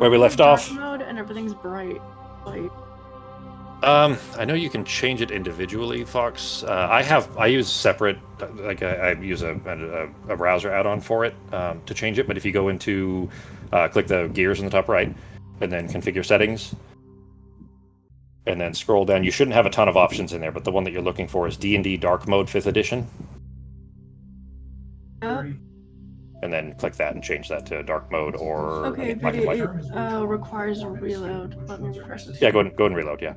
Where we left dark off. mode and everything's bright. Like, I know you can change it individually, Fox. I use separate, like I use a browser add-on for it to change it. But if you go into, click the gears in the top right, and then configure settings, and then scroll down, you shouldn't have a ton of options in there, but the one that you're looking for is D&D Dark Mode 5th Edition. yeah. And then click that and change that to dark mode or Okay, black but and it white. requires a reload. Let me refresh this. Yeah, go and reload. Yeah.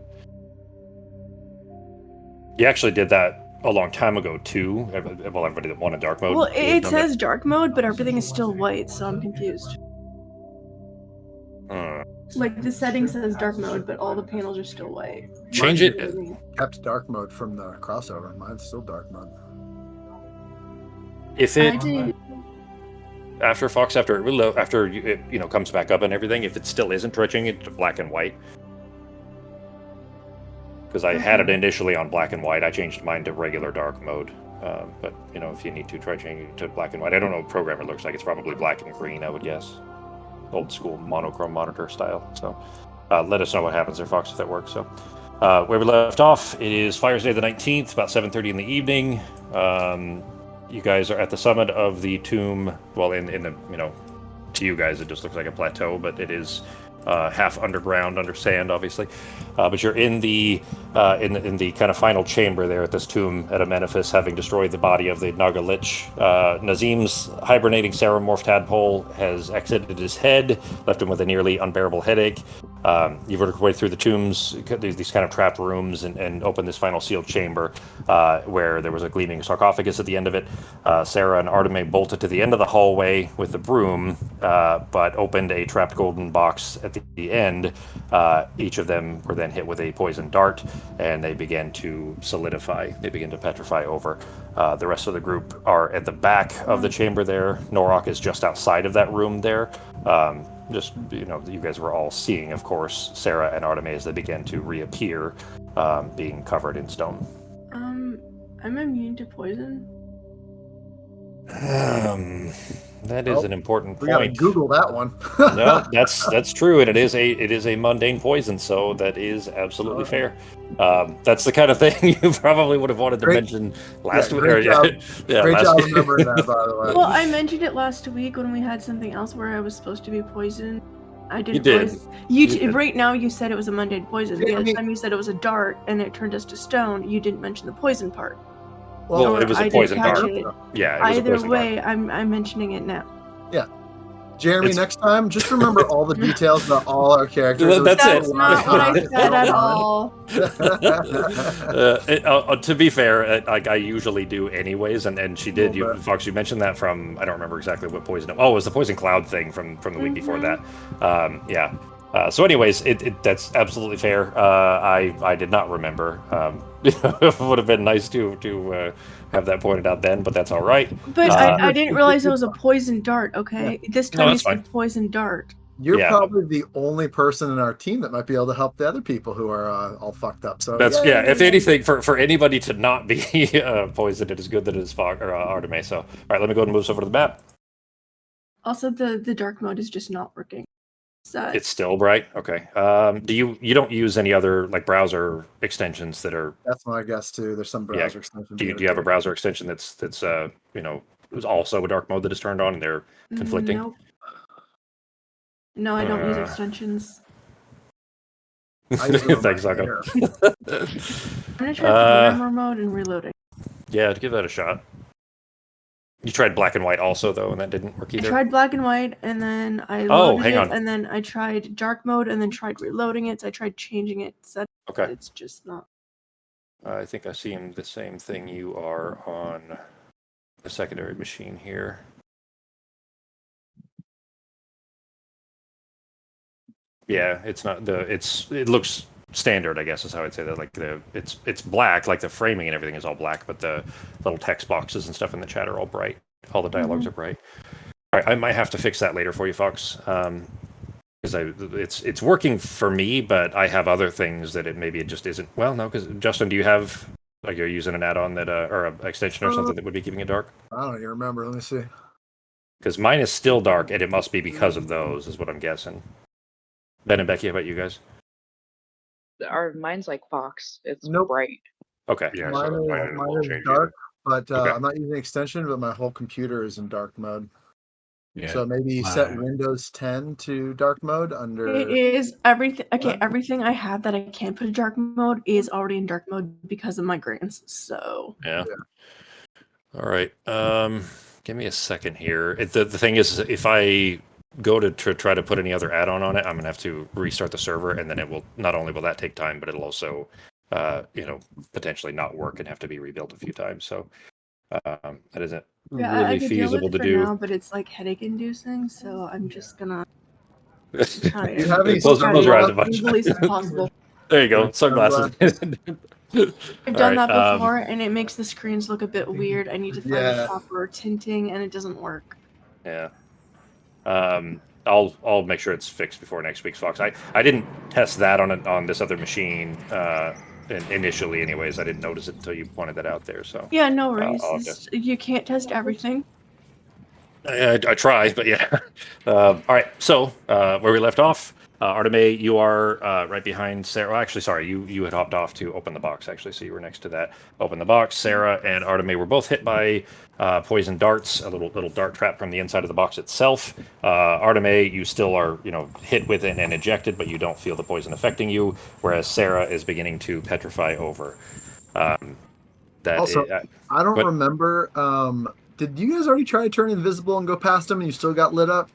You actually did that a long time ago too. Well, everybody that wanted dark mode. Well, it says dark mode, but everything is still white, so I'm confused. Like the setting says dark mode, but all the panels are still white. Change it. Kept dark mode from the crossover. Mine's still dark mode. If it after Fox after it reload after it comes back up and everything, if it still isn't switching it to black and white. Because I had it initially on black and white, I changed mine to regular dark mode. But if you need to, try changing it to black and white. I don't know what programmer looks like. It's probably black and green, I would guess. Old school monochrome monitor style. So let us know what happens there, Fox, if that works. So where we left off, it is Fires Day the 19th, about 7:30 in the evening. You guys are at the summit of the tomb. Well, in the to you guys it just looks like a plateau, but it is half underground, under sand, obviously. But you're in the kind of final chamber there at this tomb at Amenephis, having destroyed the body of the Naga Lich. Nazim's hibernating Saramorph tadpole has exited his head, left him with a nearly unbearable headache. You've worked your way through the tombs, these kind of trapped rooms, and opened this final sealed chamber where there was a gleaming sarcophagus at the end of it. Sarah and Arteme bolted to the end of the hallway with the broom, but opened a trapped golden box at the end. Each of them were then hit with a poison dart, and they began to solidify. They began to petrify over. The rest of the group are at the back of the chamber there. Norok is just outside of that room there. You guys were all seeing, of course, Sarah and Arteme as they began to reappear, being covered in stone. I'm immune to poison. That is an important point. We gotta Google that one. No, that's true, and it is a mundane poison, so that is absolutely fair. That's the kind of thing you probably would have wanted to mention last week. Great job remembering that, by the way. Well, I mentioned it last week when we had something else where I was supposed to be poisoned. I didn't. You did. Right now you said it was a mundane poison. The other time you said it was a dart and it turned us to stone. You didn't mention the poison part. Well, it was a poison dart. It. Yeah. Either way, I'm mentioning it now. Yeah. Jeremy, next time, just remember all the details about all our characters. That's not what I said at all. To be fair, I usually do anyways, and she did. Fox, you mentioned that from, I don't remember exactly what poison. It was the poison cloud thing from the week before that. Yeah. So anyways, that's absolutely fair. I did not remember. It would have been nice to have that pointed out then, but that's all right. But I didn't realize it was a poison dart, okay? This time you said poison dart. You're probably the only person in our team that might be able to help the other people who are all fucked up. So that's if anything, for anybody to not be poisoned, it is good that it is Arteme. So all right, let me go ahead and move this over to the map. Also, the dark mode is just not working. It's still bright. Okay. You don't use any other like browser extensions that are? That's my guess too. There's some browser extensions. Do you have a browser extension that's also a dark mode that is turned on and they're conflicting? Nope. No, I don't use extensions. Thanks, Zaka. I'm gonna try camera mode and reloading. Yeah, give that a shot. You tried black and white also, though, and that didn't work either? I tried black and white, and then I loaded it, and then I tried dark mode, and then tried reloading it, so I tried changing it. Okay. It's just not. I think I see the same thing you are on the secondary machine here. Yeah, it's not it looks standard, I guess is how I'd say that. Like it's black, like the framing and everything is all black, but the little text boxes and stuff in the chat are all bright. All the dialogues are bright. All right, I might have to fix that later for you, Fox, because it's working for me, but I have other things that it just isn't. Well, no, because Justin, do you have you're using an add-on that or an extension or something that would be keeping it dark? I don't even remember. Let me see. Because mine is still dark, and it must be because of those, is what I'm guessing. Ben and Becky, how about you guys? Mine's like Fox. It's Nope. bright. Okay. Yeah, Mine so is won't change dark, but Okay. I'm not using extension, but my whole computer is in dark mode. Yeah. So maybe set Windows 10 to dark mode under. It is everything. Okay, everything I have that I can't put in dark mode is already in dark mode because of my grants. So Yeah. All right. Give me a second here. The thing is, if I go to try to put any other add-on on it, I'm gonna have to restart the server, and then it will not only will that take time, but it'll also, potentially not work and have to be rebuilt a few times. So that isn't yeah, really I could deal feasible with it to for do. now, but it's like headache-inducing. So I'm just gonna try You have any and close your eyes a as bunch. legally as possible. There you go. Sunglasses. I've done that before, and it makes the screens look a bit weird. I need to find the proper tinting, and it doesn't work. Yeah. I'll make sure it's fixed before next week's Fox. I didn't test that on this other machine initially. Anyways, I didn't notice it until you pointed that out there. So yeah, no worries. You can't test everything. I try, but yeah. All right. So where we left off, Arteme, you are right behind Sarah. Well, actually, sorry, you had hopped off to open the box. Actually, so you were next to that. Open the box. Sarah and Arteme were both hit by poison darts, a little dart trap from the inside of the box itself. Arteme, you still are hit with it and ejected, but you don't feel the poison affecting you. Whereas Sarah is beginning to petrify over. I don't remember. Did you guys already try to turn invisible and go past them, and you still got lit up?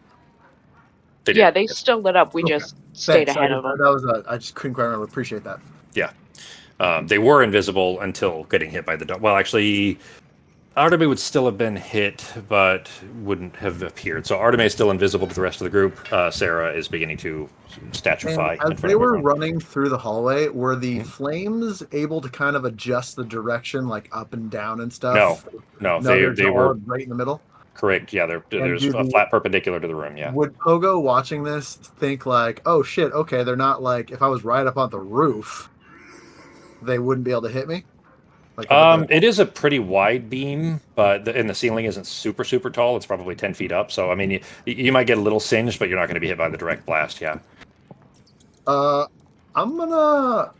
They still lit up. We just stayed ahead of them. I just couldn't quite remember. Appreciate that. Yeah. They were invisible until getting hit by the dart. Well, actually, Arteme would still have been hit, but wouldn't have appeared. So Arteme is still invisible to the rest of the group. Sarah is beginning to statuefy. As they were running through the hallway, were the flames able to kind of adjust the direction, like up and down and stuff? No, they were right in the middle. Correct. Yeah, there's a flat perpendicular to the room. Yeah. Would Pogo watching this think like, "Oh shit, okay, they're not like if I was right up on the roof, they wouldn't be able to hit me"? It is a pretty wide beam, but the ceiling isn't super tall. It's probably 10 feet up. So I mean, you might get a little singed, but you're not going to be hit by the direct blast. Yeah. I'm gonna.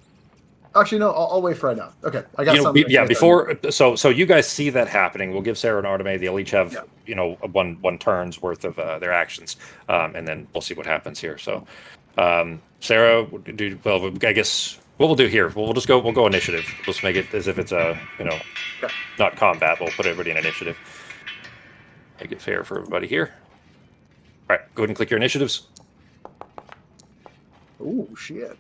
Actually, no. I'll wait for right now. Okay, I got something. Before. So you guys see that happening. We'll give Sarah and Arteme. They'll each have one turn's worth of their actions, and then we'll see what happens here. So, Sarah, I guess. What we'll do here, we'll go initiative. We'll just make it as if it's not combat. We'll put everybody in initiative. Make it fair for everybody here. All right, go ahead and click your initiatives. Oh shit.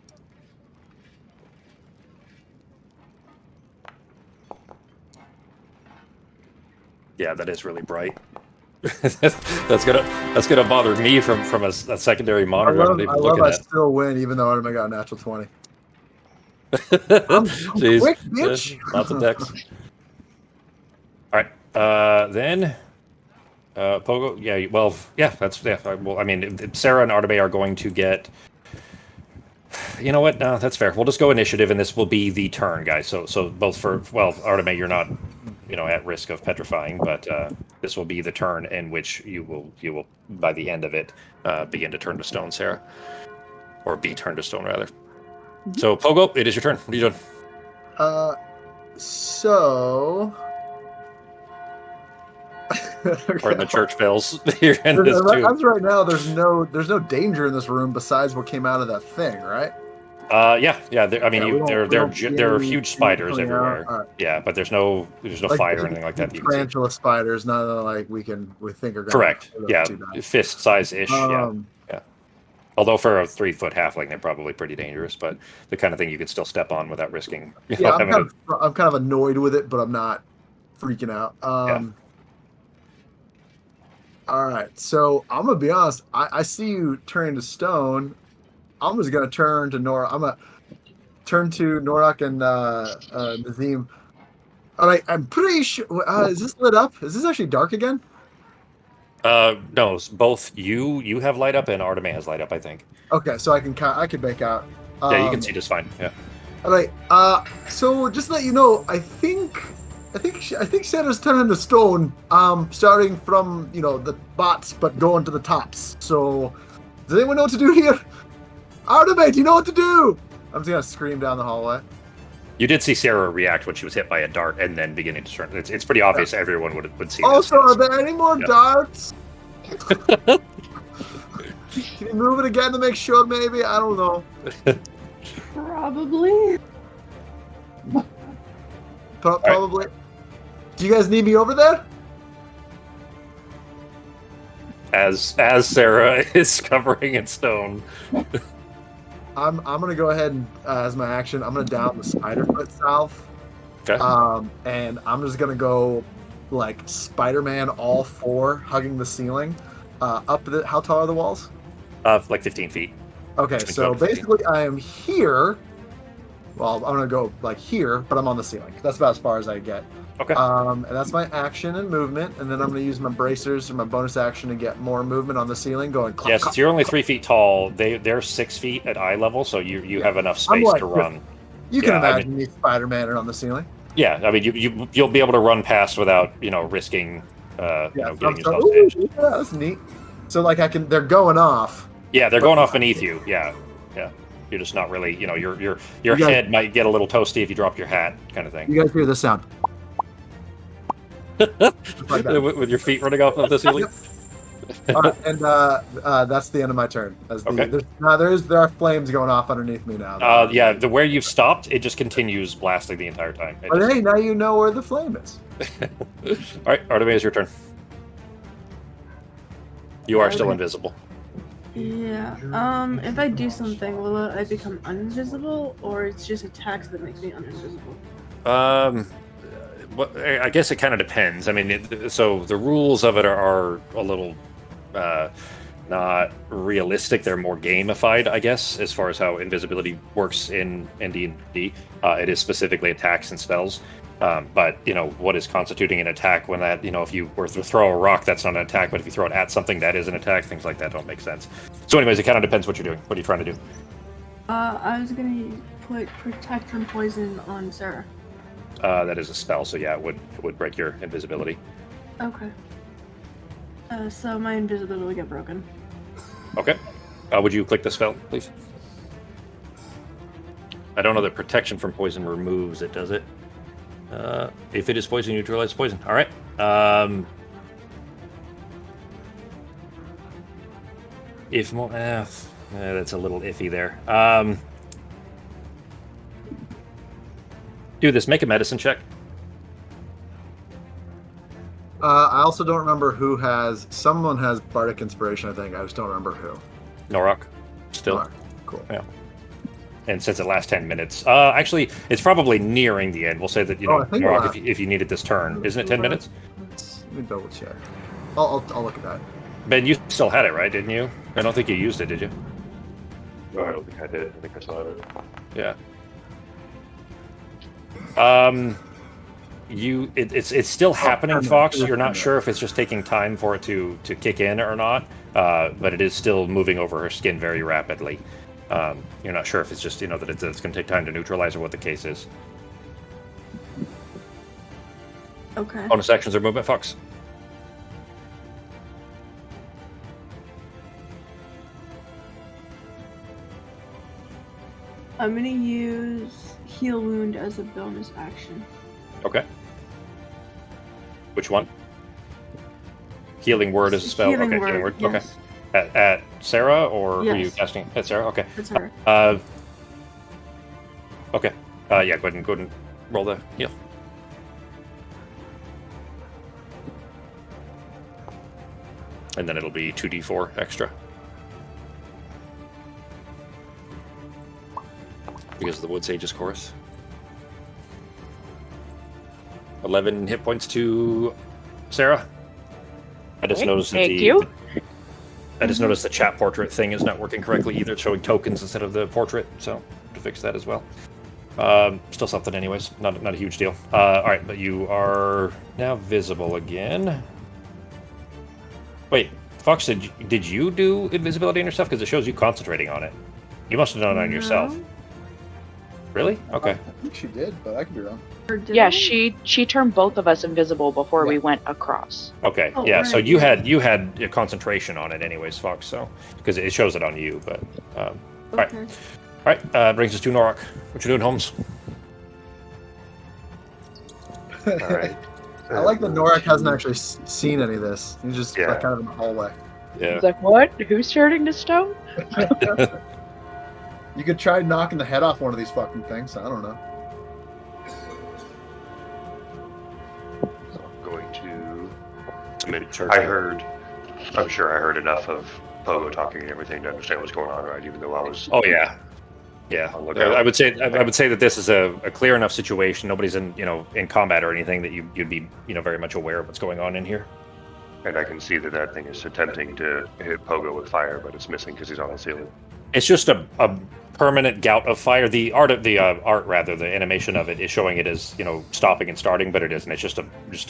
Yeah, that is really bright. that's gonna bother me from a secondary monitor. I still win, even though Arteme got a natural 20. Jeez. Quick, bitch. Lots of text. All right, then Pogo. Well, I mean, Sarah and Arteme are going to get. You know what? No, that's fair. We'll just go initiative, and this will be the turn, guys. So both Arteme, you're not at risk of petrifying, but this will be the turn in which you will by the end of it begin to turn to stone, Sarah, or be turned to stone rather. So, Pogo, it is your turn. What are you doing? So... Pardon the church bells. As right now, there's no danger in this room besides what came out of that thing, right? Yeah. There are huge spiders everywhere. Right. Yeah, but there's no fire or anything like that. Tarantula spiders, none of like we think are correct. Yeah, fist size ish. Yeah. Although for a 3-foot halfling, they're probably pretty dangerous, but the kind of thing you could still step on without risking. I'm kind of annoyed with it, but I'm not freaking out. All right, so I'm gonna be honest. I see you turning to stone. I'm just gonna turn to Nora. I'm gonna turn to Norak and Nazim. All right, I'm pretty sure. Is this lit up? Is this actually dark again? No, both you have light up and Arteme has light up, I think. Okay, so I can make out. Yeah, you can see just fine. Yeah. All right. So just to let you know, I think Sarah's turning to stone. Starting from the bots, but going to the tops. So, does anyone know what to do here? Artemis, you know what to do! I'm just gonna scream down the hallway. You did see Sarah react when she was hit by a dart and then beginning to turn. It's pretty obvious everyone would see also, this. are there any more darts? Can you move it again to make sure, maybe? I don't know. Probably. Probably. Right. Do you guys need me over there? As Sarah is covering in stone. I'm gonna go ahead and as my action, I'm gonna down the Spiderfoot salve. Okay. And I'm just gonna go like Spider-Man all four, hugging the ceiling. Up the how tall are the walls? Like 15 feet. Okay, so basically I am here. Well, I'm gonna go like here, but I'm on the ceiling. That's about as far as I get. Okay. And that's my action and movement, and then I'm gonna use my bracers or my bonus action to get more movement on the ceiling, going. Clop, yes, clop, you're only 3 feet tall. They're 6 feet at eye level, so you have enough space to run. You can imagine me Spider-Man on the ceiling. Yeah, I mean you'll be able to run past without risking getting yourself damaged. Yeah, that's neat. So like they're going off. Yeah, they're going off beneath you. Yeah. You're just not really, your head might get a little toasty if you drop your hat, kind of thing. You guys hear this sound? Like with your feet running off of the ceiling. And that's the end of my turn. There are flames going off underneath me now. Where you've stopped, it just continues blasting the entire time. Hey, now you know where the flame is. All right, Artemis, it's your turn. You are still invisible. Yeah. If I do something, will I become invisible, or it's just attacks that makes me invisible? Well, I guess it kind of depends. I mean, so the rules of it are a little not realistic. They're more gamified, I guess, as far as how invisibility works in D&D. It is specifically attacks and spells. But what is constituting an attack when that if you were to throw a rock, that's not an attack, but if you throw it at something, that is an attack. Things like that don't make sense. So anyways, it kind of depends what you're doing. What are you trying to do? I was gonna put protect from poison on Sarah. That is a spell, so yeah, it would break your invisibility. Okay. So my invisibility will get broken. Okay. Would you click the spell, please? I don't know that protection from poison removes it, does it? If it is poison, neutralize poison. All right. If more, that's a little iffy there. Do this. Make a medicine check. I also don't remember who has. Someone has bardic inspiration. I think I just don't remember who. Norok. Still. Norok. Cool. Yeah. And since it lasts 10 minutes, actually, it's probably nearing the end. We'll say that Norok, if you needed this turn, isn't it 10 minutes? Let me double check. I'll look at that. Ben, you still had it, right? Didn't you? I don't think you used it, did you? No, I don't think I did. I think I saw it. Yeah. It's still happening, Fox. You're not sure if it's just taking time for it to kick in or not, but it is still moving over her skin very rapidly. You're not sure if it's just that it's going to take time to neutralize or what the case is. Okay. Bonus actions or movement, Fox. I'm gonna use heal wound as a bonus action. Okay. Which one? Healing word is a spell. Healing Healing word. Yes. Okay. At Sarah, or yes. Were you casting at Sarah? Okay. It's her. Okay. Yeah. Go ahead and roll the heal. And then it'll be 2d4 extra. Because of the Wood Sage's chorus. 11 hit points to Sarah. I just noticed that I just noticed the chat portrait thing is not working correctly either. It's showing tokens instead of the portrait, so to fix that as well. Still something anyways, not a huge deal. Alright, but you are now visible again. Wait, Fox, did you do invisibility on yourself? Because it shows you concentrating on it. You must have done it on yourself. Really? Okay. I think she did, but I could be wrong. Yeah, she turned both of us invisible before we went across. Okay, oh, yeah. Right. So you had a concentration on it, anyways, Fox. So because it shows it on you, but Okay. All right. Brings us to Norak. What you doing, Holmes? All right. I like that Norak hasn't actually seen any of this. He's just like, kind of in the hallway. Yeah. He's like, what? Who's turning to stone? You could try knocking the head off one of these fucking things. I don't know. So I'm going to. I mean, Sure. I'm sure I heard enough of Pogo talking and everything to understand what's going on, right? Even though I was. Oh yeah. Yeah, I would say that this is a clear enough situation. Nobody's in combat or anything that you'd be very much aware of what's going on in here. And I can see that thing is attempting to hit Pogo with fire, but it's missing because he's on the ceiling. It's just a permanent gout of fire. The art, the animation of it is showing it as stopping and starting, but it isn't. It's just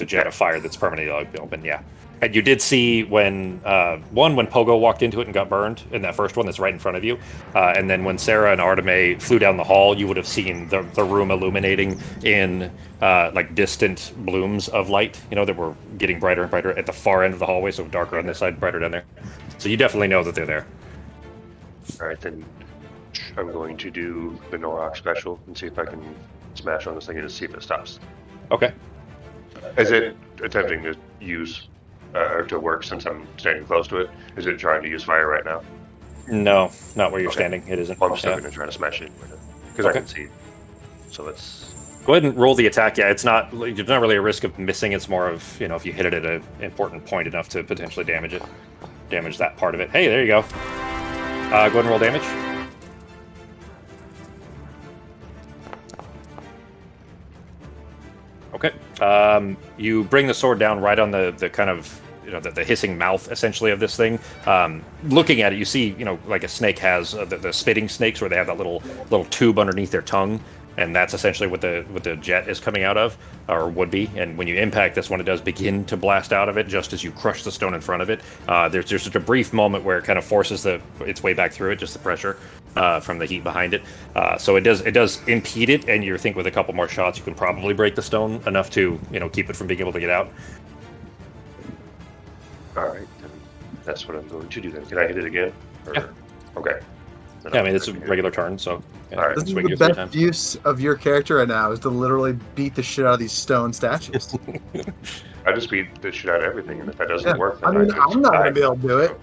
a jet of fire that's permanently open. Yeah, and you did see when Pogo walked into it and got burned in that first one that's right in front of you, and then when Sarah and Arteme flew down the hall, you would have seen the room illuminating in like distant blooms of light. That were getting brighter and brighter at the far end of the hallway, so darker on this side, brighter down there. So you definitely know that they're there. All right, then I'm going to do the Norak special and see if I can smash on this thing and just see if it stops. Okay. Is it attempting to use or to work since I'm standing close to it? Is it trying to use fire right now? No, not where you're standing. It isn't. Well, I'm still going to try to smash it because I can see. So let's go ahead and roll the attack. Yeah, it's not really a risk of missing. It's more of if you hit it at an important point enough to potentially damage that part of it. Hey, there you go. Go ahead and roll damage. Okay. You bring the sword down right on the kind of the hissing mouth essentially of this thing. Looking at it, you see like a snake has the spitting snakes where they have that little tube underneath their tongue, and that's essentially what the jet is coming out of, or would be. And when you impact this one, it does begin to blast out of it just as you crush the stone in front of it. There's just a brief moment where it kind of forces its way back through it, just the pressure from the heat behind it. So it does impede it, and you think with a couple more shots you can probably break the stone enough to keep it from being able to get out. All right, then that's what I'm going to do then. Can I hit it again? Or... Yeah. Okay. Yeah, I mean, it's a regular turn, so... All right. This is the best use of your character right now, is to literally beat the shit out of these stone statues. I just beat the shit out of everything, and if that doesn't work, then I'm not going to be able to do it.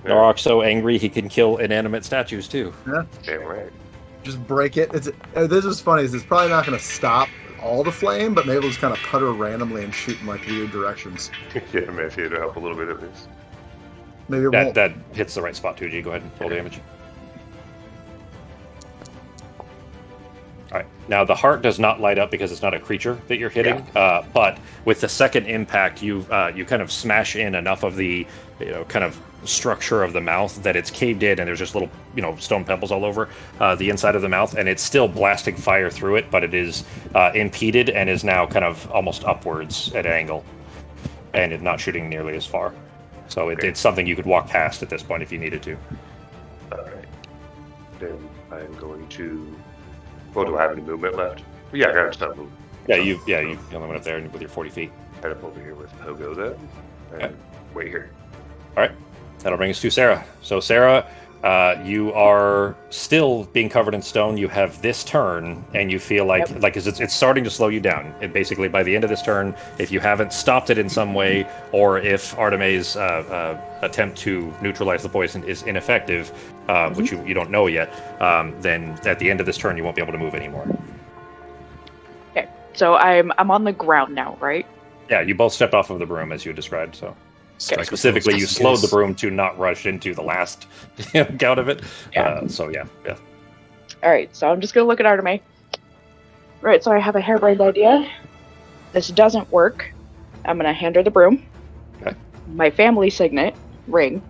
Yeah. Norak's so angry he can kill inanimate statues, too. Yeah. Damn right. Just break it. This is funny, is it's probably not going to stop all the flame, but maybe it'll just kind of putter randomly and shoot in like weird directions. Yeah, maybe it'll help a little bit of this. Maybe it won't. That hits the right spot too, G. Go ahead and roll damage. Alright, now the heart does not light up because it's not a creature that you're hitting, but with the second impact, you kind of smash in enough of the kind of structure of the mouth that it's caved in, and there's just little stone pebbles all over the inside of the mouth, and it's still blasting fire through it, but it is impeded and is now kind of almost upwards at an angle, and it's not shooting nearly as far. So it's something you could walk past at this point if you needed to. All right. Then I'm going to... Well, do I have any movement left? Yeah, I got stuff moving. Yeah, you only went up there with your 40 feet. Head up over here with Pogo then. And wait here. All right. That'll bring us to Sarah. So, Sarah, you are still being covered in stone. You have this turn, and you feel like it's starting to slow you down. It basically, by the end of this turn, if you haven't stopped it in some way, or if Arteme's attempt to neutralize the poison is ineffective, which you don't know yet, then at the end of this turn, you won't be able to move anymore. Okay, so I'm on the ground now, right? Yeah, you both stepped off of the broom as you described, so... Okay. Specifically, you slowed the broom to not rush into the last gout of it. Yeah. Yeah. All right, so I'm just going to look at Arteme. Right, so I have a harebrained idea. This doesn't work. I'm going to hand her the broom. Okay. My family signet, ring.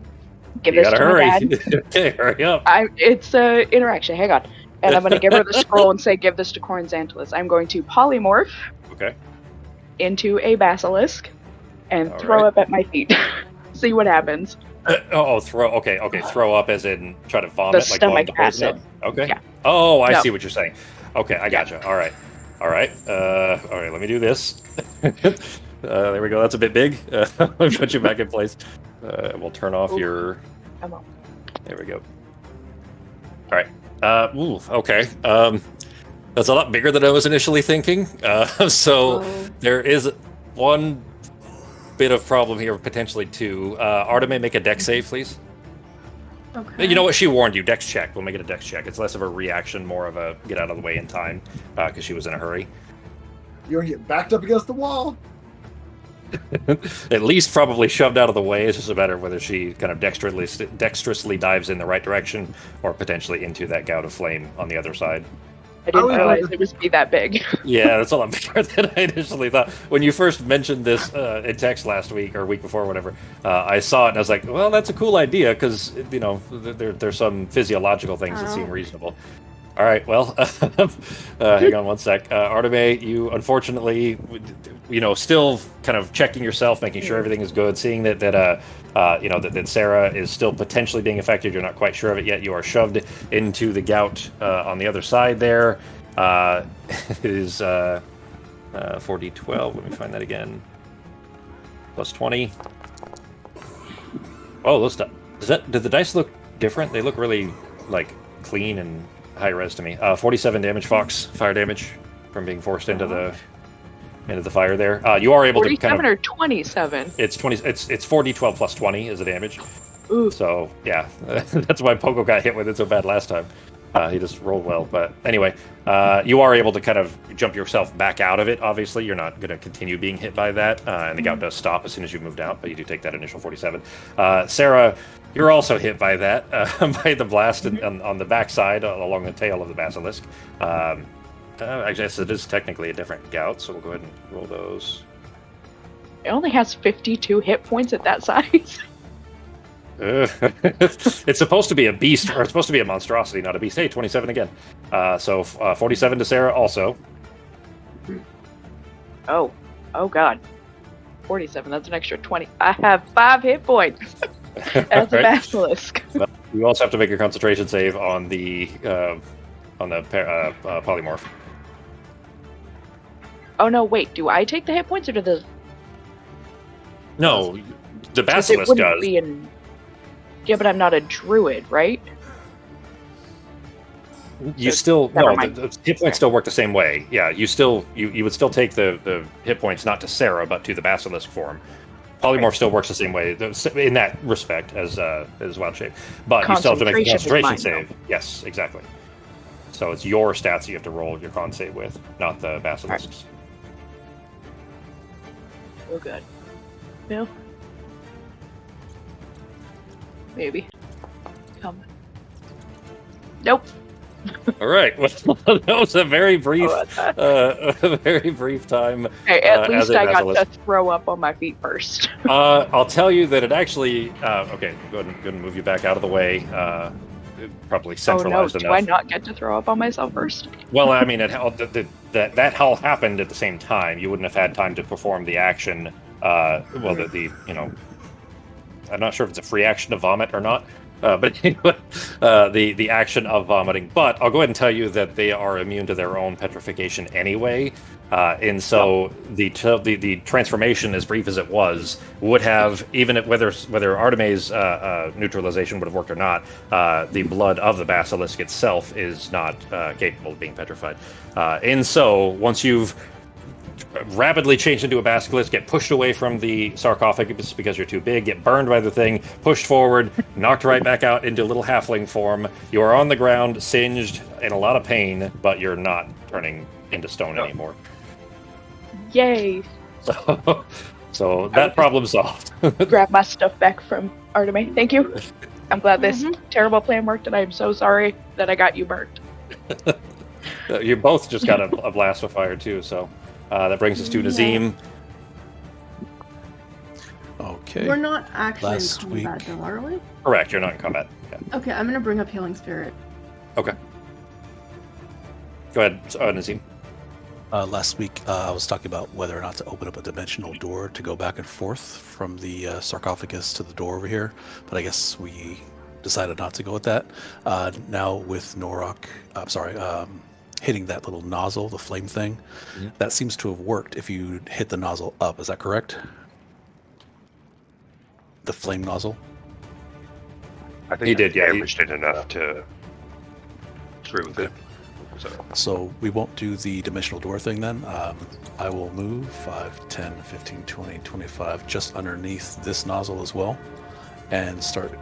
Give You this to gotta my hurry. dad. Okay, hurry up. It's interaction. Hang on. And I'm going to give her the scroll and say, give this to Corn Xantalus. I'm going to polymorph into a basilisk. And throw up at my feet. See what happens. Throw. Okay. Throw up as in try to vomit. The stomach acid. Okay. Yeah. Oh, I see what you're saying. Okay, I gotcha. All right. Let me do this. There we go. That's a bit big. Let me put you back in place. We'll turn off your. I'm on. There we go. All right. Okay. That's a lot bigger than I was initially thinking. So there is one bit of problem here, potentially two. Arteme, make a dex save, please. Okay. You know what? She warned you. Dex check. We'll make it a dex check. It's less of a reaction, more of a get out of the way in time, because she was in a hurry. You're gonna get backed up against the wall. At least probably shoved out of the way. It's just a matter of whether she kind of dexterously dives in the right direction or potentially into that gout of flame on the other side. I didn't realize it was be that big. Yeah, that's a lot bigger than I initially thought. When you first mentioned this in text last week or week before, whatever, I saw it and I was like, well, that's a cool idea because, you know, there's some physiological things that seem reasonable. All right, well, hang on one sec. Arteme, you unfortunately, you know, still kind of checking yourself, making sure everything is good, seeing that that Sarah is still potentially being affected. You're not quite sure of it yet. You are shoved into the gout on the other side there. It is 4d12. Let me find that again. Plus 20. Oh, those did the dice look different? They look really like clean and high res to me. 47 damage, Fox. Fire damage from being forced into the fire there. You are able to kind of... 47 or 27? It's 20. It's 4d12 plus 20 is the damage. Ooh. So yeah, that's why Pogo got hit with it so bad last time. He just rolled well. But anyway, you are able to kind of jump yourself back out of it. Obviously, you're not going to continue being hit by that, and the gout does stop as soon as you moved out. But you do take that initial 47. Sarah, you're also hit by that, by the blast on the backside along the tail of the basilisk. I guess it is technically a different gout, so we'll go ahead and roll those. It only has 52 hit points at that size. It's supposed to be a beast, or it's supposed to be a monstrosity, not a beast. Hey, 27 again. So 47 to Sarah also. Oh God. 47, that's an extra 20. I have 5 hit points as a basilisk. Well, you also have to make a concentration save on the polymorph. Oh no, wait, do I take the hit points or do the... No, the basilisk does. Yeah, but I'm not a druid, right? You the hit points still work the same way. Yeah, you would still take the hit points not to Sarah but to the basilisk form. Polymorph still works the same way in that respect as wild shape, but you still have to make a concentration save. Yes, exactly. So it's your stats you have to roll your con save with, not the basilisks. Oh good. No. Maybe. Come. Nope. All right. Well, that was a very brief, time. Hey, at least I got to throw up on my feet first. I'll tell you that it actually. Okay, go ahead and move you back out of the way. Probably centralized enough. Do I not get to throw up on myself first? Well, I mean, that all happened at the same time. You wouldn't have had time to perform the action. I'm not sure if it's a free action to vomit or not, but anyway, the action of vomiting. But I'll go ahead and tell you that they are immune to their own petrification anyway, and so the transformation, as brief as it was, would have, even if whether Arteme's neutralization would have worked or not, the blood of the basilisk itself is not capable of being petrified, and so once you've rapidly changed into a basilisk, get pushed away from the sarcophagus because you're too big, get burned by the thing, pushed forward, knocked right back out into little halfling form. You are on the ground, singed, in a lot of pain, but you're not turning into stone anymore. Yay! So that problem solved. Grab my stuff back from Arteme. Thank you. I'm glad this terrible plan worked, and I'm so sorry that I got you burnt. You both just got a blast of fire too, so... that brings us to Nazim. Okay. We're not actually Last in combat, though, are we? Correct, you're not in combat. Yeah. Okay, I'm going to bring up Healing Spirit. Okay. Go ahead, Nazim. Last week, I was talking about whether or not to open up a dimensional door to go back and forth from the sarcophagus to the door over here, but I guess we decided not to go with that. Now with Norok, hitting that little nozzle, the flame thing, that seems to have worked if you hit the nozzle up. Is that correct? The flame nozzle? I think he did, yeah. Damaged it enough to through with it. So we won't do the dimensional door thing then. I will move 5, 10, 15, 20, 25 just underneath this nozzle as well and start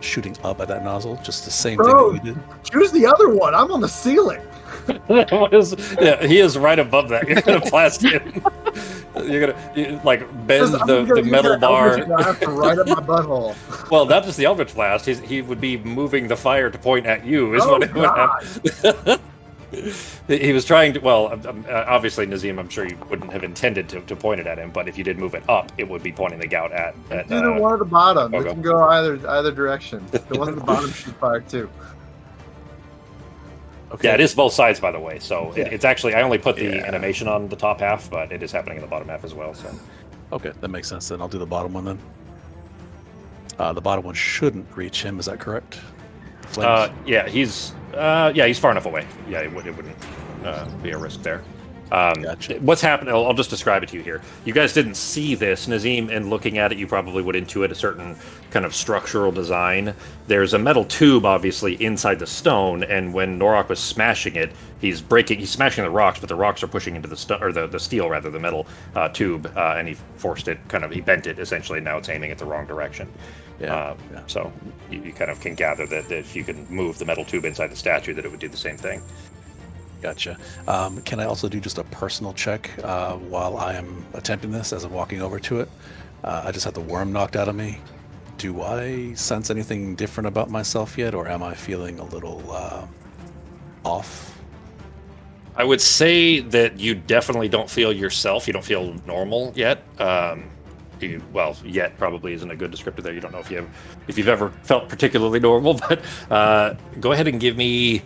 shooting up at that nozzle. Just the same thing that you did. Choose the other one. I'm on the ceiling. He is right above that. You're going to blast him. You're going to bend the metal bar. Right up my butthole. Well, not just the Eldritch Blast. He would be moving the fire to point at you. Is what it would happen. He was trying to. Well, obviously, Nazim, I'm sure you wouldn't have intended to point it at him. But if you did move it up, it would be pointing the gout at. Do the one at the bottom. It can go either direction. The one at the bottom should fire too. Okay. Yeah, it is both sides, by the way. So it's actually, I only put the animation on the top half, but it is happening in the bottom half as well. So. Okay, that makes sense. Then I'll do the bottom one then. The bottom one shouldn't reach him. Is that correct? Yeah, he's far enough away. Yeah, it wouldn't be a risk there. Gotcha. What's happening? I'll just describe it to you here. You guys didn't see this, Nazim, and looking at it, you probably would intuit a certain kind of structural design. There's a metal tube, obviously, inside the stone, and when Norok was smashing it, he's smashing the rocks, but the rocks are pushing into the steel, rather, the metal tube, and he forced it, he bent it, essentially, and now it's aiming at the wrong direction. So you kind of can gather that if you can move the metal tube inside the statue, that it would do the same thing. Gotcha. Can I also do just a personal check while I am attempting this as I'm walking over to it? I just had the worm knocked out of me. Do I sense anything different about myself yet, or am I feeling a little off? I would say that you definitely don't feel yourself. You don't feel normal yet. Yet probably isn't a good descriptor there. You don't know if you've ever felt particularly normal, but go ahead and give me...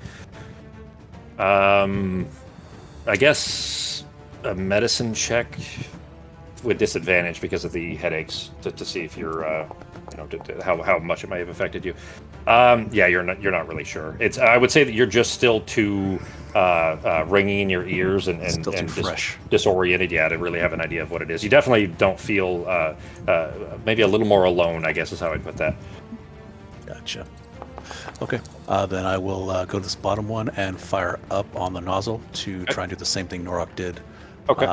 I guess a medicine check with disadvantage because of the headaches to see if you're, how much it might have affected you. You're not really sure. I would say that you're just still too ringing in your ears and just fresh, disoriented. Yeah, to really have an idea of what it is. You definitely don't feel maybe a little more alone, I guess is how I'd put that. Gotcha. Okay, then I will go to this bottom one and fire up on the nozzle to try and do the same thing Norok did. Okay.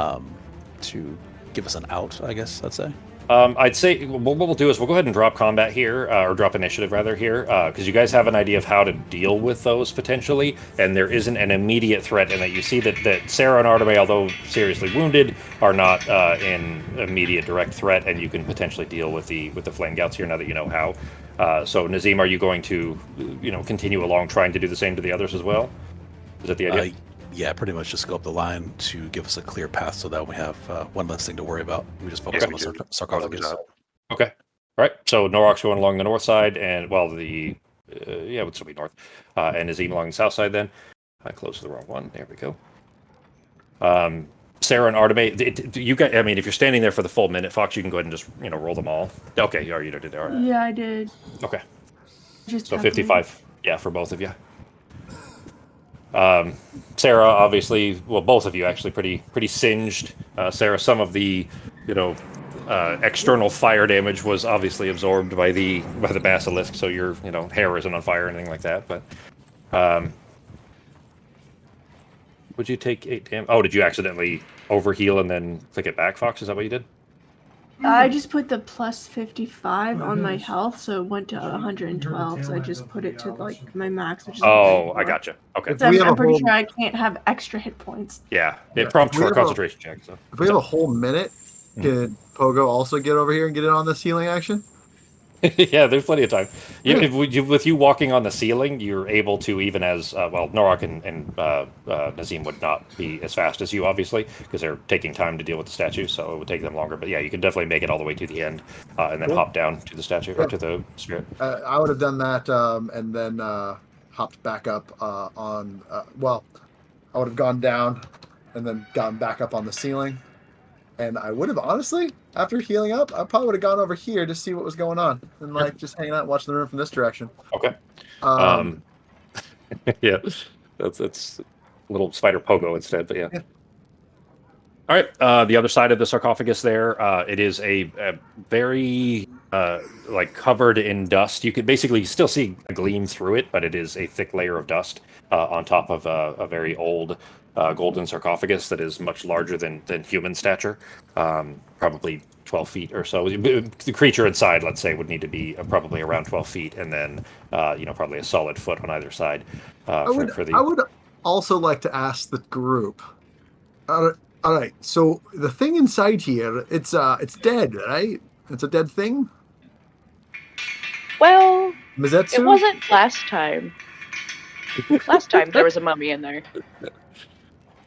To give us an out, I guess I'd say. I'd say what we'll do is we'll go ahead and drop combat here, or drop initiative rather here, because you guys have an idea of how to deal with those potentially, and there isn't an immediate threat, and that you see that Sarah and Arteme, although seriously wounded, are not in immediate direct threat, and you can potentially deal with the flame gouts here now that you know how. So Nazim, are you going to continue along trying to do the same to the others as well? Is that the idea? Yeah, pretty much just go up the line to give us a clear path so that we have one less thing to worry about. We just focus on the sarcophagus. Okay. All right. So Norok's going along the north side, and it would still be north. And Nazim along the south side then. I closed the wrong one. There we go. Sarah and Arteme, you guys, if you're standing there for the full minute, Fox, you can go ahead and just, roll them all. Okay, you already did it. All right. Yeah, I did. Okay. So 55. Yeah, for both of you. Sarah, obviously, both of you actually pretty singed. Sarah, some of the, external fire damage was obviously absorbed by the basilisk, so your, hair isn't on fire or anything like that. But, would you take 8 damage? Oh, did you accidentally overheal and then click it back, Fox? Is that what you did? I just put the plus 55 on my health, so it went to 112. So I just put it to my max, which is. Oh, I gotcha. Okay. So I'm pretty sure I can't have extra hit points. Yeah, it prompts for a concentration check. So. If we have a whole minute, could Pogo also get over here and get in on this healing action? Yeah, there's plenty of time. With you walking on the ceiling, you're able to, even as Norok and Nazim would not be as fast as you, obviously, because they're taking time to deal with the statue, so it would take them longer. But yeah, you can definitely make it all the way to the end, and then hop down to the statue or to the spirit. I would have done that, and then hopped back up on. I would have gone down, and then gotten back up on the ceiling. And I would have, honestly, after healing up, I probably would have gone over here to see what was going on. And, just hanging out and watching the room from this direction. Okay. Yeah. That's a little spider pogo instead, but yeah. All right. The other side of the sarcophagus there, it is a very like covered in dust. You could basically still see a gleam through it, but it is a thick layer of dust on top of a very old golden sarcophagus that is much larger than human stature, probably 12 feet or so. The creature inside, let's say, would need to be probably around 12 feet, and then probably a solid foot on either side. I would also like to ask the group. All right. So the thing inside here, it's dead, right? It's a dead thing. Well, Mizetsu? it wasn't last time. Last time there was a mummy in there.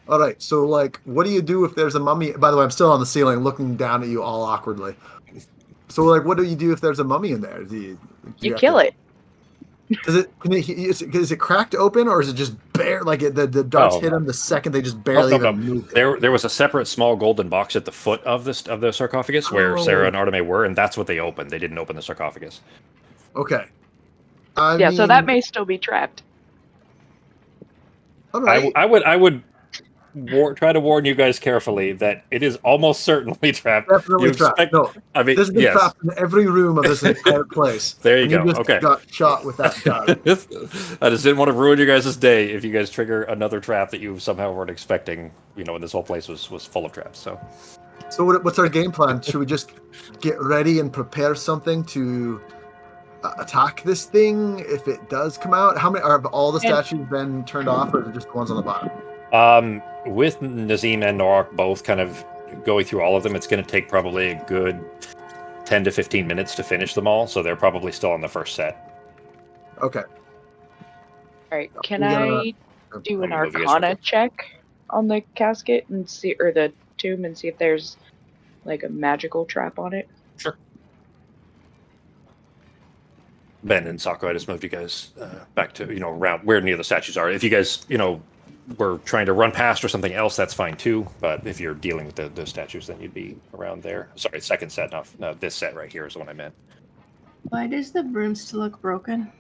All right. So, like, what do you do if there's a mummy? By the way, I'm still on the ceiling, looking down at you all awkwardly. So, like, what do you do if there's a mummy in there? Do you kill it. Is it cracked open, or is it just bare? Like the darts hit them the second they just barely moved. There was a separate small golden box at the foot of the sarcophagus where Sarah and Arteme were, and that's what they opened. They didn't open the sarcophagus. Okay. So that may still be trapped. All right. I would try to warn you guys carefully that it is almost certainly trapped. Definitely trapped. No, I mean, there's been trapped in every room of this entire place. There you go. You just got shot with that gun. I just didn't want to ruin your guys' day if you guys trigger another trap that you somehow weren't expecting. When this whole place was full of traps. So what's our game plan? Should we just get ready and prepare something to attack this thing if it does come out? How many have all the statues been turned off, or are it just the ones on the bottom? With Nazim and Norak both kind of going through all of them, it's going to take probably a good 10 to 15 minutes to finish them all, so they're probably still on the first set. Okay. All right, can I do an Arcana check on the casket and see, or the tomb, and see if there's like a magical trap on it? Sure. Ben and Sakurai just moved you guys back to, around where near the statues are. If you guys, were trying to run past or something else, that's fine too. But if you're dealing with the statues, then you'd be around there. Sorry, second set, not this set right here is the one I meant. Why does the broom still look broken?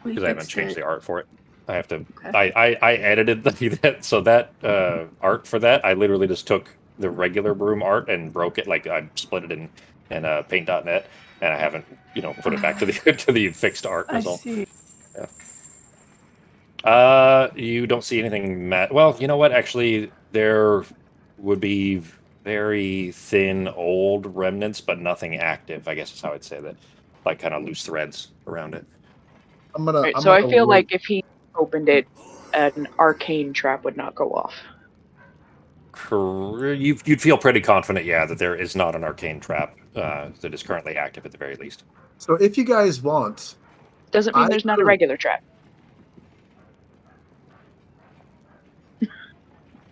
Because I haven't changed the art for it. I have to. Okay. I edited that, so that art for that, I literally just took the regular broom art and broke it. Like I split it in paint.net, and I haven't put it back to the fixed art result. I see. Yeah. You don't see anything. Well, you know what? Actually, there would be very thin old remnants, but nothing active. I guess is how I'd say that, like kind of loose threads around it. I feel like if he opened it, an arcane trap would not go off. You'd feel pretty confident, yeah, that there is not an arcane trap that is currently active at the very least. So if you guys want, doesn't mean there's not a regular trap.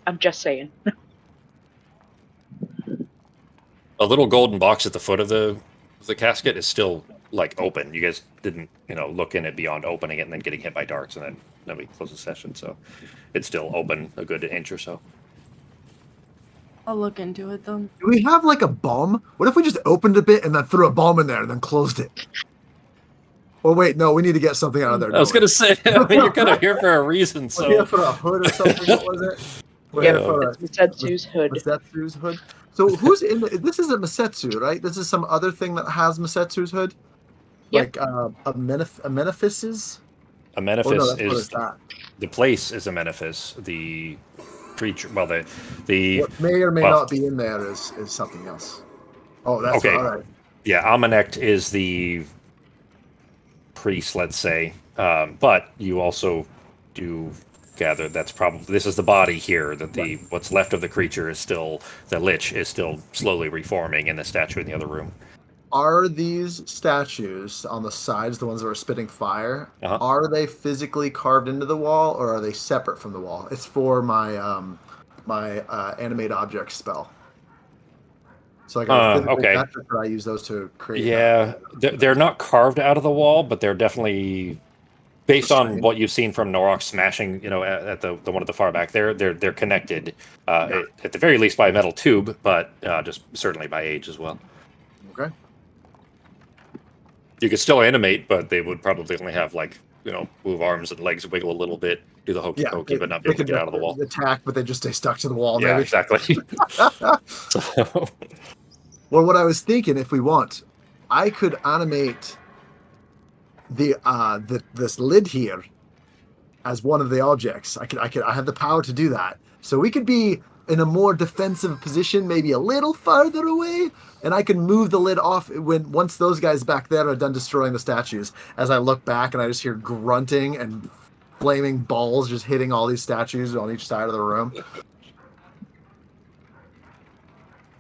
I'm just saying. A little golden box at the foot of the casket is still like open. You guys didn't, look in it beyond opening it and then getting hit by darts, and then we close the session. So it's still open a good inch or so. I'll look into it though. Do we have like a bomb? What if we just opened a bit and then threw a bomb in there and then closed it? Well, wait, no, we need to get something out of there. I was going to say, you're kind of here for a reason. So we're here for a hood or something. What was it? Misetsu's hood. Misetsu's hood. So who's in this? Isn't Misetsu, right? This is some other thing that has Misetsu's hood. Yep. Like a Amenaphis? Amenaphis is the place is Amenaphis. The creature, the what may or may not be in there is something else. Oh, that's okay. All right. Yeah, Amenect is the priest, let's say, but you also do gather this is the body here, that what's left of the creature is still, the lich is still slowly reforming in the statue in the other room. Are these statues on the sides, the ones that are spitting fire, are they physically carved into the wall, or are they separate from the wall? It's for my animate object spell. So I use those to create. Yeah, they're not carved out of the wall, but they're definitely, based on what you've seen from Norok smashing, at the one at the far back, they're connected, at the very least by a metal tube, but just certainly by age as well. Okay. You could still animate, but they would probably only have move arms and legs, wiggle a little bit, do the hokey pokey, but not be able to get out of the wall. Attack, but they just stay stuck to the wall. Yeah, maybe. Exactly. Well, what I was thinking, if we want, I could animate this lid here as one of the objects. I have the power to do that. So we could be in a more defensive position, maybe a little farther away, and I can move the lid off once those guys back there are done destroying the statues. As I look back and I just hear grunting and flaming balls just hitting all these statues on each side of the room.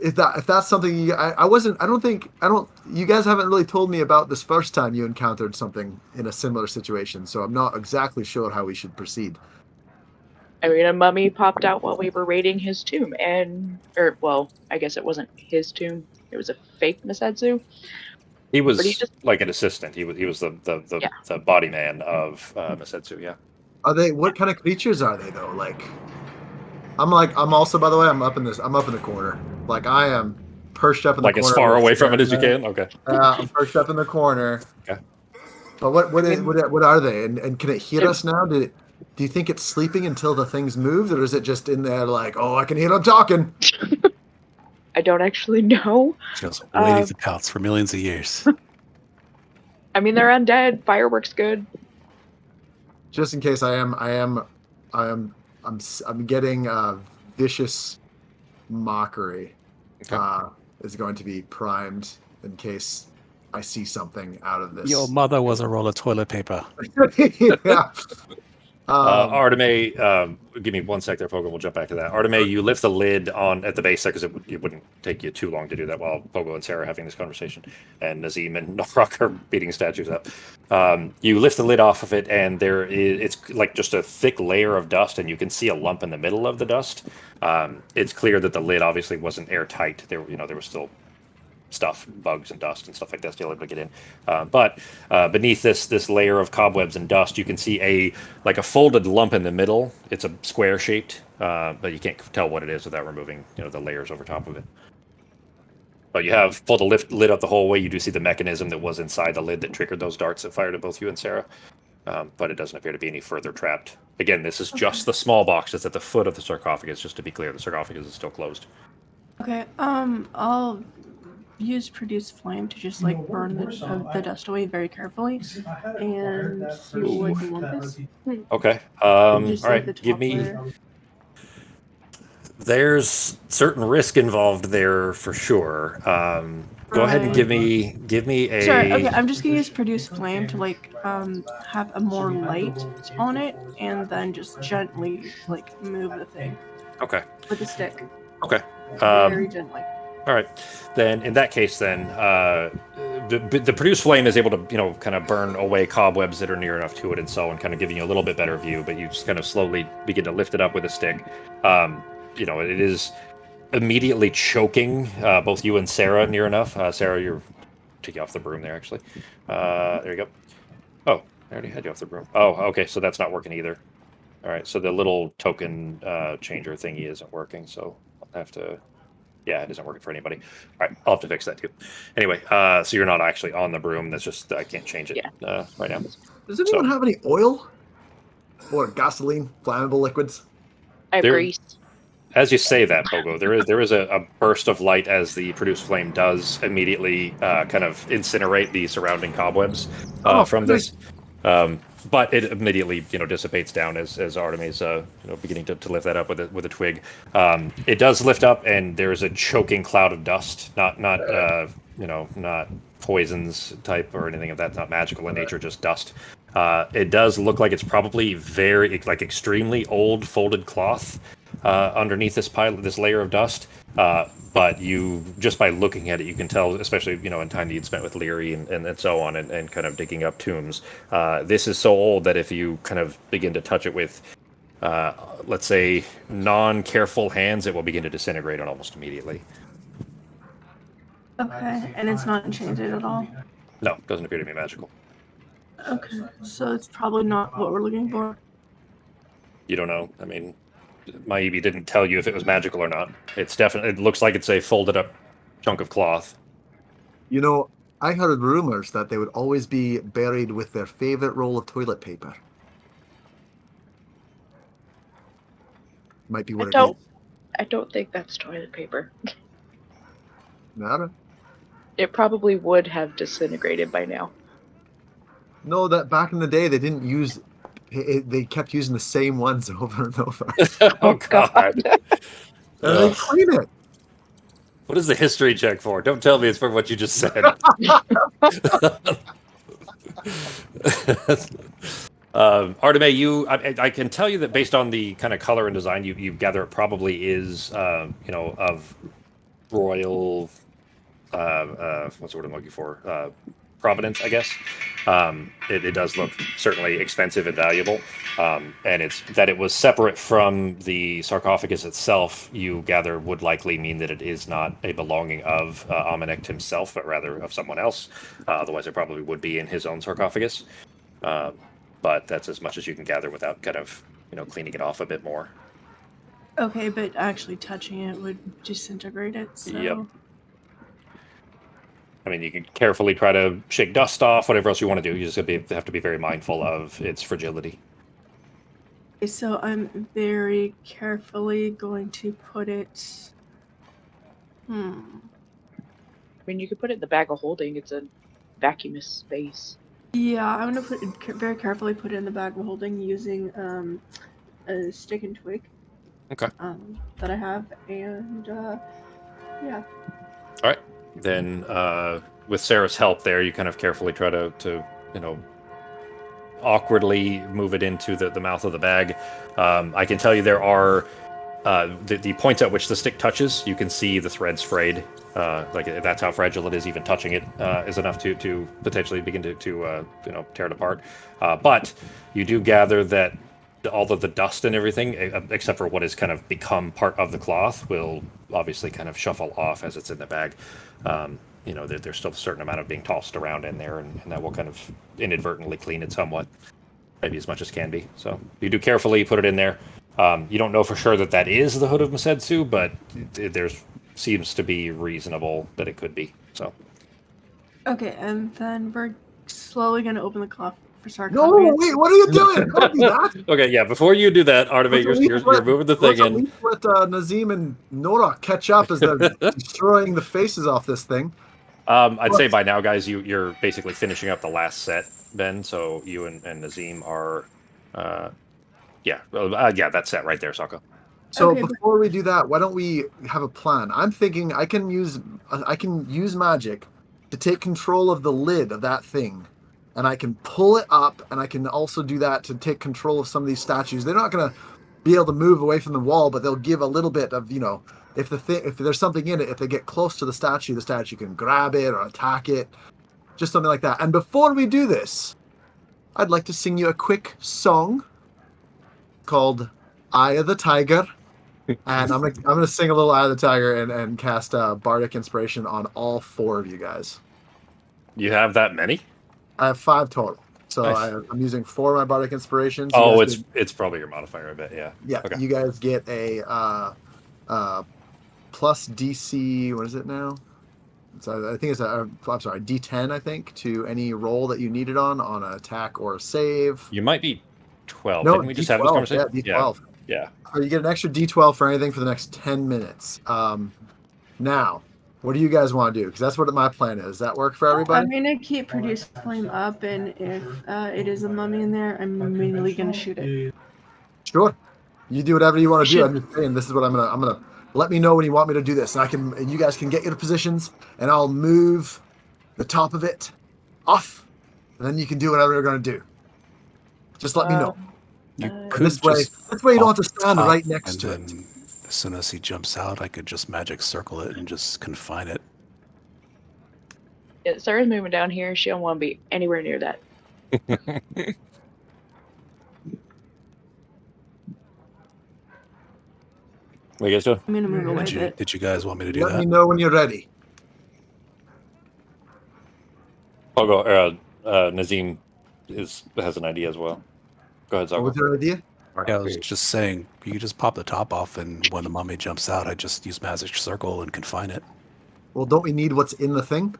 If that's something you guys haven't really told me about this first time you encountered something in a similar situation, so I'm not exactly sure how we should proceed. I mean, a mummy popped out while we were raiding his tomb, I guess it wasn't his tomb; it was a fake Nisetsu. He was like an assistant. He was the body man of Nisetsu. Yeah. Are they? What kind of creatures are they though? Like, I'm also, by the way, I'm up in the corner. Like, I am perched up in the corner. Like as far away from it as you can. Okay. I'm perched up in the corner. Okay. But what are they? And can it hear us now? Do you think it's sleeping until the things moved, or is it just in there like, oh, I can hear them talking? I don't actually know. Just waiting to pounce for millions of years. I mean, they're undead. Fireworks good. Just in case I'm getting vicious mockery. Okay. Is going to be primed in case I see something out of this. Your mother was a roll of toilet paper. Yeah. Arteme, give me 1 sec there, Pogo. We'll jump back to that. Arteme, you lift the lid on at the base there because it wouldn't take you too long to do that while Pogo and Sarah are having this conversation, and Nazim and Norak are beating statues up. You lift the lid off of it, and it's like just a thick layer of dust, and you can see a lump in the middle of the dust. It's clear that the lid obviously wasn't airtight. There was still stuff, bugs and dust and stuff like that still able to get in. But beneath this layer of cobwebs and dust, you can see a folded lump in the middle. It's a square shaped, but you can't tell what it is without removing the layers over top of it. But you have pulled the lid up the whole way. You do see the mechanism that was inside the lid that triggered those darts that fired at both you and Sarah. But it doesn't appear to be any further trapped. Again, this is just the small box that's at the foot of the sarcophagus. Just to be clear, the sarcophagus is still closed. Okay. I'll use produce flame to just burn the dust away very carefully and see what the lump is. Okay. All right. Give me. Layer. There's certain risk involved there for sure. Go ahead and give me a. Sorry. Okay. I'm just gonna use produce flame to have a more light on it, and then just gently move the thing. Okay. With a stick. Okay. Very gently. All right, then in that case, the produce flame is able to kind of burn away cobwebs that are near enough to it, and so on, kind of giving you a little bit better view. But you just kind of slowly begin to lift it up with a stick. It is immediately choking both you and Sarah near enough. Sarah, you're taking off the broom there, actually. There you go. Oh, I already had you off the broom. Oh, okay, so that's not working either. All right, so the little token changer thingy isn't working, so I'll have to. Yeah, it isn't working for anybody. All right, I'll have to fix that too. Anyway, so you're not actually on the broom. That's just I can't change it right now. Does anyone have any oil or gasoline, flammable liquids? I have grease. As you say that, Pogo, there is a burst of light as the produce flame does immediately kind of incinerate the surrounding cobwebs from this. But it immediately, dissipates down as Artemis, beginning to lift that up with a twig. It does lift up, and there's a choking cloud of dust. Not poisons type or anything of that. Not magical in nature, just dust. It does look like it's probably extremely old folded cloth underneath this layer of dust. But you, just by looking at it, you can tell, especially, in time you'd spent with Leary and so on, and kind of digging up tombs. This is so old that if you kind of begin to touch it with, let's say, non-careful hands, it will begin to disintegrate on almost immediately. Okay, and it's not enchanted at all? No, doesn't appear to be magical. Okay, so it's probably not what we're looking for. You don't know. I mean, Maibi didn't tell you if it was magical or not. It looks like it's a folded up chunk of cloth. I heard rumors that they would always be buried with their favorite roll of toilet paper. Might be what it is. I don't think that's toilet paper. Nada. It probably would have disintegrated by now. No, that back in the day they didn't use. They kept using the same ones over and over, Oh God! and they clean it. What is the history check for? Don't tell me it's for what you just said. Arteme, I can tell you that based on the kind of color and design, you gather it probably is, of royal, what's the word I'm looking for? Provenance, I guess. It does look certainly expensive and valuable, and it's that it was separate from the sarcophagus itself. You gather would likely mean that it is not a belonging of Amenecht himself, but rather of someone else. Otherwise, it probably would be in his own sarcophagus. But that's as much as you can gather without kind of cleaning it off a bit more. Okay, but actually touching it would disintegrate it. So. Yep. I mean, you can carefully try to shake dust off, whatever else you want to do. You just have to be very mindful of its fragility. So I'm very carefully going to put it. I mean, you could put it in the bag of holding. It's a vacuumous space. Yeah, I'm gonna very carefully put it in the bag of holding using a stick and twig. Okay. That I have, and yeah. All right. Then, with Sarah's help, there you kind of carefully try to awkwardly move it into the mouth of the bag. I can tell you there are the points at which the stick touches. You can see the threads frayed. Like that's how fragile it is. Even touching it is enough to potentially begin to tear it apart. But you do gather that all of the dust and everything, except for what has kind of become part of the cloth, will obviously kind of shuffle off as it's in the bag. There's still a certain amount of being tossed around in there, and that will kind of inadvertently clean it somewhat, maybe as much as can be. So you do carefully put it in there. You don't know for sure that is the hood of Masetsu, but there's seems to be reasonable that it could be. So. Okay, and then we're slowly going to open the cloth for sarcophagus. No, wait, what are you doing? Don't do that. Okay, yeah, before you do that, Arteme, you're moving the thing in. Let Nazim and Nora catch up as they're destroying the faces off this thing. I'd say by now, guys, you're basically finishing up the last set, Ben, so you and Nazim are... that's set right there, Sokka. So before we do that, why don't we have a plan? I'm thinking I can use magic to take control of the lid of that thing, and I can pull it up, and I can also do that to take control of some of these statues. They're not going to be able to move away from the wall, but they'll give a little bit of, if there's something in it, if they get close to the statue can grab it or attack it, just something like that. And before we do this, I'd like to sing you a quick song called Eye of the Tiger. And I'm gonna sing a little Eye of the Tiger and cast bardic inspiration on all 4 of you guys. You have that many? I have 5 total. So nice. I'm using 4 of my bardic inspirations. It's probably your modifier, I bet. Yeah. Yeah. Okay. You guys get a plus DC. What is it now? So I think it's D10. I think to any roll that you need it on an attack or a save. You might be 12. No, Didn't we just have this conversation? Yeah, D12. Yeah. So you get an extra D12 for anything for the next 10 minutes. Now, what do you guys want to do? Because that's what my plan is. Does that work for everybody? I'm going to keep Produce Flame up, and if it is a mummy in there, I'm immediately going to shoot it. Sure. You do whatever you want to do. I'm just saying, this is what I'm gonna let me know when you want me to do this, and you guys can get your positions, and I'll move the top of it off, and then you can do whatever you're gonna do. Just let me know. This way you don't have to stand right next to it. As soon as he jumps out, I could just magic circle it and just confine it. Yeah, Sarah's moving down here. She don't want to be anywhere near that. What are you guys doing? I'm gonna move away with it. Did you guys want me to do that? Let me know when you're ready. I'll go. Nazim has an idea as well. Go ahead, Zoggle. What's your idea? Yeah, I was just saying, you just pop the top off, and when the mummy jumps out, I just use magic circle and confine it. Well, don't we need what's in the thing?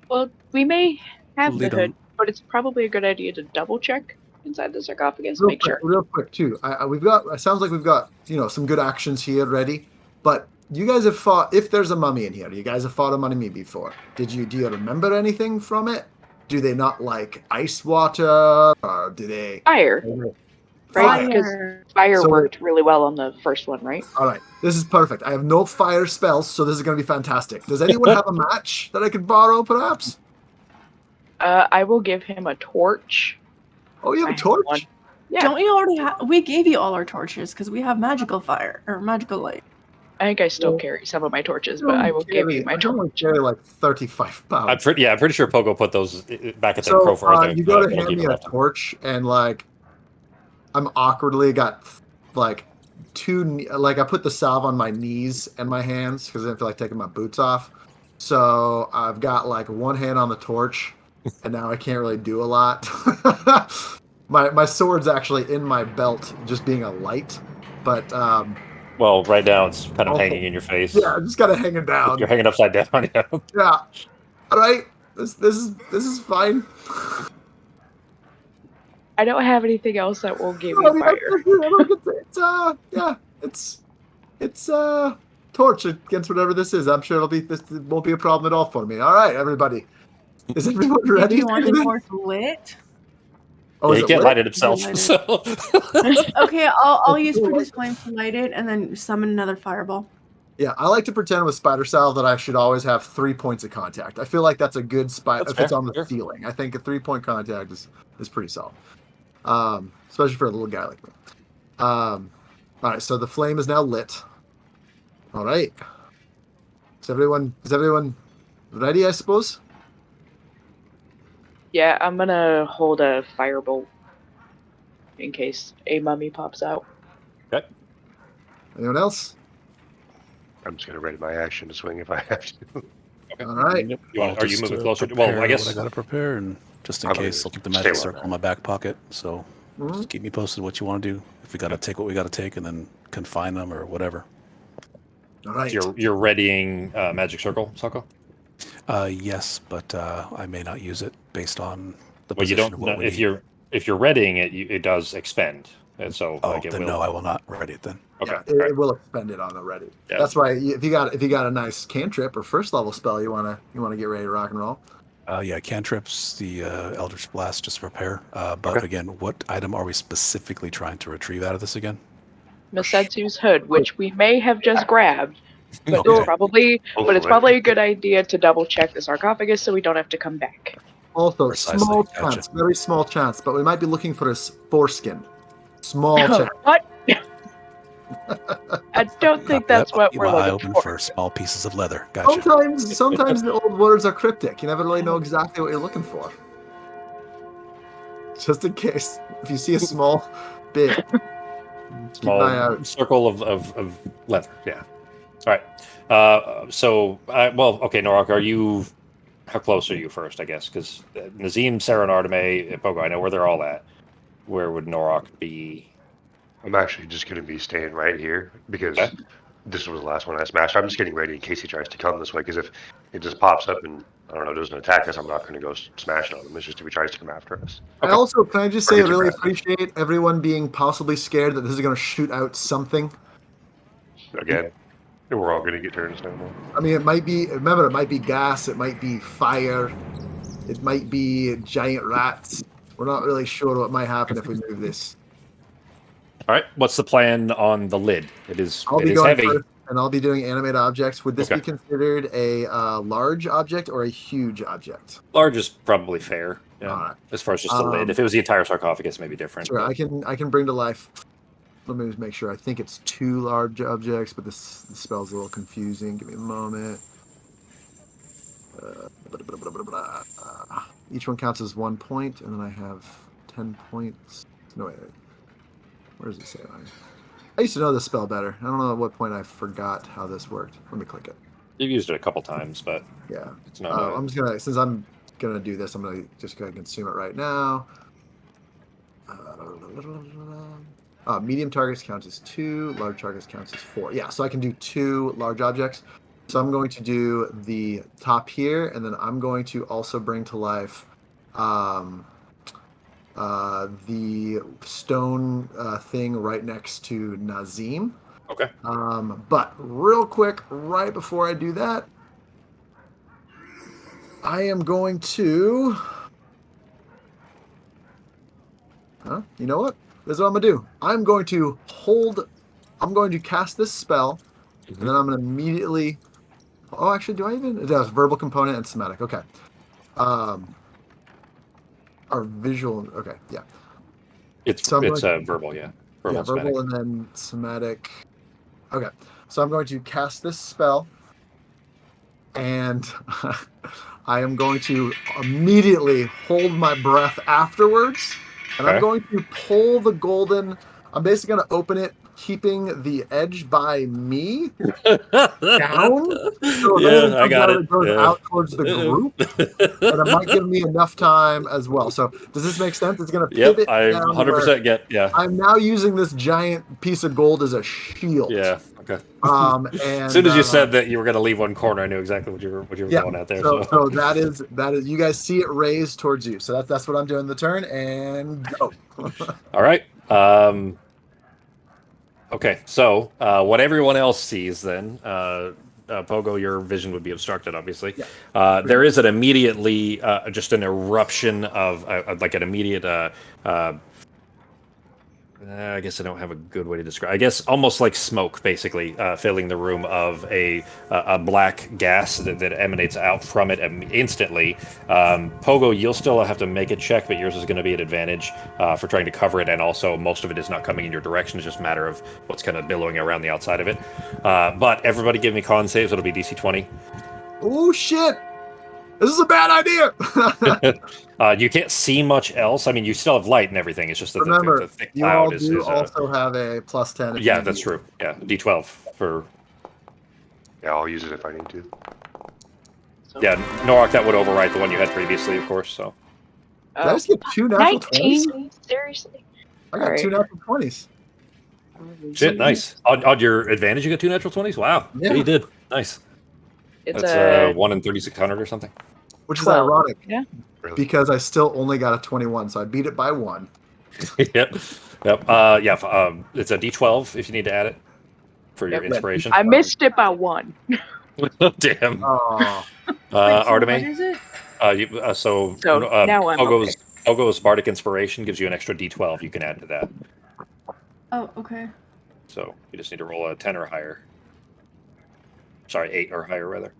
Well, we may have the hood, but it's probably a good idea to double check inside the sarcophagus, make sure. Real quick, too. It sounds like we've got some good actions here ready, but you guys have fought. If there's a mummy in here, you guys have fought a mummy before. Do you remember anything from it? Do they not like ice water, or do they Fire, right? Because Fire. fire So- worked really well on the first one, right? All right, this is perfect. I have no fire spells, so this is going to be fantastic. Does anyone have a match that I could borrow, perhaps? I will give him a torch. Oh, you I have a have one. torch? Yeah, Don't you already have? We gave you all our torches because we have magical fire or magical light. I think I still Well, carry some of my torches, but I will give you my I only torch. carry like 35 pounds. I'm pretty sure Pogo put those back at the So Crowford. or the- you go to the hand me goalkeeper a left. torch, and like I'm awkwardly got like I put the salve on my knees and my hands because I didn't feel like taking my boots off. So I've got like one hand on the torch, and now I can't really do a lot. my sword's actually in my belt, just being a light, but Well, right now it's kind of Oh. hanging in your face. yeah, I just gotta hang it down. You're hanging upside down. Yeah. Yeah. All right. This is fine. I don't have anything else that will give I you mean, fire. it's torch against whatever this is. I'm sure this won't be a problem at all for me. All right, everybody. Is everyone Do ready? you want to the do torch lit? Oh, Yeah, is he it can't lit? light it himself. Light it. So. Okay, I'll use produce flame to light it and then summon another fireball. Yeah, I like to pretend with spider salve that I should always have 3 points of contact. I feel like that's a good spot That's if it's fair, on the sure. ceiling. I think a 3-point contact is pretty solid, especially for a little guy like me. All right, so the flame is now lit. All right, is everyone ready? I suppose. Yeah, I'm gonna hold a firebolt in case a mummy pops out. Anyone else? I'm just going to ready my action to swing if I have to. Okay. All right. Are you moving closer? Well, I guess what I gotta prepare, and just in I'm gonna case, I'll keep the stay magic where I'm circle at. in my back pocket. So Mhm. just keep me posted what you want to do. If we gotta take what we gotta take, and then confine them or whatever. All right. you're readying magic circle, Sako. Yes, but I may not use it based on the Well, you position don't. of what we If need. you're readying it, it does expend, and so Oh, like it then will. no, I will not ready it then. Okay. Yeah, it will expend it on the ready. Yeah. That's why if you got a nice cantrip or first level spell you wanna get ready to rock and roll. Yeah, cantrips, the Eldritch Blast, just prepare. But Okay. again, what item are we specifically trying to retrieve out of this again? Masetsu's hood, which we may have just grabbed, but Okay. it's probably Hopefully. a good idea to double check the sarcophagus so we don't have to come back. Also, Precisely, small gotcha. chance, very small chance, but we might be looking for his foreskin. Small chance. What? I don't think that's what Keep we're my eye looking open for. for small pieces of leather. Gotcha. Sometimes the old words are cryptic. You never really know exactly what you're looking for. Just in case, if you see a small bit, keep an eye Small out. circle of leather. Yeah. All right. Okay, Norok, are you? How close are you first? I guess because Nazim, Sarah, and Arteme, Pogo, I know where they're all at. Where would Norok be? I'm actually just going to be staying right here because Okay. this was the last one I smashed. I'm just getting ready in case he tries to come this way because if it just pops up and, I don't know, doesn't attack us, I'm not going to go smashing on him. It's just if he tries to come after us. I also, can I just say, I Get your really breath. appreciate everyone being possibly scared that this is going to shoot out something. Again, and we're all going to get turns now. I mean, it might be gas, it might be fire, it might be giant rats. We're not really sure what might happen if we move this. All right. What's the plan on the lid? It is I'll be is going heavy. first, and I'll be doing animate objects. Would this Okay. be considered a large object or a huge object? Large is probably fair. Yeah. All right. As far as just the lid. If it was the entire sarcophagus, maybe different. Sure, but- I can bring to life. Let me just make sure. I think it's 2 large objects, but the spell's a little confusing. Give me a moment. Each one counts as 1 point, and then I have 10 points. No, wait. Where does it say? I used to know this spell better. I don't know at what point I forgot how this worked. Let me click it. You've used it a couple times, but Yeah. it's not. I'm just gonna, since I'm gonna do this, I'm gonna just go ahead and consume it right now. Medium targets counts as 2, large targets counts as 4. Yeah, so I can do 2 large objects. So I'm going to do the top here, and then I'm going to also bring to life the stone thing right next to Nazim. Okay. But real quick, right before I do that, I am going to. You know what? This is what I'm gonna do. I'm going to cast this spell, and then I'm gonna immediately. Oh, actually, do I even? It does verbal component and somatic. Okay. Or visual. Okay, yeah. It's verbal, yeah. Verbal and then somatic. Okay, so I'm going to cast this spell, and I am going to immediately hold my breath afterwards, and I'm going to pull the golden. I'm basically going to open it, keeping the edge by me down. So if anything comes out, it goes out towards the group, and it might give me enough time as well. So does this make sense? It's going to pivot down. 100% get. Yeah. I'm now using this giant piece of gold as a shield. Yeah. Okay. And as soon as you said that you were going to leave one corner, I knew exactly what you were going at there. So that is you guys see it raised towards you. So that's what I'm doing the turn and go. All right. Okay. So what everyone else sees then, Pogo, your vision would be obstructed, obviously. Yeah. There is an immediately just an eruption of like an immediate. I guess I don't have a good way to describe. I guess almost like smoke, basically, filling the room of a black gas that emanates out from it instantly. Pogo, you'll still have to make a check, but yours is going to be an advantage for trying to cover it, and also most of it is not coming in your direction. It's just a matter of what's kind of billowing around the outside of it. But everybody, give me con saves. It'll be DC 20. Oh shit! This is a bad idea. You can't see much else. I mean, you still have light and everything. It's just that the thick cloud is. You also have a plus 10. Yeah, that's true. Yeah, D12 for. Yeah, I'll use it if I need to. Yeah, Norak, that would overwrite the one you had previously, of course. So. Did I just get 2 natural 19? 20s? Seriously? I got 2 natural 20s. Shit, nice. On your advantage, you got 2 natural 20s? Wow. Yeah, you did. Nice. That's 1 in 3,600 or something. Which is ironic. Yeah. Because I still only got a 21, so I beat it by 1. Yep. It's a D12 if you need to add it for your inspiration. I missed it by 1. Damn. Oh. Artemis? What is it? Now I'm Pogo's Bardic Inspiration gives you an extra D12 you can add to that. Oh, okay. So you just need to roll a 10 or higher. Sorry, 8 or higher, rather.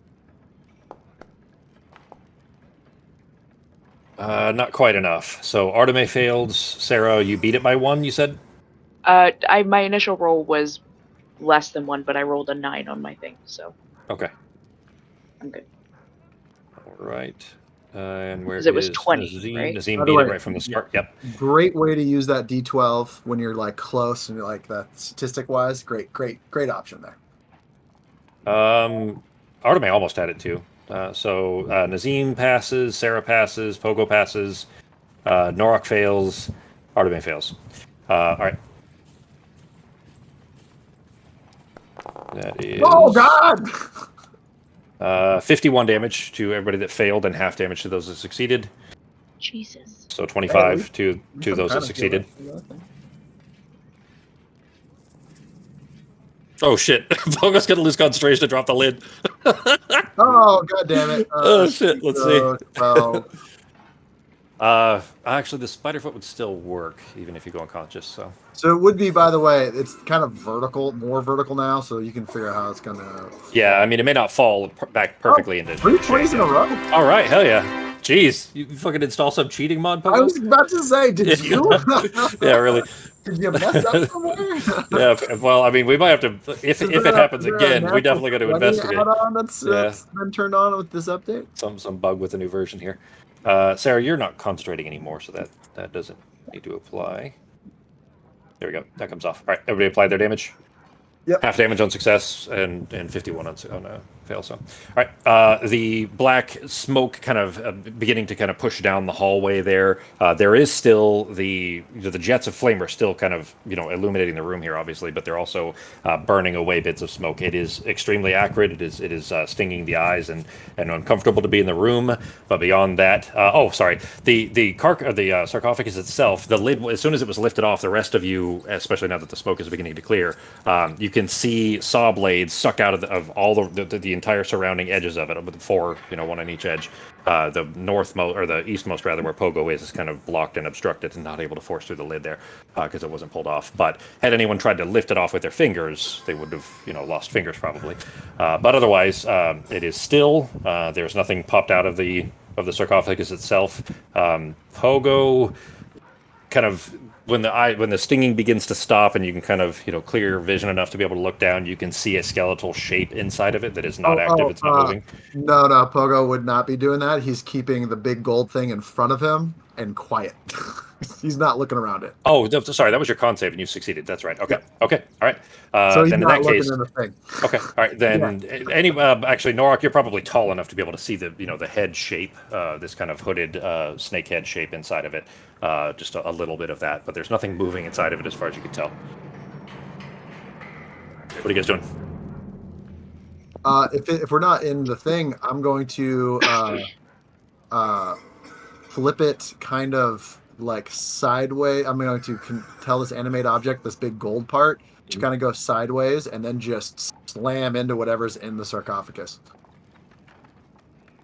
Not quite enough. So Artemis failed. Sarah, you beat it by 1, you said? My initial roll was less than 1, but I rolled a 9 on my thing, so. Okay. I'm good. All right. And where it was 20, Nazim? right? Nazim beat it right from the start. Yep. Great way to use that D12 when you're like close and you're like that statistic-wise. Great option there. Artemis almost had it too. So Nazim passes, Sarah passes, Pogo passes, Norak fails, Artemis fails. All right. That is. Oh God! 51 damage to everybody that failed, and half damage to those that succeeded. Jesus. So 25 to those that succeeded. Oh shit! Pogo's gonna lose concentration to drop the lid. Oh God damn it! Oh shit! Let's see. Actually, the Spiderfoot would still work even if you go unconscious. So it would be, by the way, it's kind of more vertical now, so you can figure out how it's gonna. Yeah, I mean, it may not fall back perfectly into. 3 20s in a row. All right, hell yeah! Jeez, you fucking install some cheating mod, Pogo? I was about to say, did you? Yeah, really. Did you mess up somewhere? Yeah, well, I mean, we might have to. If it happens again, we definitely got to investigate. That's been turned on with this update. Some bug with the new version here. Sarah, you're not concentrating anymore, so that doesn't need to apply. There we go. That comes off. All right, everybody apply their damage. Yep. Half damage on success and 51 on Fail so. All right. The black smoke kind of beginning to kind of push down the hallway there. There is still the jets of flame are still kind of illuminating the room here, obviously, but they're also burning away bits of smoke. It is extremely acrid. It is stinging the eyes and uncomfortable to be in the room. But beyond that, the sarcophagus itself, the lid, as soon as it was lifted off, the rest of you, especially now that the smoke is beginning to clear, you can see saw blades suck out of all the entire surrounding edges of it, with 4, one on each edge. The northmost, or the eastmost rather, where Pogo is kind of blocked and obstructed and not able to force through the lid there because it wasn't pulled off. But had anyone tried to lift it off with their fingers, they would have lost fingers probably. But otherwise, it is still. There's nothing popped out of the sarcophagus itself. Pogo kind of. When the stinging begins to stop and you can kind of clear your vision enough to be able to look down, you can see a skeletal shape inside of it that is not active. It's not moving. No, Pogo would not be doing that. He's keeping the big gold thing in front of him and quiet. He's not looking around it. Oh, sorry, that was your con save and you succeeded. That's right. Okay, yeah. Okay, all right. So he's then not in that looking case, in the thing. Okay, all right. Then actually, Norak, you're probably tall enough to be able to see the head shape, this kind of hooded snake head shape inside of it. Just a little bit of that, but there's nothing moving inside of it as far as you can tell. What are you guys doing? If we're not in the thing, I'm going to flip it kind of like sideways. I'm going to tell this animate object, this big gold part, to kind of go sideways and then just slam into whatever's in the sarcophagus.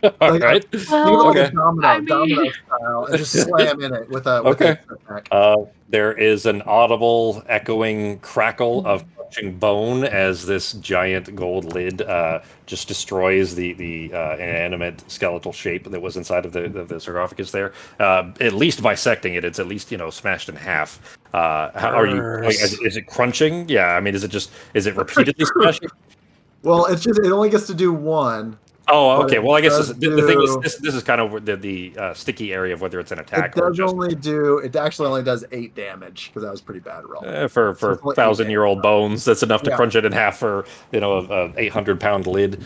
All right. Think of it like a domino style, and just slam in it with a attack. There is an audible, echoing crackle of crunching bone as this giant gold lid just destroys the inanimate skeletal shape that was inside of the sarcophagus there. At least bisecting it, it's at least smashed in half. How are you? Is it crunching? Yeah, I mean, is it repeatedly smashing? Well, it only gets to do one. Oh, okay. Well, I guess the thing is, this is kind of the sticky area of whether it's an attack or just... It actually only does 8 damage, because that was pretty bad roll. For 1,000-year-old bones, that's enough to crunch it in half for, a 800-pound lid.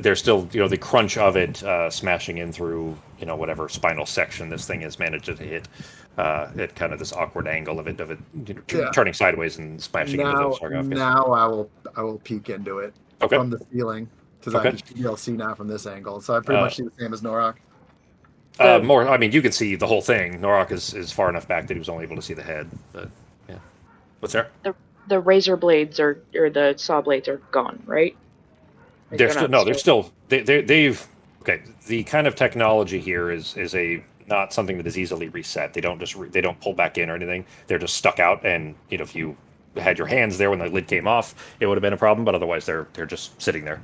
There's still, the crunch of it smashing in through, whatever spinal section this thing has managed to hit. At kind of this awkward angle of it turning sideways and smashing into the sarcophagus. Now I will peek into it. Okay. From the ceiling, because I can be able to see now from this angle. So I pretty much see the same as Norak. More, I mean, you can see the whole thing. Norak is far enough back that he was only able to see the head. But yeah, what's there? The razor blades or the saw blades are gone, right? They've the kind of technology here is not something that is easily reset. They don't pull back in or anything. They're just stuck out, and if you had your hands there when the lid came off, it would have been a problem, but otherwise they're just sitting there.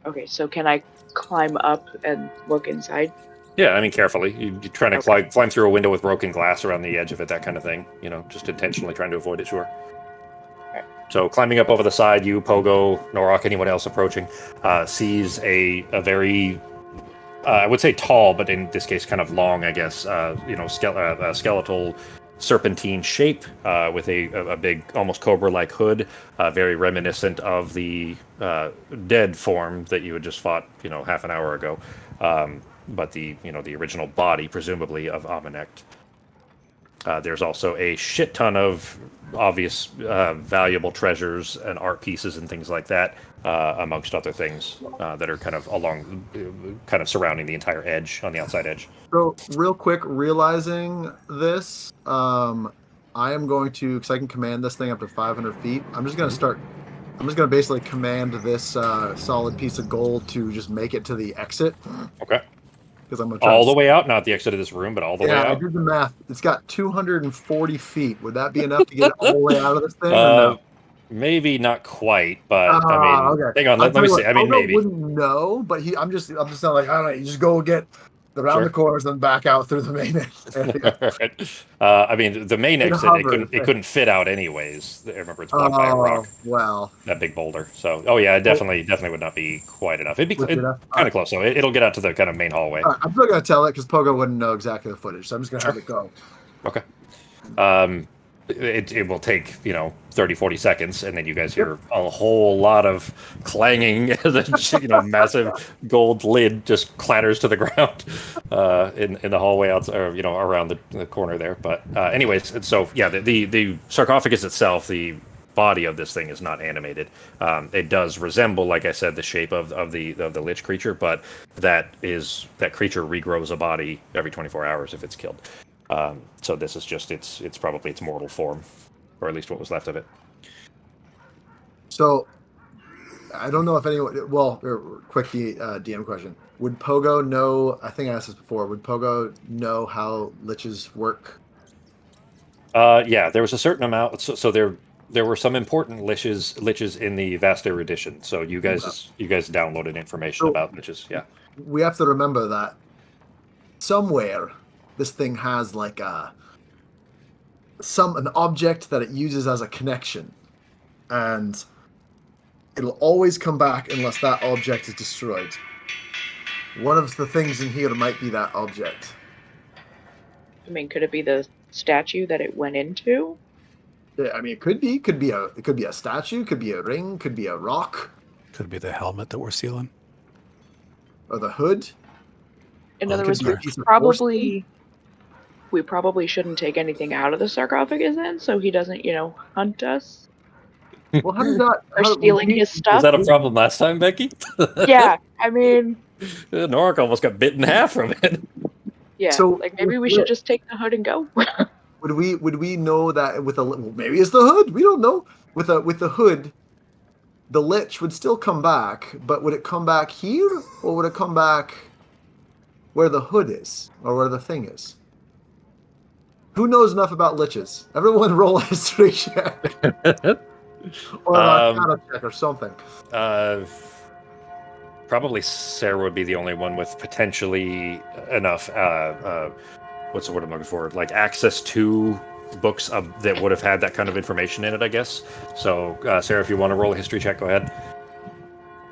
Okay, so can I climb up and look inside? Yeah, I mean, carefully. You're trying to climb through a window with broken glass around the edge of it, that kind of thing. Just intentionally trying to avoid it, sure. Okay. So climbing up over the side, you, Pogo, Norak, anyone else approaching, sees a very... I would say tall, but in this case kind of long, I guess, skeletal serpentine shape with a big, almost cobra-like hood, very reminiscent of the dead form that you had just fought, half an hour ago. But the original body, presumably, of Amanekt. There's also a shit ton of obvious valuable treasures and art pieces and things like that, amongst other things that are kind of surrounding the entire edge, on the outside edge. So, real quick, realizing this, I am going to, because I can command this thing up to 500 feet, I'm just going to basically command this solid piece of gold to just make it to the exit. Okay. Because I'm going all the way out, not the exit of this room, but all the way out. Yeah, I did the math. It's got 240 feet. Would that be enough to get it all the way out of this thing? Or no? Maybe not quite, but I mean, hang on. Let me see. I mean, maybe. I wouldn't know, but I'm just not like, I don't know. You just go get around the corners and back out through the main exit. I mean, the main exit, it couldn't fit out anyways. I remember it's blocked by a rock. Well, that big boulder. So, it definitely would not be quite enough. It'd be kind of close. So it'll get out to the kind of main hallway. Right, I'm still gonna tell it because Pogo wouldn't know exactly the footage, so I'm just gonna have it go. Okay. it will take 30, 40 seconds, and then you guys hear a whole lot of clanging as a massive gold lid just clatters to the ground in the hallway outside, or around the corner there. But anyways, so yeah, the sarcophagus itself, the body of this thing is not animated. It does resemble, like I said, the shape of the lich creature, but that creature regrows a body every 24 hours if it's killed. So this is just it's probably its mortal form, or at least what was left of it. So I don't know if anyone. Well, quick DM question: would Pogo know? I think I asked this before. Would Pogo know how liches work? Yeah, there was a certain amount. So there were some important liches in the Vast Erudition. So you guys downloaded information about liches. Yeah, we have to remember that somewhere this thing has like an object that it uses as a connection, and it'll always come back unless that object is destroyed. One of the things in here might be that object. I mean, could it be the statue that it went into? Yeah, I mean, it could be. It could be a statue. Could be a ring. Could be a rock. Could be the helmet that we're sealing, or the hood. In other words, we probably shouldn't take anything out of the sarcophagus then, so he doesn't, hunt us. Well, how does that? Or stealing his stuff. Was that a problem last time, Becky? Yeah, I mean, Norak almost got bit in half from it. Yeah, so maybe we should just take the hood and go. Would we know that with maybe it's the hood? We don't know. With the hood, the lich would still come back, but would it come back here, or would it come back where the hood is, or where the thing is? Who knows enough about liches? Everyone roll a history check. Or a Arcana check or something. Probably Sarah would be the only one with potentially enough. What's the word I'm looking for? Like access to books that would have had that kind of information in it, I guess. So, Sarah, if you want to roll a history check, go ahead.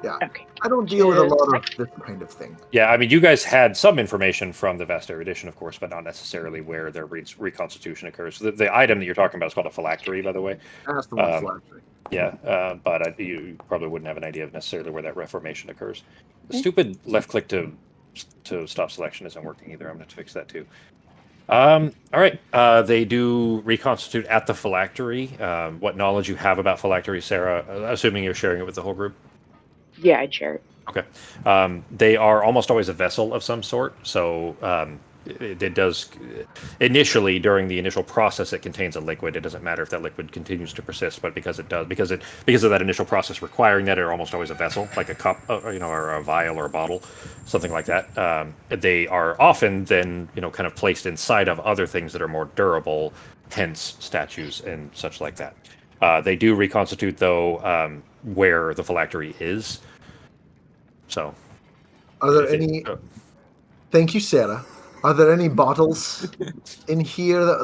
Yeah. Okay. I don't deal with a lot of this kind of thing. Yeah, I mean, you guys had some information from the Vast Erudition, of course, but not necessarily where their reconstitution occurs. The item that you're talking about is called a phylactery, by the way. That's the one, phylactery. Yeah, but you probably wouldn't have an idea of necessarily where that reformation occurs. The stupid left click to stop selection isn't working either. I'm going to have to fix that too. All right. They do reconstitute at the phylactery. What knowledge you have about phylactery, Sarah? Assuming you're sharing it with the whole group. Yeah, I'd share it. Okay. They are almost always a vessel of some sort. So it does initially, during the initial process, it contains a liquid. It doesn't matter if that liquid continues to persist, but because of that initial process requiring that, they're almost always a vessel, like a cup, or a vial or a bottle, something like that. They are often then kind of placed inside of other things that are more durable, hence statues and such like that. They do reconstitute though where the phylactery is. So, are there any? Thank you, Sarah. Are there any bottles in here that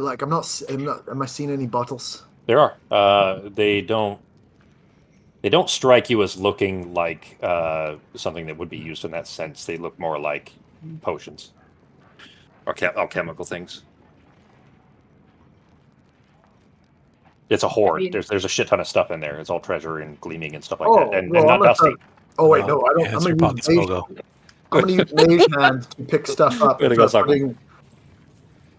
am I seeing any bottles? There are. They don't strike you as looking like something that would be used in that sense. They look more like potions or alchemical things. It's a hoard. There's a shit ton of stuff in there. It's all treasure and gleaming and stuff like that, and not dusty. Oh wait, no, I don't. I'm going to use mage hand to pick stuff up and start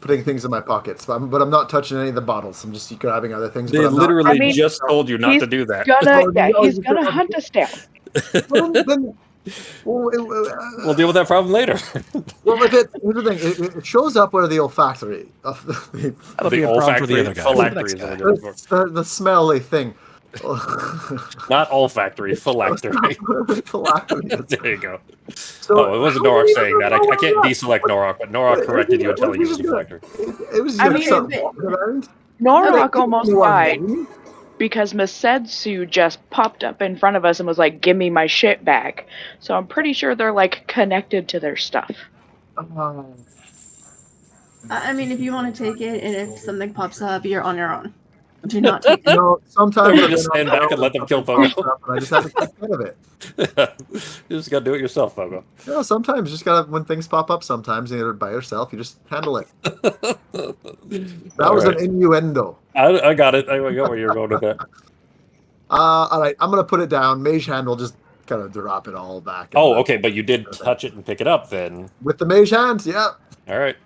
putting things in my pockets. But I'm not touching any of the bottles. I'm just grabbing other things. They literally just told you not to do that. He's gonna hunt us down. We'll deal with that problem later. Well, here's the thing. It shows up where the olfactory of the olfactory, the smelly thing. Not olfactory, phylactery. Phylactery. There you go. So, it wasn't Norak saying that. I can't deselect Norak, but Norak corrected you and telling you it was phylactery. It was Norak almost died because Masetsu just popped up in front of us and was like, "Give me my shit back." So I'm pretty sure they're like connected to their stuff. I mean, if you want to take it, and if something pops up, you're on your own. Do not take it. Sometimes You just stand back and let them kill Pogo. I just have to take care of it. You just gotta do it yourself, Pogo. Sometimes you just gotta, when things pop up, sometimes you're by yourself, you just handle it. That was an innuendo. I got it. I got where you're going with that. All right, I'm gonna put it down. Mage hand will just kind of drop it all back. Okay, but you did touch it and pick it up then. With the mage hands, yeah. All right.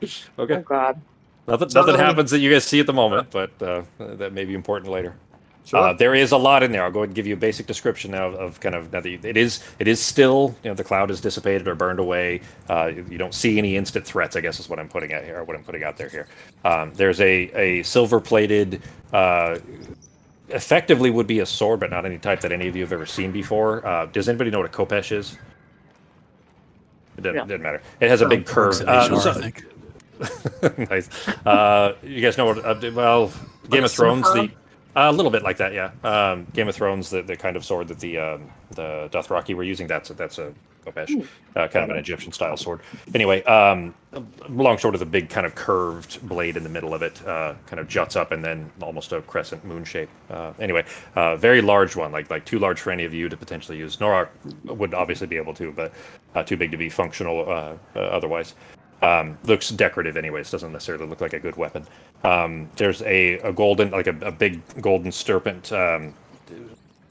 Okay. Oh God. Nothing happens that you guys see at the moment, but that may be important later. Sure. There is a lot in there. I'll go ahead and give you a basic description now of kind of now that it is still, the cloud is dissipated or burned away. You don't see any instant threats, I guess is what I'm putting out here, or what I'm putting out there here. There's a silver-plated, effectively would be a sword, but not any type that any of you have ever seen before. Does anybody know what a kopesh is? It doesn't matter. It has a big curve. I think. Nice. You guys know what? Game of Thrones, a little bit like that, yeah. Game of Thrones, the kind of sword that the Dothraki were using. That's a kopesh, kind of an Egyptian style sword. Anyway, long short of the big kind of curved blade in the middle of it, kind of juts up and then almost a crescent moon shape. Anyway, very large one, like too large for any of you to potentially use. Norak would obviously be able to, but too big to be functional otherwise. Looks decorative anyways, doesn't necessarily look like a good weapon. There's a golden, like a big golden serpent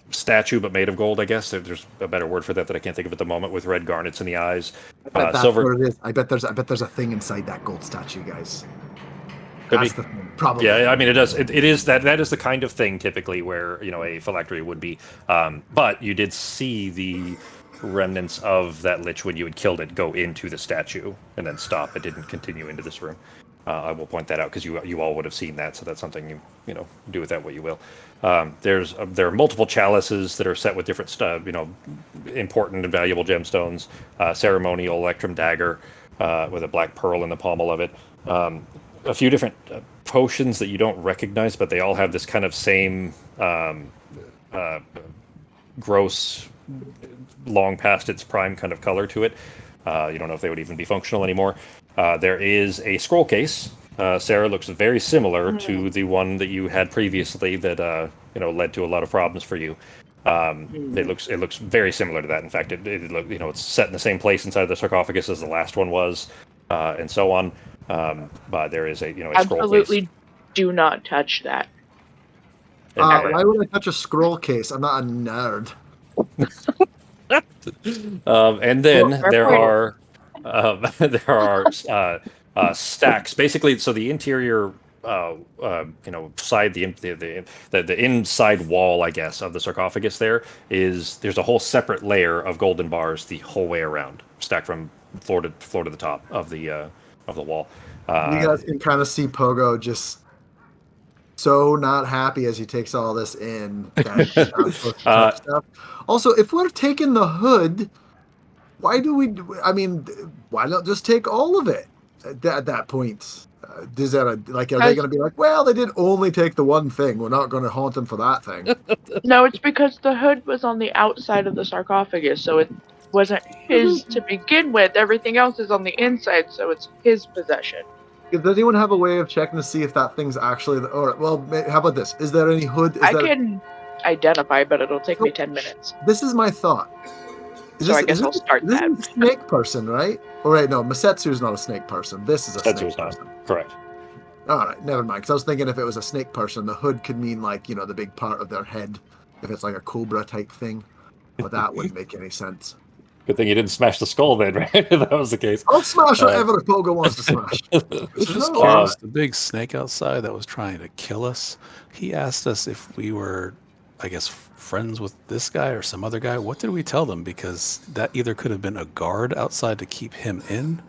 statue, but made of gold, I guess. There's a better word for that I can't think of at the moment, with red garnets in the eyes. I bet that's silver. what it is. I bet there's a thing inside that gold statue, guys. Could That's be. the thing. Probably. Yeah, I mean, it does. It is that is the kind of thing typically where a phylactery would be. But you did see the remnants of that lich when you had killed it go into the statue and then stop. It didn't continue into this room. I will point that out because you all would have seen that, so that's something you do with that what you will. There are multiple chalices that are set with different stuff, important and valuable gemstones. Ceremonial electrum dagger with a black pearl in the pommel of it. A few different potions that you don't recognize, but they all have this kind of same gross, long past its prime kind of color to it. You don't know if they would even be functional anymore. There is a scroll case. Sarah, looks very similar to the one that you had previously that led to a lot of problems for you. It looks very similar to that. In fact, it's set in the same place inside the sarcophagus as the last one was, and so on. But there is a scroll case. Absolutely do not touch that. Why would I touch a scroll case? I'm not a nerd. And then there are stacks. Basically, so the interior, side, the inside wall, I guess, of the sarcophagus there's a whole separate layer of golden bars the whole way around, stacked from floor to the top of the wall. You guys can kind of see Pogo just so not happy as he takes all this in. Stuff. Also, if we're taking the hood, why not just take all of it at that point? Are they going to be like, well, they did only take the one thing. We're not going to haunt them for that thing. No, it's because the hood was on the outside of the sarcophagus, so it wasn't his to begin with. Everything else is on the inside, so it's his possession. Does anyone have a way of checking to see if that thing's actually... how about this? Is there any hood? I can identify, but it'll take me 10 minutes. This is my thought. I guess I'll start that. This is a snake person, right? All right, no, Masetsu's not a snake person. This is a snake person. Correct. All right, never mind. Because I was thinking if it was a snake person, the hood could mean the big part of their head. If it's like a cobra type thing. But that wouldn't make any sense. Good thing you didn't smash the skull then, right? If that was the case. I'll smash whatever the Pogo wants to smash. The big snake outside that was trying to kill us, he asked us if we were, I guess, friends with this guy or some other guy. What did we tell them? Because that either could have been a guard outside to keep him in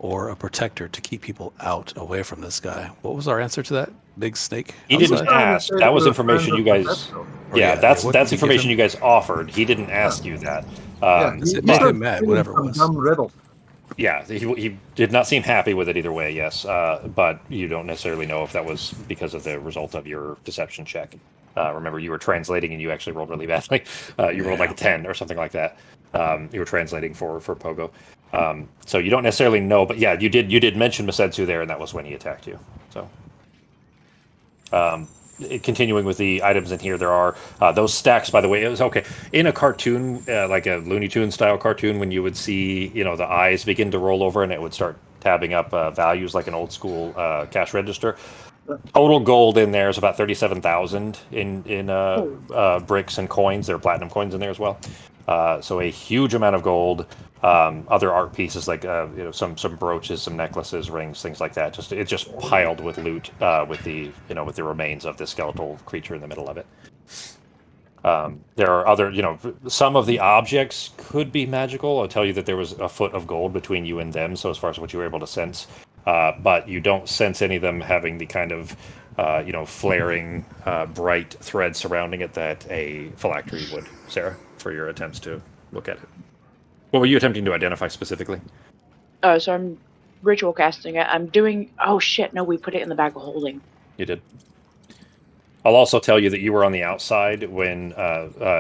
or a protector to keep people out away from this guy. What was our answer to that big snake? He didn't ask. That was information you guys... Yeah, that's information you guys offered. He didn't ask you that. It made him mad, whatever it was. Dumb riddle. Yeah, he did not seem happy with it either way, yes. But you don't necessarily know if that was because of the result of your deception check. Remember, you were translating and you actually rolled really badly. You rolled like a 10 or something like that. You were translating for Pogo. So you don't necessarily know, but yeah, you did mention Masetsu there, and that was when he attacked you. So, continuing with the items in here, there are those stacks. By the way, it was okay in a cartoon, like a Looney Tunes style cartoon, when you would see, the eyes begin to roll over and it would start tabbing up values like an old school cash register. Total gold in there is about 37,000 in bricks and coins. There are platinum coins in there as well. So a huge amount of gold. Other art pieces like some brooches, some necklaces, rings, things like that. It's just piled with loot with the remains of the skeletal creature in the middle of it. There are other, some of the objects could be magical. I'll tell you that there was a foot of gold between you and them, so as far as what you were able to sense. But you don't sense any of them having the kind of, flaring, bright thread surrounding it that a phylactery would, Sarah, for your attempts to look at it. What were you attempting to identify specifically? So I'm ritual casting it. I'm doing... Oh, shit, no, we put it in the bag of holding. You did. I'll also tell you that you were on the outside when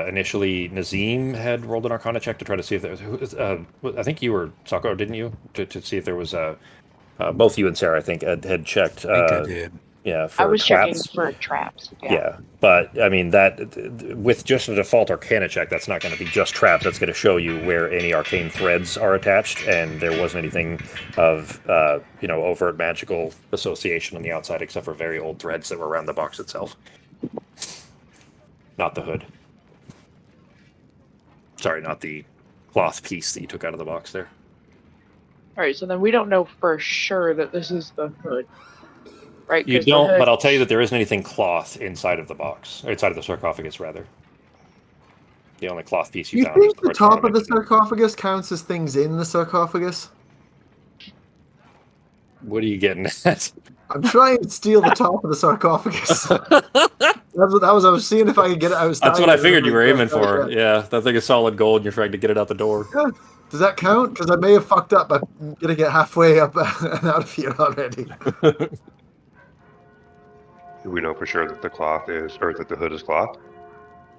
initially Nazim had rolled an Arcana check to try to see if there was... I think you were, Sako, didn't you? To see if there was... both you and Sarah, I think, had checked... I think I did. Yeah, for I was traps. checking for traps. Yeah, but I mean that with just a default Arcana check, that's not going to be just traps. That's going to show you where any arcane threads are attached, and there wasn't anything of overt magical association on the outside except for very old threads that were around the box itself, not the hood. Sorry, not the cloth piece that you took out of the box there. All right, so then we don't know for sure that this is the hood. Right, you don't, but I'll tell you that there isn't anything cloth inside of the box, or inside of the sarcophagus, rather. The only cloth piece you found is the top of the sarcophagus counts as things in the sarcophagus? What are you getting at? I'm trying to steal the top of the sarcophagus. That was I was seeing if I could get it. That's what I figured you were aiming for. Yeah, that thing is solid gold, and you're trying to get it out the door. Yeah. Does that count? Because I may have fucked up by getting it halfway up and out of here already. Do we know for sure that the cloth is, or that the hood is cloth?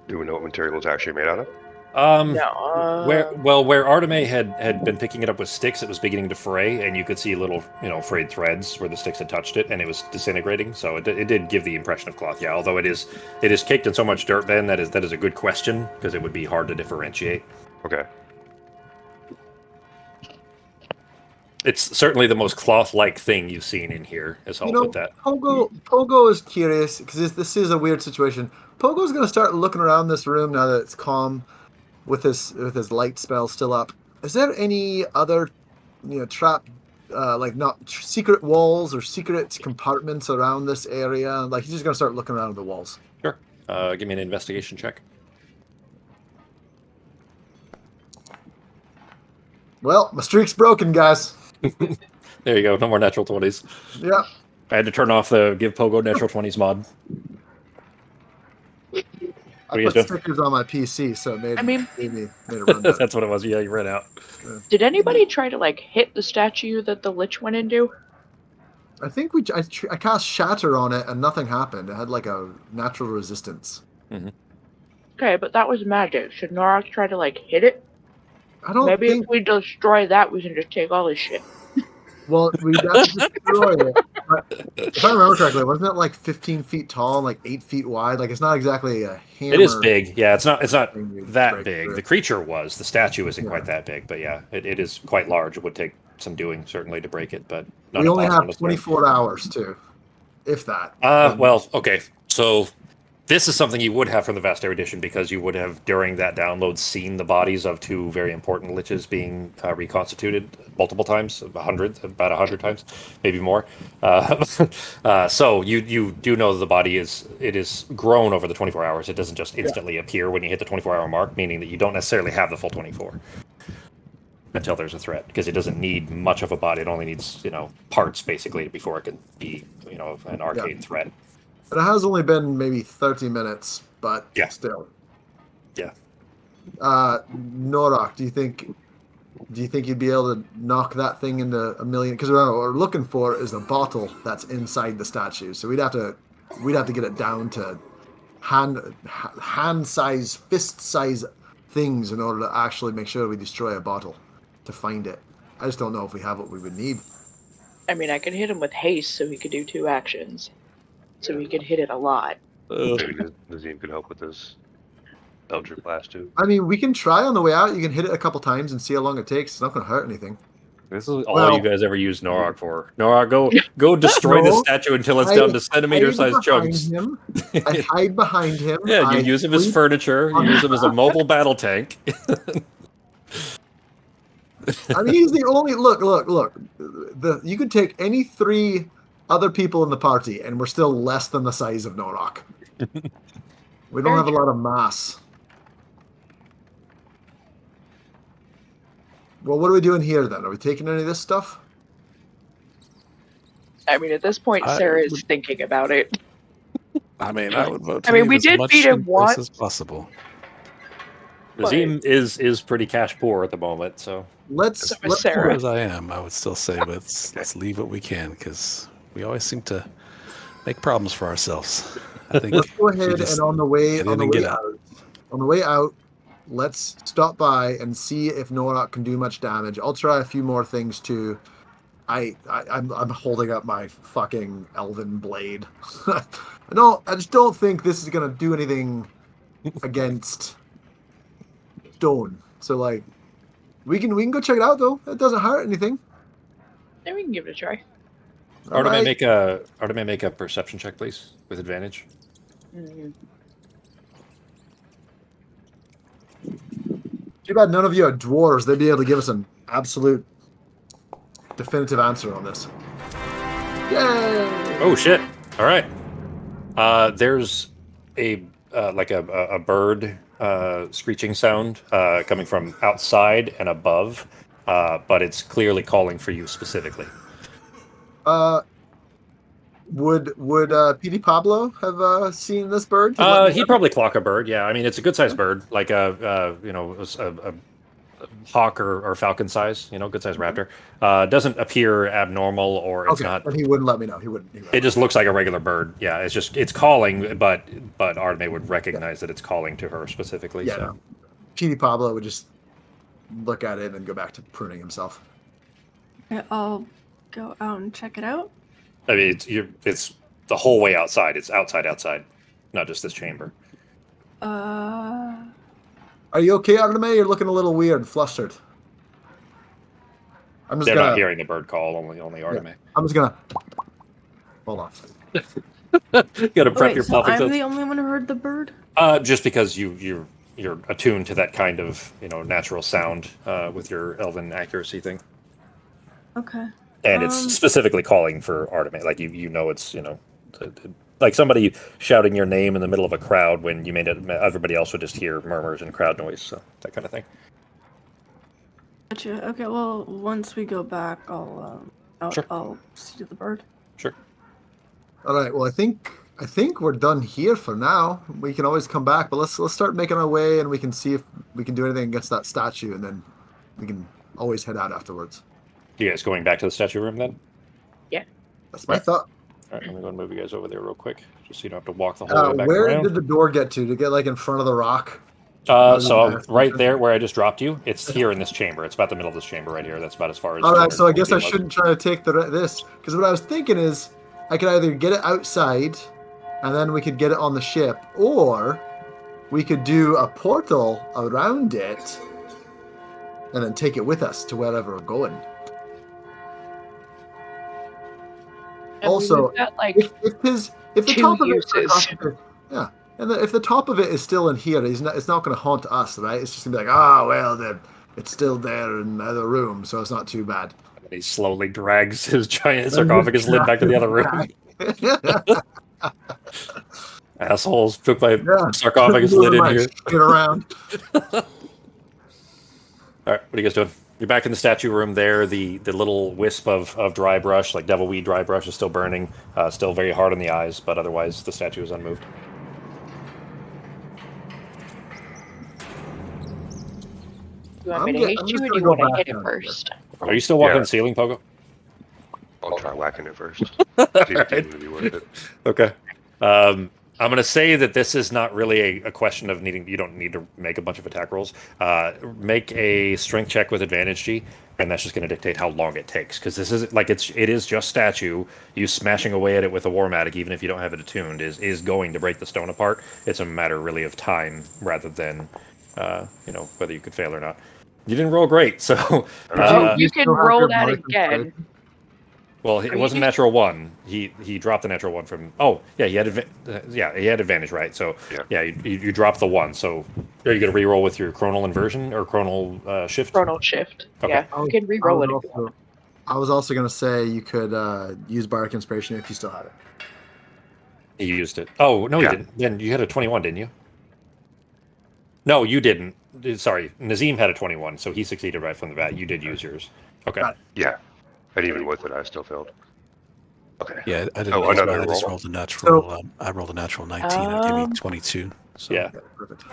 Do we know what material it's actually made out of? No. Where Arteme had been picking it up with sticks, it was beginning to fray, and you could see little, frayed threads where the sticks had touched it, and it was disintegrating. So it did give the impression of cloth. Yeah, although it is caked in so much dirt, Ben. That is a good question, because it would be hard to differentiate. Okay. It's certainly the most cloth-like thing you've seen in here, as I'll put that. Pogo is curious, because this is a weird situation. Pogo's going to start looking around this room now that it's calm, with his light spell still up. Is there any other, trap, not secret walls or secret compartments around this area? Like, he's just going to start looking around the walls. Sure. Give me an investigation check. Well, my streak's broken, guys. There you go. No more natural 20s. Yeah. I had to turn off the give Pogo natural 20s mod. I put stickers on my PC, so it made it run better. That's what it was. Yeah, you ran out. Yeah. Did anybody try to hit the statue that the Lich went into? I think I cast Shatter on it and nothing happened. It had a natural resistance. Mm-hmm. Okay, but that was magic. Should Norak try to hit it? I don't Maybe think... if we destroy that, we can just take all his shit. Well, we'd have to destroy it. But if I remember correctly, wasn't it 15 feet tall and 8 feet wide? It's not exactly a hammer. It is big. Yeah, it's not that big. The creature was. The statue isn't quite that big, but yeah, it is quite large. It would take some doing, certainly, to break it, but we only have 24 hours, too. If that. Well, okay. So this is something you would have from the Vast Air Edition, because you would have, during that download, seen the bodies of two very important liches being reconstituted multiple times, about 100 times, maybe more. So you do know that the body is grown over the 24 hours. It doesn't just instantly appear when you hit the 24-hour mark, meaning that you don't necessarily have the full 24 until there's a threat, because it doesn't need much of a body. It only needs parts, basically, before it can be an arcane threat. But it has only been maybe 30 minutes, but still. Yeah. Norak, do you think you'd be able to knock that thing into a million? Because what we're looking for is a bottle that's inside the statue. So we'd have to get it down to hand size, fist size things in order to actually make sure we destroy a bottle to find it. I just don't know if we have what we would need. I mean, I could hit him with haste so he could do 2 actions. so we could hit it a lot. Maybe Nazim could help with this Eldritch Blast too. I mean, we can try on the way out. You can hit it a couple times and see how long it takes. It's not going to hurt anything. This is all you guys ever use Norok for. Norok, go destroy the statue until it's down to centimeter-sized chunks. I hide behind him. Yeah, you use him as furniture. You use him as a mobile battle tank. I mean, he's the only... Look. You could take any 3 other people in the party, and we're still less than the size of Norok. We don't have a lot of mass. Well, what are we doing here, then? Are we taking any of this stuff? I mean, at this point, Sarah is thinking about it. I mean, I would vote. I mean, we did beat him once. As possible. Nazim is pretty cash poor at the moment, so let's Sarah. As I am, I would still say let's leave what we can, because we always seem to make problems for ourselves. I think let's go ahead and on the way out, let's stop by and see if Norok can do much damage. I'll try a few more things too. I'm holding up my fucking elven blade. No, I just don't think this is gonna do anything against stone. So like, we can go check it out though. It doesn't hurt anything. Yeah, we can give it a try. Artemis, make a perception check, please, with advantage. Mm-hmm. Too bad none of you are dwarves. They'd be able to give us an absolute definitive answer on this. Yay! Oh shit! All right. There's a bird screeching sound coming from outside and above, but it's clearly calling for you specifically. Would P.D. Pablo have seen this bird? He'd probably clock a bird. Yeah, I mean it's a good-sized bird, like a hawk or falcon size. Good-sized raptor. Doesn't appear abnormal, or it's not. But he wouldn't let me know. He wouldn't. It just looks like a regular bird. Yeah, it's calling, but Artemis would recognize that it's calling to her specifically. Yeah. So. No. P.D. Pablo would just look at it and go back to pruning himself. Okay, I'll go out and check it out. I mean, it's the whole way outside. It's outside, not just this chamber. Are you okay, Artemis? You're looking a little weird, flustered. They're not hearing the bird call. Only Artemis. Yeah, I'm just gonna hold on. Gotta prep your so fluffy. I'm the only one who heard the bird. Just because you're attuned to that kind of natural sound with your elven accuracy thing. Okay. And it's specifically calling for Artemis. Like it's like somebody shouting your name in the middle of a crowd when you made it. Everybody else would just hear murmurs and crowd noise, so that kind of thing. Gotcha. Okay. Well, once we go back, I'll see the bird. Sure. All right. Well, I think we're done here for now. We can always come back, but let's start making our way, and we can see if we can do anything against that statue, and then we can always head out afterwards. You guys going back to the statue room then? Yeah. That's my thought. All right, I'm going to move you guys over there real quick, just so you don't have to walk the whole way back where around. Did the door get to? To get like in front of the rock? So right there where I just dropped you, it's here in this chamber. It's about the middle of this chamber right here. That's about as far as... All right, so I guess I shouldn't try to take this, because what I was thinking is I could either get it outside, and then we could get it on the ship, or we could do a portal around it, and then take it with us to wherever we're going. And also, if the top of uses. yeah, and if the top of it is still in here, it's not going to haunt us, right? It's just going to be like, it's still there in the other room, so it's not too bad. And he slowly drags his giant sarcophagus lid back to the other room. Assholes took my sarcophagus lid in here. Get around. All right, what are you guys doing? You're back in the statue room there. The little wisp of dry brush, like devilweed dry brush, is still burning. Still very hard on the eyes, but otherwise the statue is unmoved. Do you want me to hit you, or do you want to hit it first? Are you still walking the ceiling, Pogo? I'll try whacking it first. See if it's going to be worth it. Okay. I'm going to say that this is not really a question of needing. You don't need to make a bunch of attack rolls. Make a strength check with advantage, G, and that's just going to dictate how long it takes. Because this is like it is just statue. You smashing away at it with a Warmatic, even if you don't have it attuned, is going to break the stone apart. It's a matter really of time rather than whether you could fail or not. You didn't roll great, so you can roll that again. Well, it wasn't natural one. He dropped the natural one from. Oh, yeah, he had advantage, right? So yeah, you dropped the one. So are you going to re-roll with your chronal inversion or chronal shift? Chronal shift. Okay. Yeah, you can re-roll it if you want. I was also going to say you could use Bardic Inspiration if you still had it. He used it. Oh no, he didn't. Then you had a 21, didn't you? No, you didn't. Sorry, Nazim had a 21, so he succeeded right from the bat. You did use yours. Okay. Yeah. And even with it, I still failed. Okay. Yeah, I didn't. Oh, another I just roll. rolled a natural. I rolled a natural 19. It gave me 22. So. Yeah. Perfect.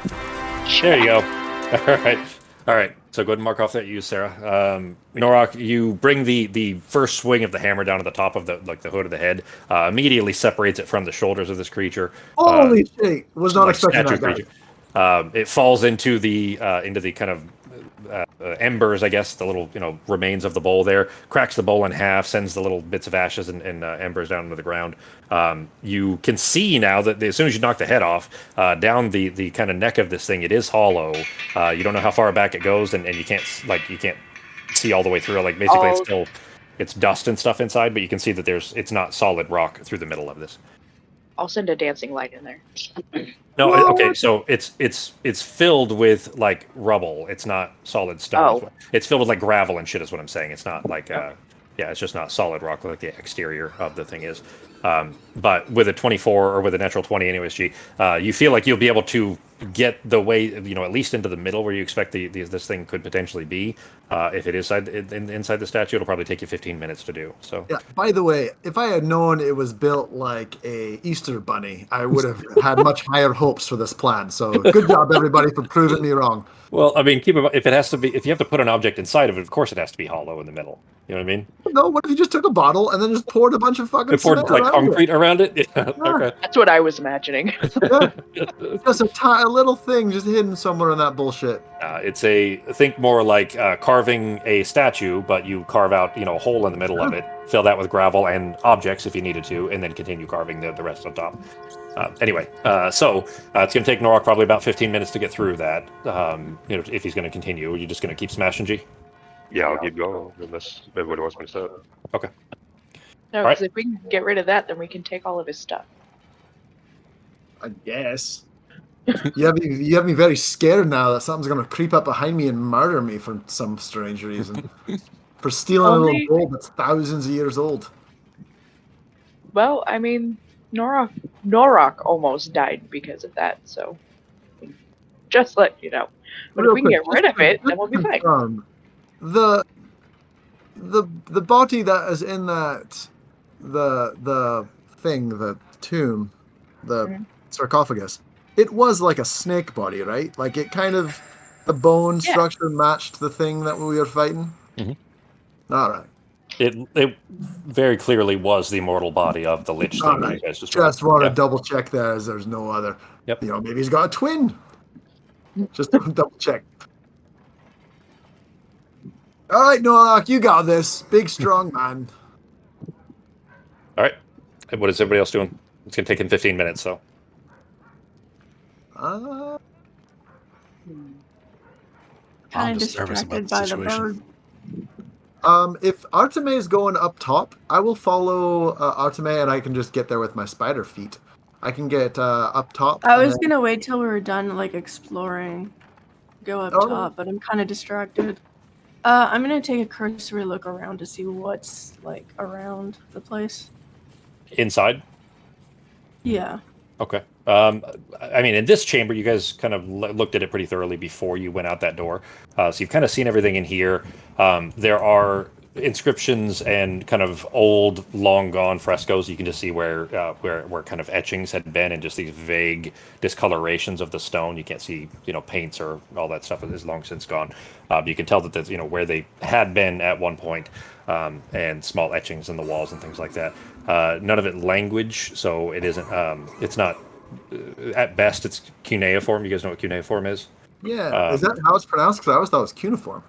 There you go. All right. So go ahead and mark off that use, Sarah. Norok, you bring the first swing of the hammer down to the top of the hood of the head. Immediately separates it from the shoulders of this creature. Holy shit! Was not expecting that. Creature. It falls into the kind of embers, I guess, the little remains of the bowl there. Cracks the bowl in half, sends the little bits of ashes and embers down into the ground. You can see now that as soon as you knock the head off, down the kind of neck of this thing, it is hollow. You don't know how far back it goes, and you can't see all the way through. Like basically, it's dust and stuff inside, but you can see that it's not solid rock through the middle of this. I'll send a dancing light in there. No, okay, so it's filled with like rubble. It's not solid stone. Oh. It's filled with like gravel and shit is what I'm saying. It's not like it's just not solid rock like the exterior of the thing is. But with a 24 or with a natural 20 anyways, G, you feel like you'll be able to get the way, at least into the middle where you expect this thing could potentially be. If it is inside the statue, it'll probably take you 15 minutes to do. So yeah. By the way, if I had known it was built like a Easter bunny, I would have had much higher hopes for this plan. So good job, everybody, for proving me wrong. Well, I mean, keep in mind, if you have to put an object inside of it, of course it has to be hollow in the middle. You know what I mean? No, what if you just took a bottle and then just poured a bunch of fucking poured like concrete around it? Yeah. Okay. That's what I was imagining. Just a little thing just hidden somewhere in that bullshit. Think more like carving a statue, but you carve out a hole in the middle of it, fill that with gravel and objects if you needed to, and then continue carving the rest on top. Anyway, so it's going to take Norok probably about 15 minutes to get through that. If he's going to continue, are you just going to keep smashing, G? Yeah, I'll keep going unless everybody wants me to stop. Okay. No, because if we can get rid of that, then we can take all of his stuff. I guess. You have me very scared now that something's going to creep up behind me and murder me for some strange reason. For stealing a little gold that's thousands of years old. Well, I mean, Norok almost died because of that, so just let you know. But if we can get rid of it, then we'll be fine. The body that is in that the thing, the tomb, the sarcophagus, it was like a snake body, right? Like it kind of the bone structure matched the thing that we were fighting. Mm-hmm. All right. It very clearly was the immortal body of the Lich thing. Right. Just want to double check that as there's no other. Yep. Maybe he's got a twin. Just double check. All right, Norok, you got this. Big, strong man. All right. What is everybody else doing? It's going to take him 15 minutes, so. Kind of distracted by the bird. If Arteme is going up top, I will follow Arteme, and I can just get there with my spider feet. I can get up top. I was gonna wait till we were done, exploring, go up top, but I'm kind of distracted. I'm gonna take a cursory look around to see what's around the place. Inside? Yeah. Okay. I mean, in this chamber, you guys kind of looked at it pretty thoroughly before you went out that door. So you've kind of seen everything in here. There are inscriptions and kind of old, long gone frescoes. You can just see where kind of etchings had been and just these vague discolorations of the stone. You can't see, paints or all that stuff is long since gone. You can tell that that's, where they had been at one point, and small etchings in the walls and things like that. None of it language, so it isn't. It's not at best, it's cuneiform. You guys know what cuneiform is? Yeah, is that how it's pronounced? Because I always thought it was cuneiform.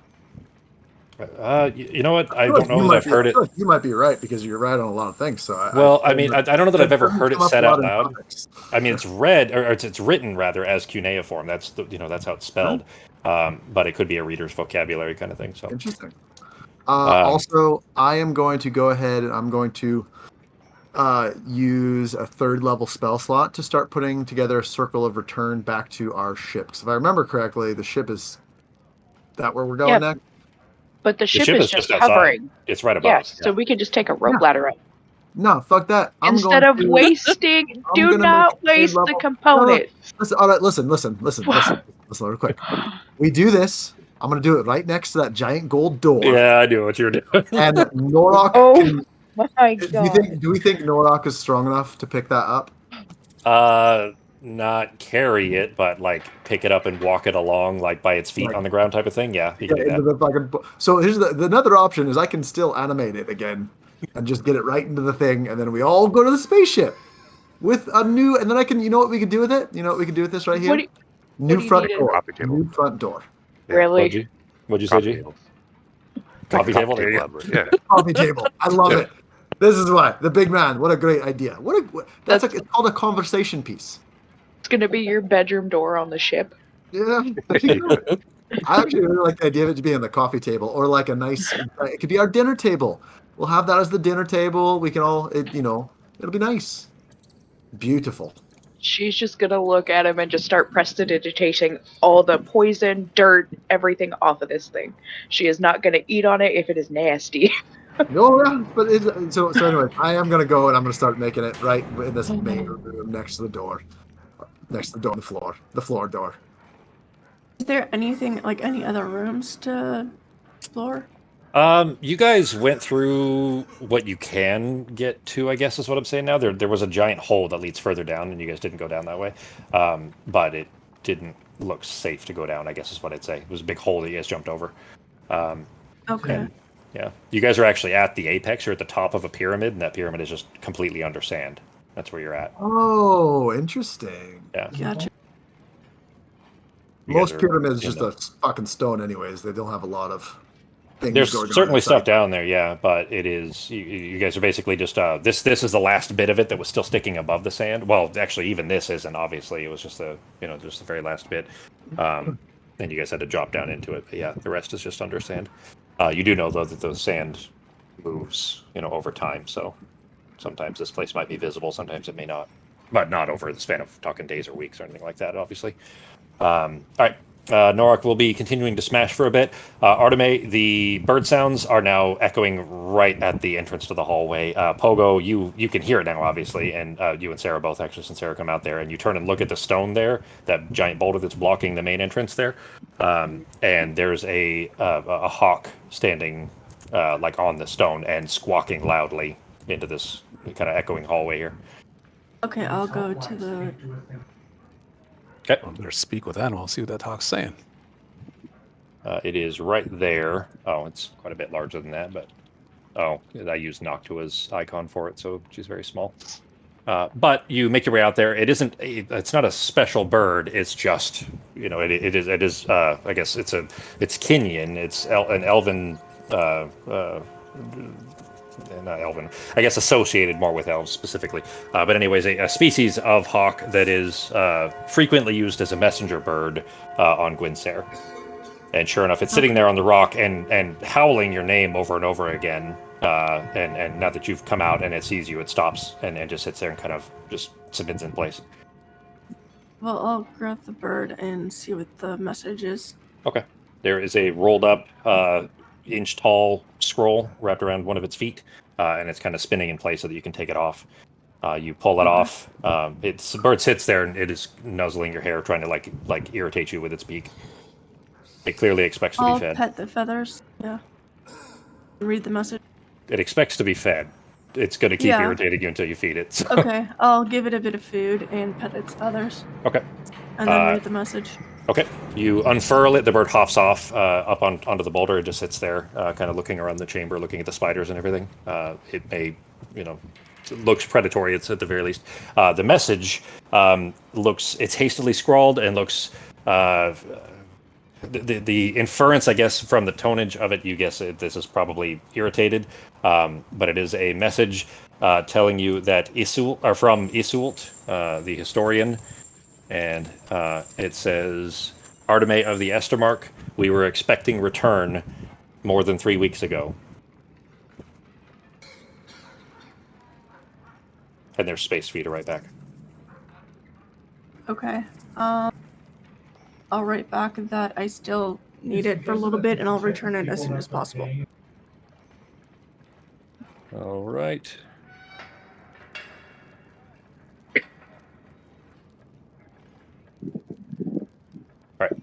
You know what? I feel like don't know that I've heard I it. feel like you might be right because you're right on a lot of things. So I mean, I don't know that I've ever heard it said out loud. Topics. I mean, it's read or it's written rather as cuneiform. That's that's how it's spelled. But it could be a reader's vocabulary kind of thing. So interesting. Also, I am going to go ahead and I'm going to use a 3rd level spell slot to start putting together a circle of return back to our ship. Because if I remember correctly, the ship is that where we're going next. But the ship is just hovering. It's right above. Yes, so we can just take a rope ladder up. No, fuck that. Instead of wasting, do not waste the component. Listen, all right, listen real quick. We do this. I'm going to do it right next to that giant gold door. Yeah, I knew what you were doing. And Norok my God. Do we think Norok is strong enough to pick that up? Not carry it, but like pick it up and walk it along like by its feet on the ground type of thing. Yeah, you can do that. So here's another option is I can still animate it again and just get it right into the thing, and then we all go to the spaceship with a new. And then I can, you know what we could do with it? You know what we could do with this right here? New front door. New front door. Really? What'd you say, G? Coffee table. Yeah. Coffee table. I love it. This is why the big man. What a great idea. It's called a conversation piece. It's gonna be your bedroom door on the ship. Yeah. I actually really like the idea of it being the coffee table or like a nice. It could be our dinner table. We'll have that as the dinner table. We can all, it'll be nice. Beautiful. She's just gonna look at him and just start prestidigitating all the poison, dirt, everything off of this thing. She is not gonna eat on it if it is nasty. No, yeah, but so anyway, I am gonna go and I'm gonna start making it right in this main room next to the door, on the floor door. Is there anything like any other rooms to explore? You guys went through what you can get to, I guess is what I'm saying now. There was a giant hole that leads further down, and you guys didn't go down that way. But it didn't look safe to go down, I guess is what I'd say. It was a big hole that you guys jumped over. Okay. And, yeah. You guys are actually at the apex. You're at the top of a pyramid, and that pyramid is just completely under sand. That's where you're at. Oh, interesting. Yeah. Gotcha. Most pyramids just a fucking stone anyways. They don't have a lot of things. There's going certainly on stuff down there, yeah, but it is you guys are basically just this is the last bit of it that was still sticking above the sand. Well, actually, even this isn't. Obviously, it was just just the very last bit, and you guys had to drop down into it. But yeah, the rest is just under sand. You do know though that the sand moves, over time. So sometimes this place might be visible, sometimes it may not, but not over the span of talking days or weeks or anything like that. Obviously. All right. Norok will be continuing to smash for a bit. Arteme, the bird sounds are now echoing right at the entrance to the hallway. Pogo, you can hear it now, obviously, and you and Sarah both, actually, since Sarah come out there, and you turn and look at the stone there, that giant boulder that's blocking the main entrance there, and there's a hawk standing like on the stone and squawking loudly into this kind of echoing hallway here. Okay, I'll go to the... Okay. I better speak with animals, see what that hawk's saying. It is right there. Oh, it's quite a bit larger than that, but I used Noctua's icon for it, so she's very small. But you make your way out there. It's not a special bird. It's just, it is. I guess it's Kenyan. It's an elven. Not elven, I guess associated more with elves specifically. But anyways, a species of hawk that is frequently used as a messenger bird on Gwynsair. And sure enough, it's sitting there on the rock and howling your name over and over again. And now that you've come out and it sees you, it stops and just sits there and kind of just submits in place. Well, I'll grab the bird and see what the message is. Okay. There is a rolled up inch-tall scroll wrapped around one of its feet, and it's kind of spinning in place so that you can take it off. You pull it off. The bird sits there, and it is nuzzling your hair, trying to like irritate you with its beak. It clearly expects to be fed. I'll pet the feathers. Yeah. Read the message. It expects to be fed. It's going to keep irritating you until you feed it. So. Okay, I'll give it a bit of food and pet its feathers. Okay. And then read the message. Okay. You unfurl it. The bird hops off up onto the boulder. It just sits there, kind of looking around the chamber, looking at the spiders and everything. It may, looks predatory. It's at the very least. The message it's hastily scrawled and looks. The inference, I guess, from the tonnage of it, you guess this is probably irritated, but it is a message telling you that from Iseult, the historian, and it says, Arteme of the Estermark, we were expecting return more than 3 weeks ago. And there's space for you to write back. Okay. I'll write back that I still need it for a little bit, and I'll return it as soon as possible. All right. All right.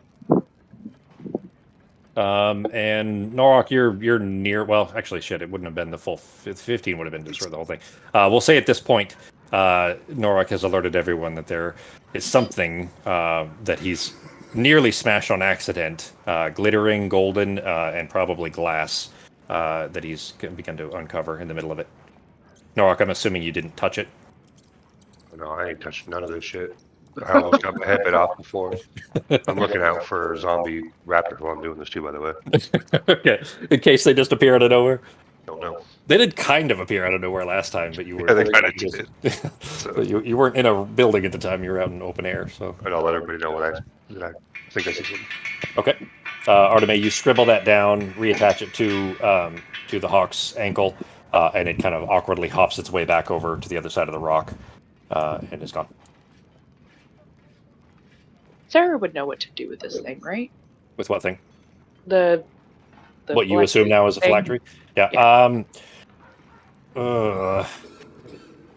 And Norok, you're near. Well, actually, shit, it wouldn't have been the full 15. Would have been destroyed the whole thing. We'll say at this point, Norok has alerted everyone that there is something that he's nearly smashed on accident, glittering, golden, and probably glass, that he's begun to uncover in the middle of it. Norok, I'm assuming you didn't touch it. No, I ain't touched none of this shit. I almost got my head bit off before. I'm looking out for zombie raptors while I'm doing this too, by the way. Okay, in case they just appear out of nowhere. Don't know. They did kind of appear out of nowhere last time, but you were. Yeah, they kind of did. So. You weren't in a building at the time. You were out in open air. So. And I'll let everybody know that I think I see something. Okay, Arteme, you scribble that down, reattach it to the hawk's ankle, and it kind of awkwardly hops its way back over to the other side of the rock, and is gone. Sarah would know what to do with this thing, right? With what thing? The what you assume now is a phylactery? Yeah.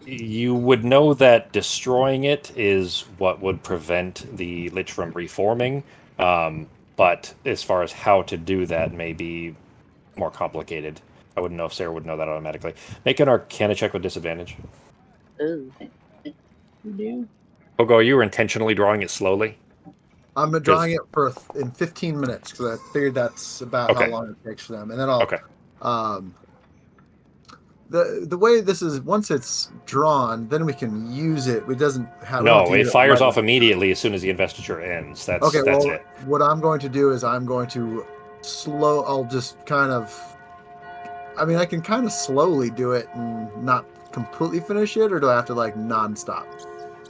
You would know that destroying it is what would prevent the lich from reforming, but as far as how to do that may be more complicated. I wouldn't know if Sarah would know that automatically. Make an Arcana check with disadvantage. Ooh. No. Ogo, you were intentionally drawing it slowly? I'm drawing it in 15 minutes because I figured that's about how long it takes for them, and then I'll. The way this is, once it's drawn, then we can use it. It doesn't have. No, it fires off immediately as soon as the investiture ends. That's it. What I'm going to do is I'm going to I'll just kind of. I mean, I can kind of slowly do it and not completely finish it, or do I have to like nonstop?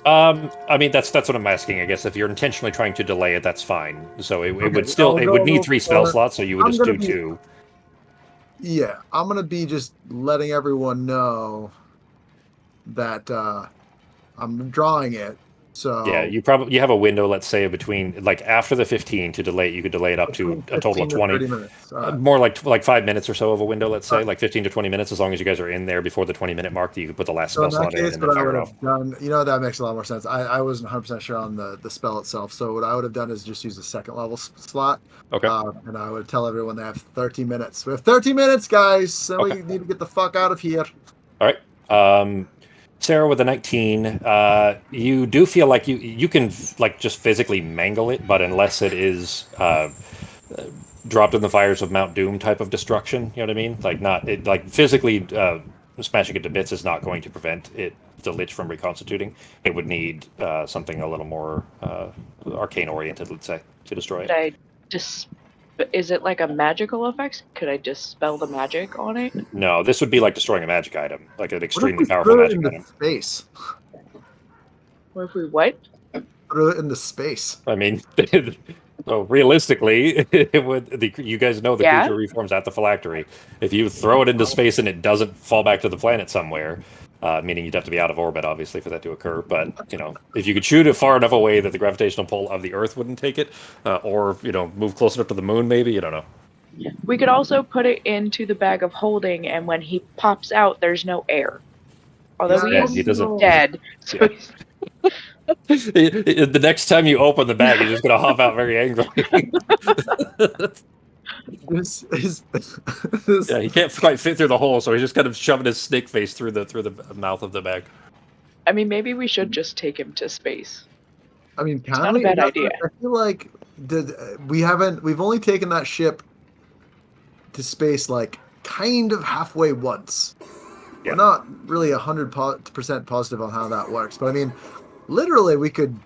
I mean, that's what I'm asking. I guess if you're intentionally trying to delay it, that's fine. So it would need 3 spell slots, so you would just do 2. Yeah, I'm gonna be just letting everyone know that I'm drawing it. So yeah, you have a window, let's say, between like after the 15 to delay it. You could delay it up to a total of 20. 30 minutes. More like 5 minutes or so of a window, let's say, like 15 to 20 minutes. As long as you guys are in there before the 20-minute mark, you could put the last spell slot in and then fire it off. That makes a lot more sense. I wasn't 100% sure on the spell itself, so what I would have done is just use the second level slot. Okay. And I would tell everyone they have 13 minutes. We have 13 minutes, guys. Then we need to get the fuck out of here. All right. Sarah with a 19, you do feel like you can like just physically mangle it, but unless it is dropped in the fires of Mount Doom type of destruction, you know what I mean? Like physically smashing it to bits is not going to prevent the lich from reconstituting. It would need something a little more arcane oriented, let's say, to destroy it. Is it like a magical effect? Could I dispel the magic on it? No, this would be like destroying a magic item, like an extremely powerful magic item. Space. What if we what? Put it into space. I mean, so realistically, you guys know the creature reforms at the phylactery. If you throw it into space and it doesn't fall back to the planet somewhere, meaning you'd have to be out of orbit, obviously, for that to occur. But, if you could shoot it far enough away that the gravitational pull of the Earth wouldn't take it, or, move close enough to the moon, maybe, you don't know. We could also put it into the bag of holding, and when he pops out, there's no air. Although he doesn't dead. So the next time you open the bag, he's just going to hop out very angrily. Yeah, he can't quite fit through the hole, so he's just kind of shoving his snake face through the mouth of the bag. I mean, maybe we should just take him to space. I mean, it's not a bad idea. I feel like we've only taken that ship to space like kind of halfway once. we're not really 100% positive on how that works. But I mean, literally, we could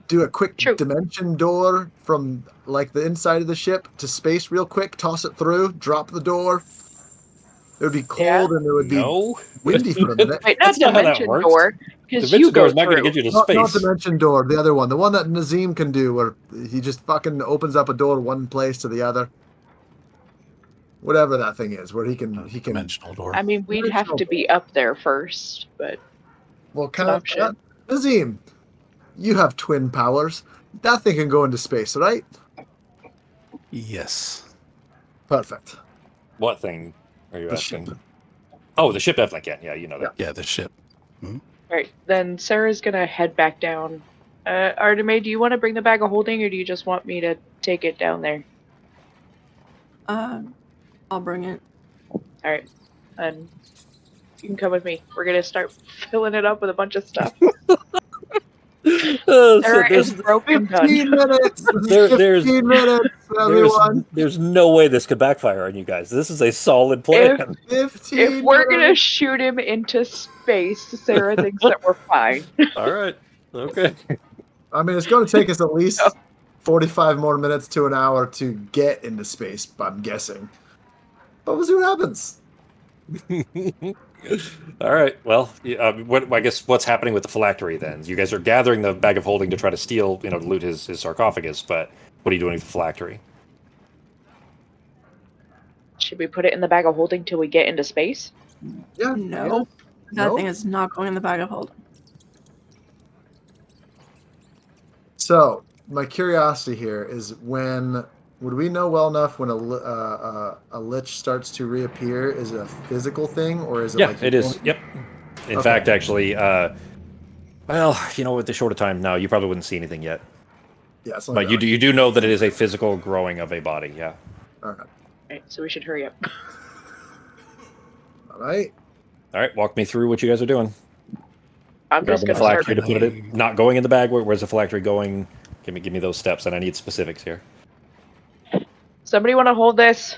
do a quick dimension door from like the inside of the ship to space real quick, toss it through, drop the door. It would be cold and it would be windy for a minute. Wait, not dimension door, because you go is not going to get you to space. Not dimension door, the other one. The one that Nazim can do, where he just fucking opens up a door one place to the other. Whatever that thing is, where he can dimensional door. I mean, we'd have to be up there first, but Nazim, you have twin powers. That thing can go into space, right? Yes. Perfect. What thing are you asking? Ship. Oh, the ship definitely can. Yeah, you know that. Yeah, the ship. Mm-hmm. All right, then Sarah's gonna head back down. Arteme, do you want to bring the bag of holding, or do you just want me to take it down there? I'll bring it. All right, and you can come with me. We're gonna start filling it up with a bunch of stuff. Sarah is broken. 15 minutes. 15 minutes, everyone. There's no way this could backfire on you guys. This is a solid plan. If we're gonna shoot him into space, Sarah thinks that we're fine. All right. Okay. I mean, it's going to take us at least 45 more minutes to an hour to get into space, I'm guessing. But we'll see what happens. All right. Well, I guess what's happening with the phylactery then? You guys are gathering the bag of holding to try to steal, to loot his sarcophagus. But what are you doing with the phylactery? Should we put it in the bag of holding till we get into space? Yeah. No. That thing is not going in the bag of holding. So, my curiosity here is would we know well enough when a lich starts to reappear? Is it a physical thing, or is it like... it is. Yep. In fact, actually, with the short of time now, you probably wouldn't see anything yet. Yeah, but you do know that it is a physical growing of a body, yeah. All right, so we should hurry up. All right, walk me through what you guys are doing. I'm just going to start to put it not going in the bag. Where's the phylactery going? Give me those steps, and I need specifics here. Somebody want to hold this?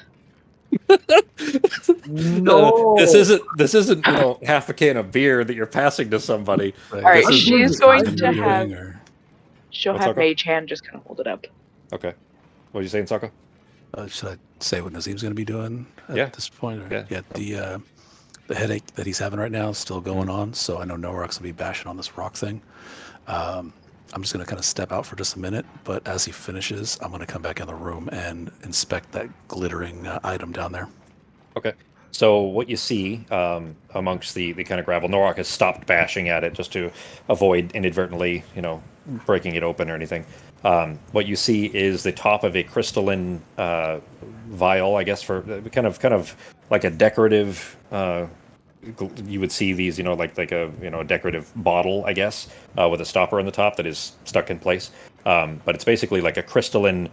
No. This isn't half a can of beer that you're passing to somebody. All right, she's going to have. She'll have Mage Hand just kind of hold it up. Okay. What are you saying, Sokka? Should I say what Nazim's going to be doing at this point? Yeah. The headache that he's having right now is still going on, so I know Norak's going to be bashing on this rock thing. I'm just going to kind of step out for just a minute, but as he finishes, I'm going to come back in the room and inspect that glittering item down there. Okay. So what you see amongst the kind of gravel, Norak has stopped bashing at it just to avoid inadvertently, breaking it open or anything. What you see is the top of a crystalline vial, I guess, for kind of like a decorative. You would see these, like a decorative bottle, I guess, with a stopper on the top that is stuck in place. But it's basically like a crystalline,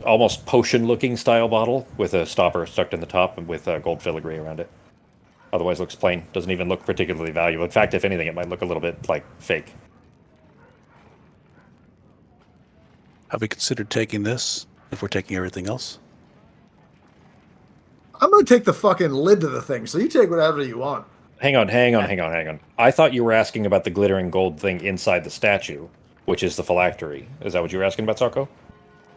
almost potion-looking style bottle with a stopper stuck in the top and with gold filigree around it. Otherwise, looks plain. Doesn't even look particularly valuable. In fact, if anything, it might look a little bit like fake. Have we considered taking this if we're taking everything else? I'm going to take the fucking lid to the thing, so you take whatever you want. Hang on. I thought you were asking about the glittering gold thing inside the statue, which is the phylactery. Is that what you were asking about, Sarko?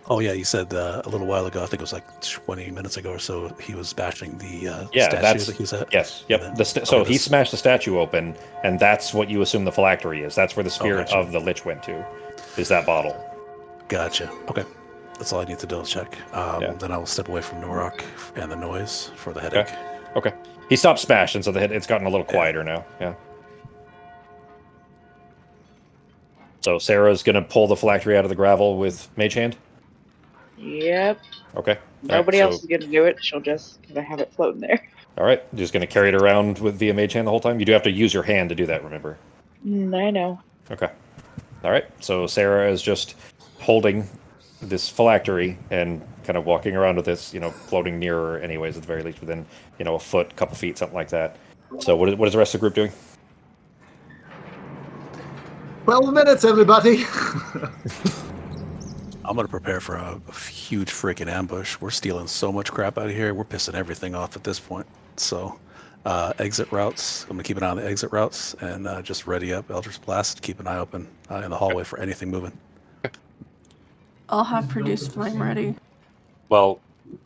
Oh, yeah, you said a little while ago, I think it was like 20 minutes ago or so, he was bashing the statue that he was at. Yes, yep. He smashed the statue open, and that's what you assume the phylactery is. That's where the spirit of the lich went to, is that bottle. Gotcha. Okay. That's all I need to double check. Then I will step away from Norak and the noise for the headache. Okay. He stopped smashing, so it's gotten a little quieter now. Yeah. So Sarah's going to pull the phylactery out of the gravel with Mage Hand? Yep. Okay. Nobody else is going to do it. She'll just kind of have it floating there. All right. You're just going to carry it around via Mage Hand the whole time? You do have to use your hand to do that, remember? I know. Okay. All right. So Sarah is just holding this phylactery and kind of walking around with this, floating nearer anyways, at the very least within, a foot, couple feet, something like that. So what is the rest of the group doing? 12 minutes, everybody. I'm going to prepare for a huge freaking ambush. We're stealing so much crap out of here. We're pissing everything off at this point. So exit routes. I'm going to keep an eye on the exit routes and just ready up Eldritch Blast. Keep an eye open in the hallway for anything moving. I'll have Produce Flame ready. Well,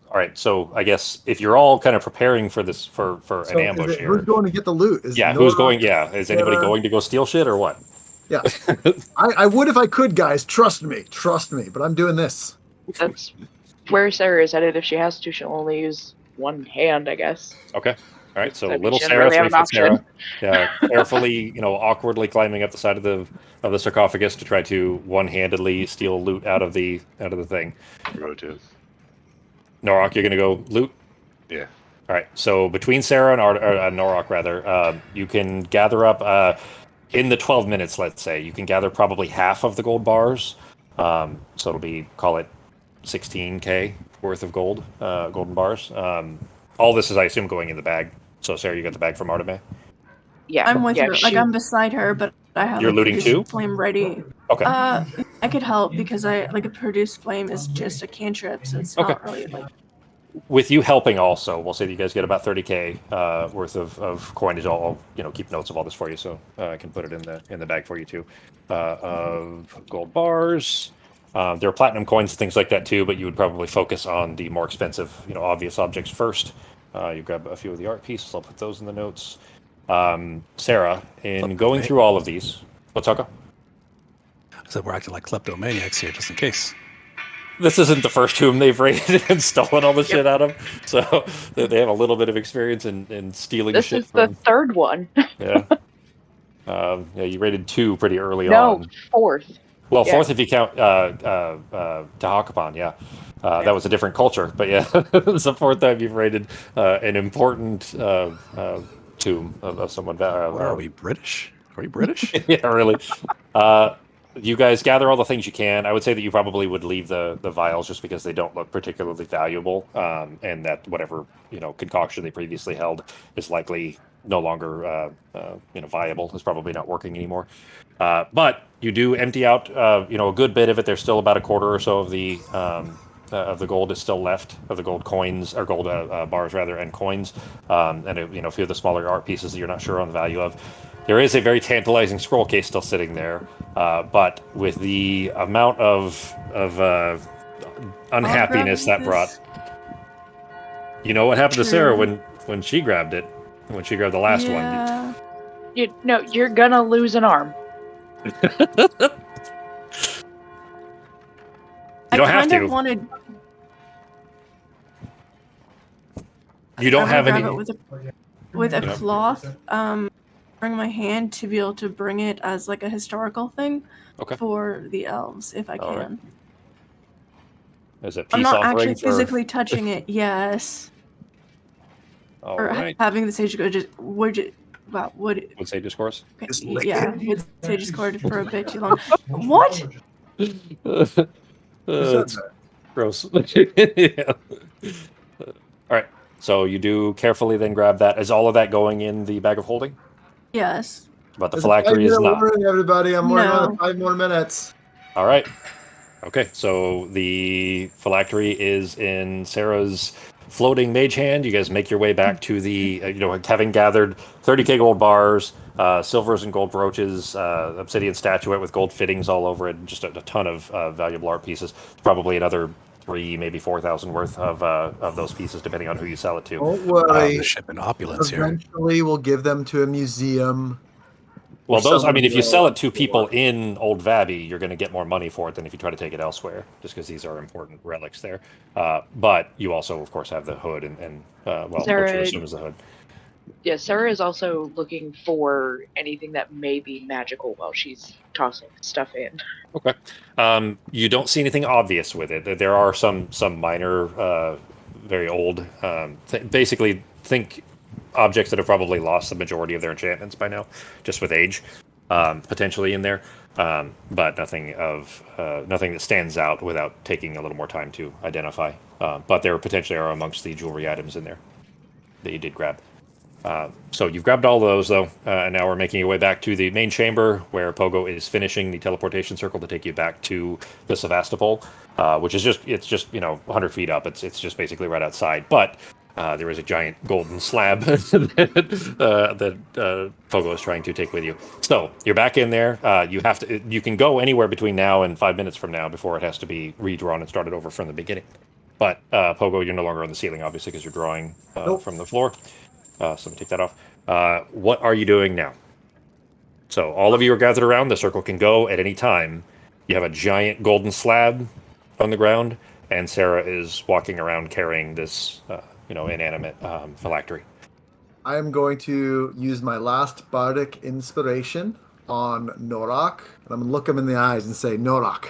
all right. So I guess if you're all kind of preparing for this for So an ambush here, who's going to get the loot? Is who's going? Yeah, is anybody going to go steal shit or what? Yeah, I would if I could, guys. Trust me. But I'm doing this. That's where Sarah is headed. If she has to, she'll only use one hand, I guess. Okay. All right. So That means little she doesn't Sarah, really have an 3-foot Sarah, option. carefully, awkwardly climbing up the side of the sarcophagus to try to one-handedly steal loot out of the thing. Go to. Norok, you're gonna go loot. Yeah. All right. So between Sarah and Norok, rather, you can gather up in the 12 minutes. Let's say you can gather probably half of the gold bars. So it'll be, call it 16k worth of golden bars. All this is, I assume, going in the bag. So Sarah, you got the bag from Arteme? Yeah, I'm with her. she- Like, I'm beside her, but I have You're a looting Produce too? Flame ready. Okay. I could help because a Produce Flame is just a cantrip, so it's not really like. With you helping also, we'll say that you guys get about 30k worth of coinage. I'll keep notes of all this for you, so I can put it in the bag for you too. Of gold bars. There are platinum coins and things like that too, but you would probably focus on the more expensive, obvious objects first. You grab a few of the art pieces. I'll put those in the notes. Sarah, in going through all of these, what's up? So we're acting like kleptomaniacs here, just in case. This isn't the first tomb they've raided and stolen all the shit out of, so they have a little bit of experience in stealing This shit. is the third one. Yeah. You raided 2 pretty early No, on. 4th. Well, Yeah. 4th if you count Tahakapan, yeah. That was a different culture, but yeah, it's the 4th time you've raided an important tomb of someone. Are we British? Are we British? Yeah, really. You guys gather all the things you can. I would say that you probably would leave the vials just because they don't look particularly valuable, and that whatever concoction they previously held is likely no longer viable. It's probably not working anymore. But you do empty out a good bit of it. There's still about a quarter or so of the gold is still left, of the gold coins or gold bars rather, and coins, and a few of the smaller art pieces that you're not sure on the value of. There is a very tantalizing scroll case still sitting there, but with the amount of unhappiness that brought, what happened to Sarah when she grabbed it, when she grabbed the last one. You're gonna lose an arm. You don't have to. You don't have any. With a cloth, bring my hand to be able to bring it as like a historical thing for the elves, if I can. Right. As a peace I'm not offering actually physically touching it. Yes. All or right. having the sage would Sage discourse? Okay, yeah, would sage discord for a bit too long. What? That's gross. Yeah. All right. So you do carefully then grab that. Is all of that going in the bag of holding? Yes. But the phylactery is not. Warning, everybody. I'm working on 5 more minutes. All right. Okay. So the phylactery is in Sarah's floating mage hand. You guys make your way back to the, having gathered 30k gold bars, silvers and gold brooches, obsidian statuette with gold fittings all over it, and just a ton of valuable art pieces. Probably another 3, maybe 4,000 worth of those pieces, depending on who you sell it to. Don't worry. The ship in opulence here. Eventually, we'll give them to a museum. Well, those, if you sell it to people in Old Vabby, you're going to get more money for it than if you try to take it elsewhere, just because these are important relics there. But you also, of course, have the hood and what you assume is the hood. Yeah, Sarah is also looking for anything that may be magical while she's tossing stuff in. Okay. You don't see anything obvious with it. There are some minor, very old, basically think objects that have probably lost the majority of their enchantments by now, just with age, potentially in there. But nothing that stands out without taking a little more time to identify. But there potentially are amongst the jewelry items in there that you did grab. So you've grabbed all of those, though, and now we're making your way back to the main chamber, where Pogo is finishing the teleportation circle to take you back to the Sevastopol, which is just 100 feet up. It's just basically right outside. But there is a giant golden slab that Pogo is trying to take with you. So you're back in there. You can go anywhere between now and 5 minutes from now before it has to be redrawn and started over from the beginning. But Pogo, you're no longer on the ceiling, obviously, because you're drawing from the floor. So let me take that off. What are you doing now? So all of you are gathered around. The circle can go at any time. You have a giant golden slab on the ground, and Sarah is walking around carrying this, inanimate phylactery. I am going to use my last bardic inspiration on Norak, and I'm going to look him in the eyes and say, Norak,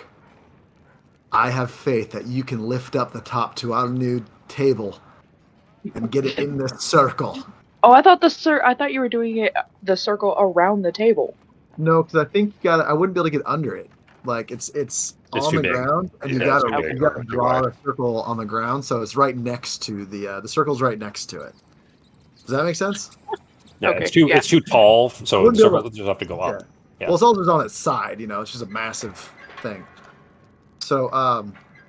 I have faith that you can lift up the top to our new table and get it in the circle. Oh, I thought you were doing the circle around the table. No, because I think I wouldn't be able to get under it. Like it's on the ground, and you got to draw a circle on the ground, so it's right next to the circle's right next to it. Does that make sense? Yeah, okay. It's too tall, so the circle just have to go up. Yeah. Well, it's all just on its side, it's just a massive thing. So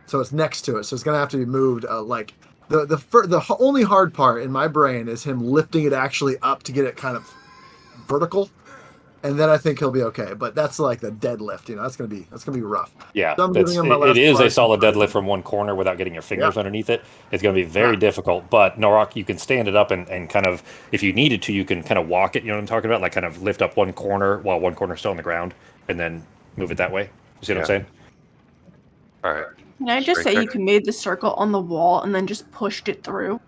so it's next to it, so it's gonna have to be moved. Like the only hard part in my brain is him lifting it actually up to get it kind of vertical. And then I think he'll be okay, but that's like the deadlift. That's gonna be rough. Yeah, so it is a solid deadlift from one corner without getting your fingers underneath it. It's gonna be very difficult. But Norak, you can stand it up and kind of, if you needed to, you can kind of walk it. You know what I'm talking about? Like kind of lift up one corner while one corner's still on the ground, and then move it that way. You see what I'm saying? All right. Can I just say you can made the circle on the wall and then just pushed it through?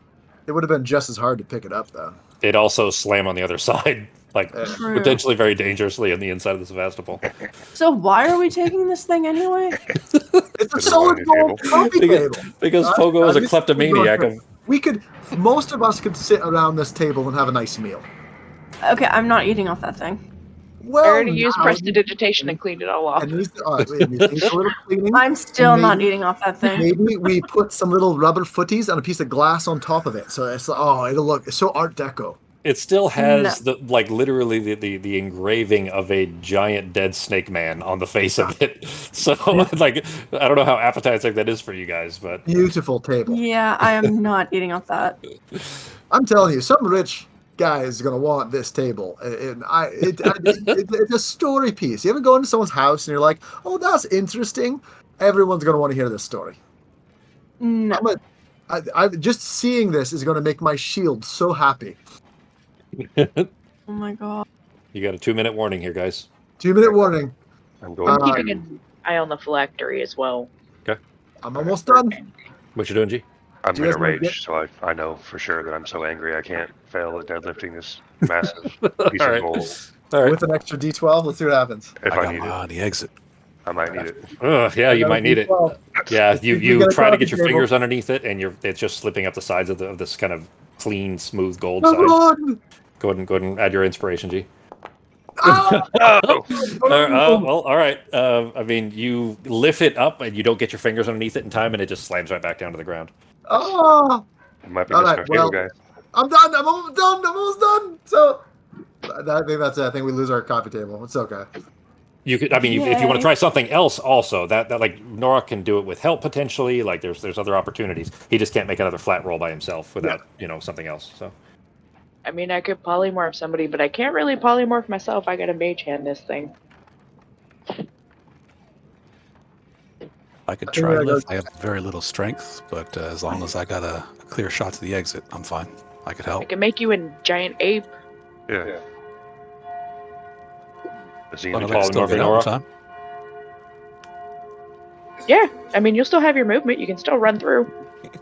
It would have been just as hard to pick it up, though. It also slam on the other side. Potentially very dangerously on the inside of the Sevastopol. So why are we taking this thing anyway? It's a solid gold coffee table. Because Pogo is a kleptomaniac. Most of us could sit around this table and have a nice meal. Okay, I'm not eating off that thing. Well, I already used prestidigitation and cleaned it all off. It needs a little cleaning. I'm still not eating off that thing. Maybe we put some little rubber footies and a piece of glass on top of it. So it'll look so Art Deco. It still has literally the engraving of a giant dead snake man on the face of it. So I don't know how appetizing that is for you guys, but beautiful table. Yeah, I am not eating off that. I'm telling you, some rich guy is gonna want this table, and it's a story piece. You ever go into someone's house and you're like, "Oh, that's interesting." Everyone's gonna want to hear this story. No, I'm just seeing this is gonna make my shield so happy. Oh my god. You got a 2-minute warning here, guys. 2-minute warning. I'm keeping an eye on the phylactery as well. Okay. I'm almost done. What you doing, G? I'm in a rage, so I know for sure that I'm so angry I can't fail at deadlifting this massive piece of gold. All right. With an extra D12, let's see what happens. If I need it. On the exit. I might need it. Yeah, you might need it. Yeah, you try to get your fingers underneath it, and it's just slipping up the sides of this kind of clean, smooth gold side. Go ahead and add your inspiration, G. Well, all right. I mean, you lift it up, and you don't get your fingers underneath it in time, and it just slams right back down to the ground. Oh! It might be missing our table, guys. I'm done. I'm almost done. So, I think that's it. I think we lose our coffee table. It's okay. You could, if you want to try something else, also that like Nora can do it with help potentially. Like there's other opportunities. He just can't make another flat roll by himself without something else. So. I mean, I could polymorph somebody, but I can't really polymorph myself. I gotta mage hand this thing. I could try lift. I have very little strength, but as long as I got a clear shot to the exit, I'm fine. I could help. I can make you a giant ape. Yeah. Yeah, I mean, you'll still have your movement. You can still run through.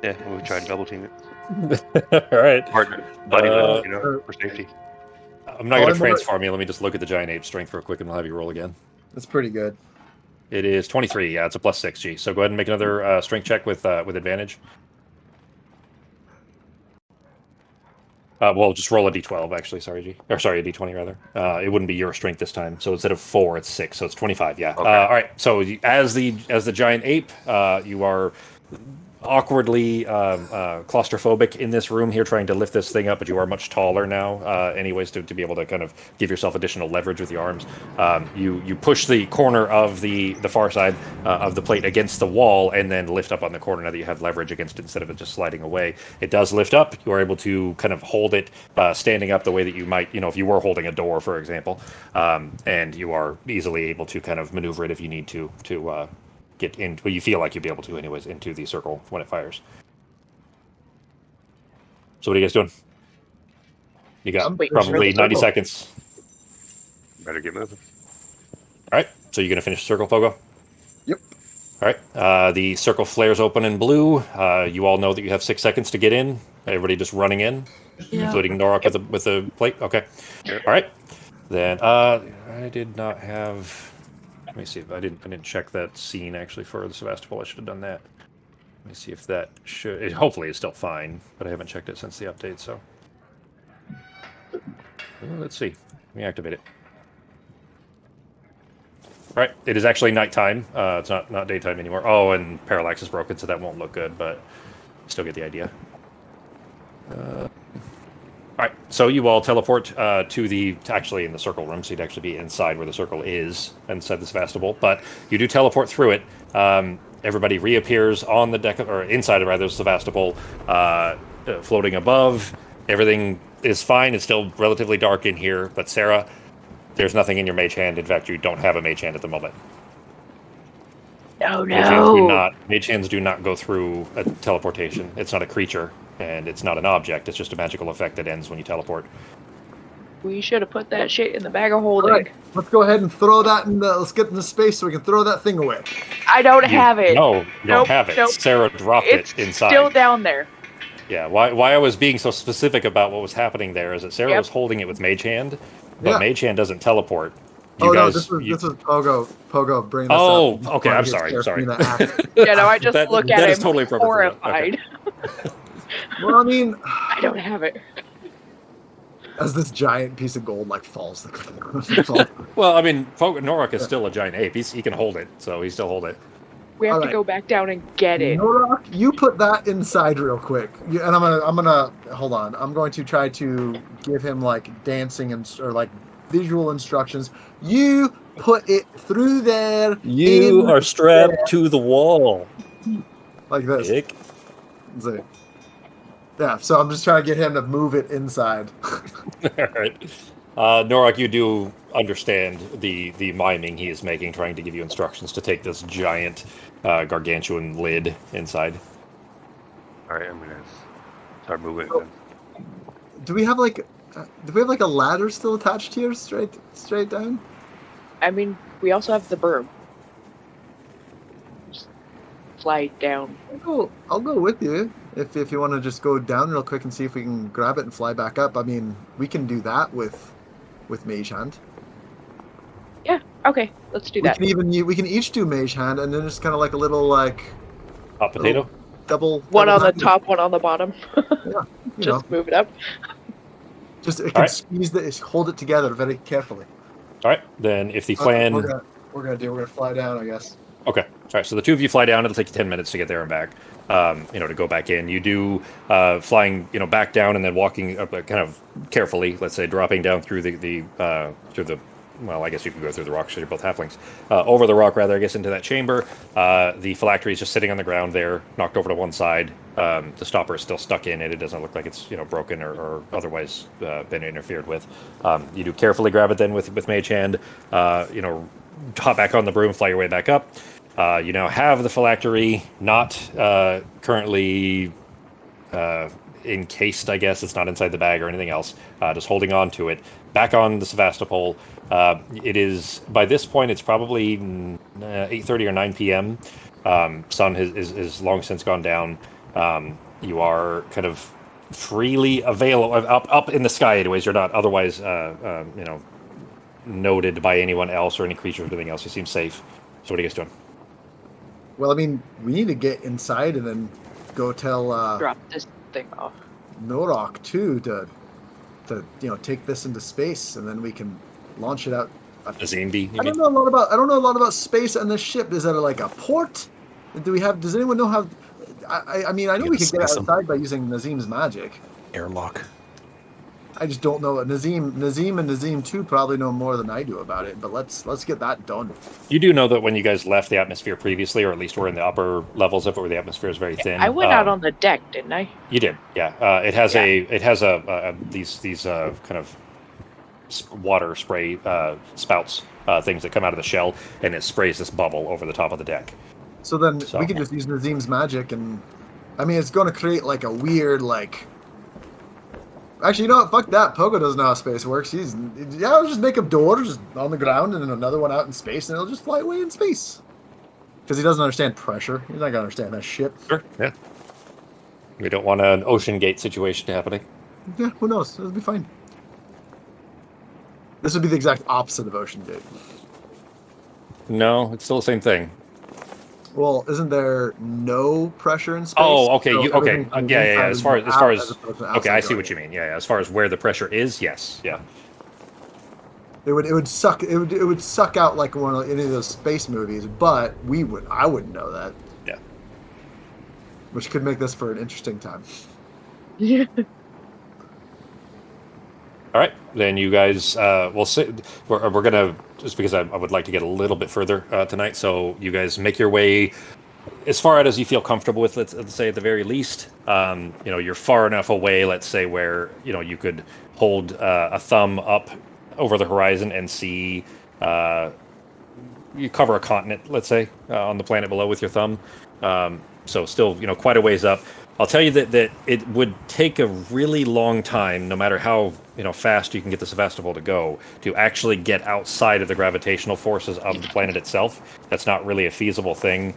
Yeah, we'll try and double team it. All right. Partner, buddy, for safety. I'm not going to transform you. Let me just look at the giant ape strength real quick, and I'll have you roll again. That's pretty good. It is 23. Yeah, it's a +6, G. So go ahead and make another strength check with advantage. Well, just roll a d12, actually. Sorry, G. Or sorry, a d20, rather. It wouldn't be your strength this time. So instead of 4, it's 6. So it's 25, yeah. Okay. All right. So as the giant ape, you are awkwardly claustrophobic in this room here, trying to lift this thing up, but you are much taller now. Anyways, to be able to kind of give yourself additional leverage with your arms, you push the corner of the far side of the plate against the wall, and then lift up on the corner now that you have leverage against it instead of it just sliding away. It does lift up. You are able to kind of hold it standing up the way that you might, if you were holding a door, for example, and you are easily able to kind of maneuver it if you need to get into, well, you feel like you'll be able to anyways, into the circle when it fires. So what are you guys doing? You got probably 90 seconds. Better get moving. All right, so you're going to finish the circle, Pogo? Yep. All right, the circle flares open in blue. You all know that you have 6 seconds to get in. Everybody just running in, including Norak with the plate? Okay. Yep. All right. Then I did not have... Let me see if I didn't check that scene actually for the Sevastopol. I should have done that. Let me see if that should. Hopefully, it's still fine, but I haven't checked it since the update. So let's see. Let me activate it. All right, it is actually nighttime. It's not daytime anymore. Oh, and parallax is broken, so that won't look good, but still get the idea. All right, so you all teleport to actually in the circle room, so you'd actually be inside where the circle is, inside the Sevastopol, but you do teleport through it. Everybody reappears on the deck, or inside, rather, the Sevastopol, floating above. Everything is fine. It's still relatively dark in here, but Sarah, there's nothing in your mage hand. In fact, you don't have a mage hand at the moment. Oh, no. Mage hands do not go through a teleportation. It's not a creature. And it's not an object, it's just a magical effect that ends when you teleport. We should have put that shit in the bag of holding. Right, let's go ahead and throw that let's get into space so we can throw that thing away. I don't have it. No, you don't have it. Nope. Sarah dropped it inside. It's still down there. Yeah, why I was being so specific about what was happening there is that Sarah was holding it with Mage Hand, but Mage Hand doesn't teleport. This is Pogo bringing this up. Oh, okay, I'm sorry. Yeah, no, I just look at him totally horrified. Okay. Well, I mean, I don't have it. As this giant piece of gold falls. Well, I mean, Norak is still a giant ape. He can hold it, so he still hold it. We have to go back down and get it. Norak, you put that inside real quick, and I'm gonna hold on. I'm going to try to give him dancing or visual instructions. You put it through there. You are strapped to the wall. Like this. Dick. Yeah, so I'm just trying to get him to move it inside. All right. Norak, you do understand the miming he is making, trying to give you instructions to take this giant, gargantuan lid inside. All right, I'm going to start moving it. Do we have a ladder still attached here, straight down? I mean, we also have the broom. Just fly down. I'll go with you. If you want to just go down real quick and see if we can grab it and fly back up. I mean, we can do that with Mage Hand. Yeah, okay, let's do that. We can each do Mage Hand, and then just kind of a little hot potato. Double. One on the top, one on the bottom. Yeah, just move it up. Just it can squeeze hold it together very carefully. All right, then if the plan we're gonna fly down, I guess. Okay. All right. So the two of you fly down. It'll take you 10 minutes to get there and back. To go back in. You do flying, back down and then walking up, kind of carefully. Let's say dropping down through the well, I guess you can go through the rock because you're both halflings. Over the rock, rather, I guess, into that chamber. The phylactery is just sitting on the ground there, knocked over to one side. The stopper is still stuck in it. It doesn't look like it's broken or otherwise been interfered with. You do carefully grab it then with Mage Hand. Hop back on the broom, fly your way back up. You now have the phylactery, not currently encased, I guess. It's not inside the bag or anything else. Just holding on to it. Back on the Sevastopol. It is, by this point, it's probably 8:30 or 9 p.m. Sun is long since gone down. You are kind of freely available, up in the sky anyways. You're not otherwise, noted by anyone else or any creatures or anything else. You seem safe. So what are you guys doing? Well, I mean, we need to get inside and then go tell drop this thing off. Norak too to take this into space, and then we can launch it out. Azindi, I don't know a lot about space and this ship. Is that a port? Does anyone know how? I mean, I know we could get outside by using Nazim's magic. Airlock. I just don't know. Nazim and Nazim 2 probably know more than I do about it, but let's get that done. You do know that when you guys left the atmosphere previously, or at least were in the upper levels of it, where the atmosphere is very thin. I went out on the deck, didn't I? You did, yeah. It has these kind of water spray spouts, things that come out of the shell, and it sprays this bubble over the top of the deck. So then we could just use Nazim's magic, and I mean, it's going to create like a weird like. Actually, you know what? Fuck that. Pogo doesn't know how space works. I'll just make a door just on the ground and then another one out in space, and it'll just fly away in space. Because he doesn't understand pressure. He's not going to understand that shit. Sure, yeah. We don't want an Ocean Gate situation happening. Yeah, who knows? It'll be fine. This would be the exact opposite of Ocean Gate. No, it's still the same thing. Well, isn't there no pressure in space? Oh, okay. So Okay. Yeah. As far as okay, I see going. what you mean. Yeah. As far as where the pressure is, yes. Yeah. It would suck. It would suck out like one of any of those space movies. But I wouldn't know that. Yeah. Which could make this for an interesting time. Yeah. All right, then you guys will sit. We're gonna, just because I would like to get a little bit further tonight. So you guys make your way as far out as you feel comfortable with. Let's say at the very least, you're far enough away. Let's say where you could hold a thumb up over the horizon and see. You cover a continent, let's say, on the planet below with your thumb. So still, quite a ways up. I'll tell you that it would take a really long time, no matter how fast you can get the Sevastopol to go, to actually get outside of the gravitational forces of the planet itself. That's not really a feasible thing,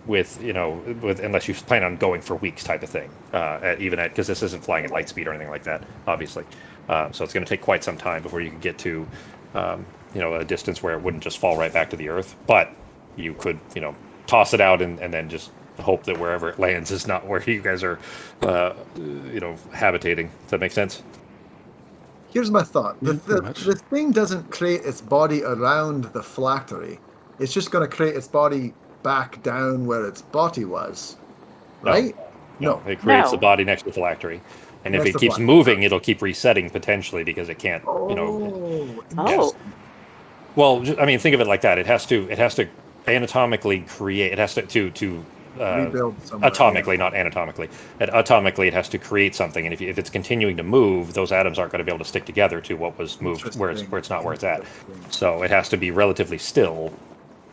with unless you plan on going for weeks, type of thing. Because this isn't flying at light speed or anything like that, obviously. So it's going to take quite some time before you can get to a distance where it wouldn't just fall right back to the Earth. But you could toss it out and then just hope that wherever it lands is not where you guys are, habitating. Does that make sense? Here's my thought. The thing doesn't create its body around the phylactery. It's just going to create its body back down where its body was. Right? No. It creates the body next to the phylactery. And if it keeps moving, it'll keep resetting potentially because it can't, Yes. Well, I mean, think of it like that. It has to anatomically create. It has to rebuild somewhere, atomically, not anatomically. Atomically, it has to create something, and if it's continuing to move, those atoms aren't going to be able to stick together to what was moved where it's not where it's at. So it has to be relatively still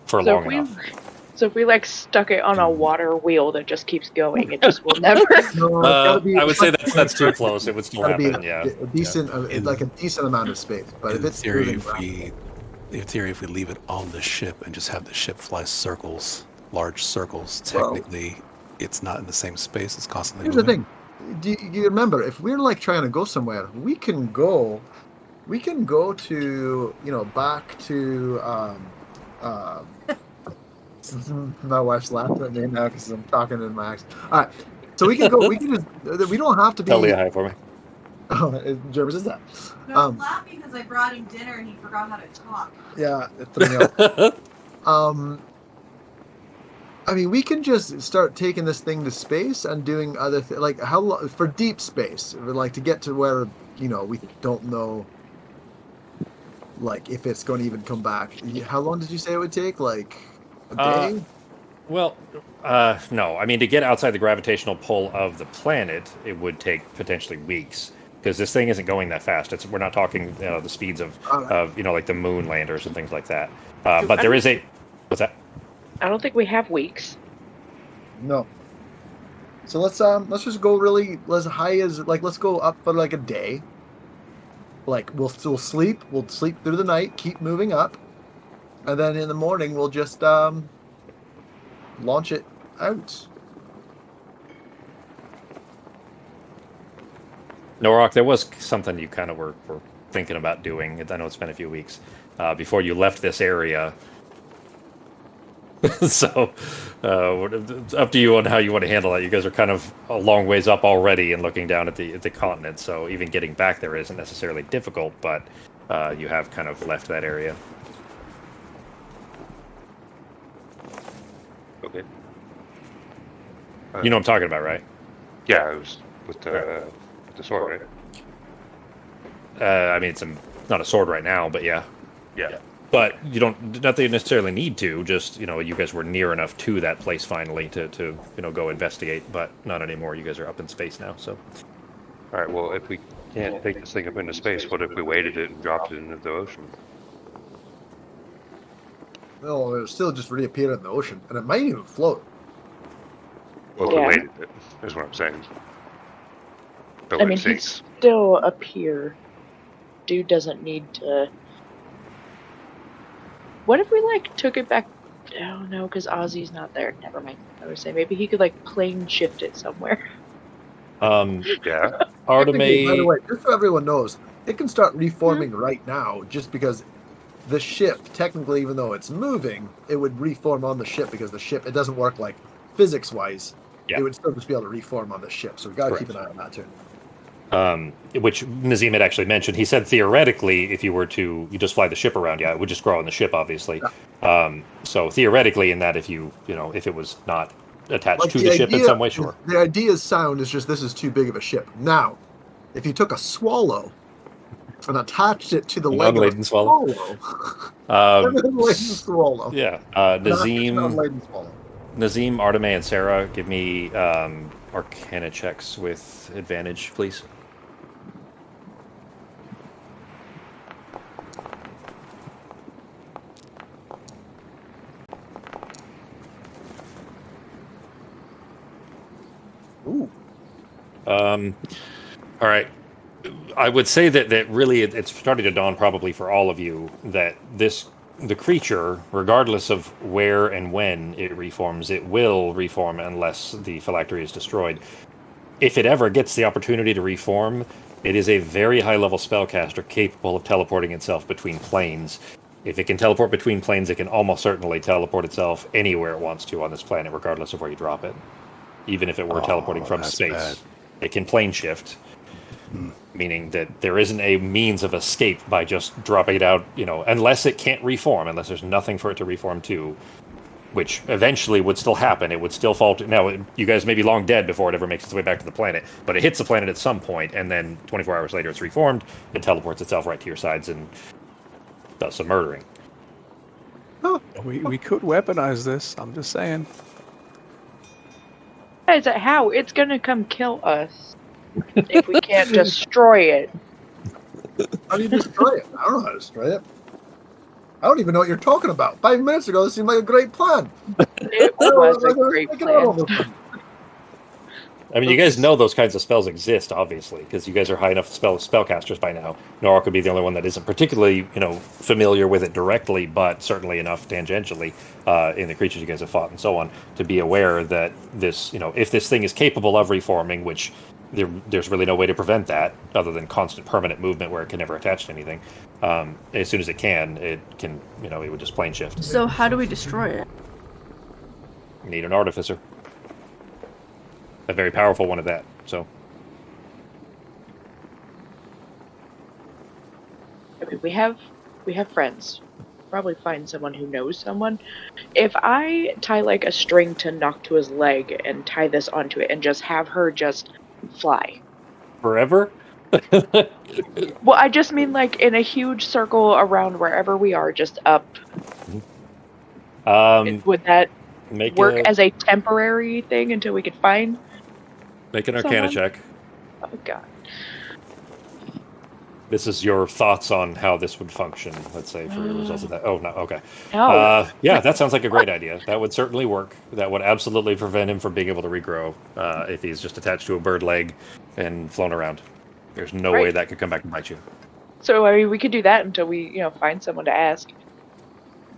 for long enough. So if we stuck it on a water wheel that just keeps going, it just will never. I would say that's too close. It would still happen. A decent amount of space. But in theory, if we leave it on the ship and just have the ship fly large circles, technically, it's not in the same space. It's constantly moving. Here's the thing. Do you remember, if we're trying to go somewhere, we can go to back to my wife's laughing at me now because I'm talking in my accent. All right, so we can go. We don't have to be. Tell Leah hi for me. Oh, Jervis is that? No, I'm laughing because I brought him dinner and he forgot how to talk. Yeah, it threw me off. I mean, we can just start taking this thing to space and doing other things, like for deep space, to get to where we don't know, if it's going to even come back. How long did you say it would take? A day? Well, no. I mean, to get outside the gravitational pull of the planet, it would take potentially weeks. Because this thing isn't going that fast. We're not talking the speeds of like the moon landers and things like that. But there is a. What's that? I don't think we have weeks. No. So let's just go really as high as let's go up for a day. We'll sleep. We'll sleep through the night. Keep moving up, and then in the morning we'll just launch it out. Norok, there was something you kind of were thinking about doing. I know it's been a few weeks before you left this area. So, up to you on how you want to handle that. You guys are kind of a long ways up already and looking down at the continent. So even getting back there isn't necessarily difficult, but you have kind of left that area. Okay. You know what I'm talking about, right? Yeah, it was with the sword, right? I mean, it's not a sword right now, but yeah. Yeah. But you don't, not that you necessarily need to, just, you guys were near enough to that place finally to go investigate, but not anymore. You guys are up in space now, so. All right, well, if we can't take this thing up into space, what if we weighted it and dropped it into the ocean? No, it'll still just reappear in the ocean, and it might even float. Well, if we weighted it, is what I'm saying. But I mean, he'd still appear. Dude doesn't need to... What if we, took it back... Oh, no, because Ozzy's not there. Never mind. I would say maybe he could, plane shift it somewhere. Yeah. Artemis... By the way, just so everyone knows, it can start reforming right now, just because the ship, technically, even though it's moving, it would reform on the ship, because the ship, it doesn't work, physics-wise. Yeah. It would still just be able to reform on the ship, so we got to keep an eye on that, too. Which Nazim had actually mentioned. He said theoretically, if you just fly the ship around, it would just grow on the ship, obviously. Yeah. So theoretically, in that if if it was not attached to the ship in some way, sure. The idea is sound, is just this is too big of a ship. Now, if you took a swallow and attached it to the leg of a swallow. Swallow. Yeah. Nazim, Artemis, and Sarah, give me Arcana checks with advantage, please. Ooh. All right. I would say that really it's starting to dawn probably for all of you that the creature, regardless of where and when it reforms, it will reform unless the phylactery is destroyed. If it ever gets the opportunity to reform, it is a very high-level spellcaster capable of teleporting itself between planes. If it can teleport between planes, it can almost certainly teleport itself anywhere it wants to on this planet, regardless of where you drop it. Even if it were teleporting from space. Bad. It can plane shift. Meaning that there isn't a means of escape by just dropping it out, unless it can't reform, unless there's nothing for it to reform to, which eventually would still happen. It would still fall to... Now, you guys may be long dead before it ever makes its way back to the planet, but it hits the planet at some point, and then 24 hours later it's reformed, it teleports itself right to your sides and does some murdering. We could weaponize this, I'm just saying. How? It's gonna come kill us. If we can't destroy it. How do you destroy it? I don't know how to destroy it. I don't even know what you're talking about. 5 minutes ago, this seemed like a great plan. It was a great plan. I mean, you guys know those kinds of spells exist, obviously, because you guys are high enough spellcasters by now. Nora could be the only one that isn't particularly, familiar with it directly, but certainly enough tangentially in the creatures you guys have fought and so on to be aware that this, if this thing is capable of reforming, which there's really no way to prevent that other than constant permanent movement where it can never attach to anything. As soon as it can, it would just plane shift. So how do we destroy it? You need an artificer. A very powerful one at that, so. Okay, we have friends. Probably find someone who knows someone. If I tie a string to Noctua's leg and tie this onto it and just have her just fly. Forever? Well, I just mean in a huge circle around wherever we are, just up. Would that work as a temporary thing until we could find? Make an Arcana check. Oh god. This is your thoughts on how this would function, let's say, for the results of that. Oh, no, okay. Oh. Yeah, that sounds like a great idea. That would certainly work. That would absolutely prevent him from being able to regrow if he's just attached to a bird leg and flown around. There's no way that could come back and bite you. So, I mean, we could do that until we, find someone to ask.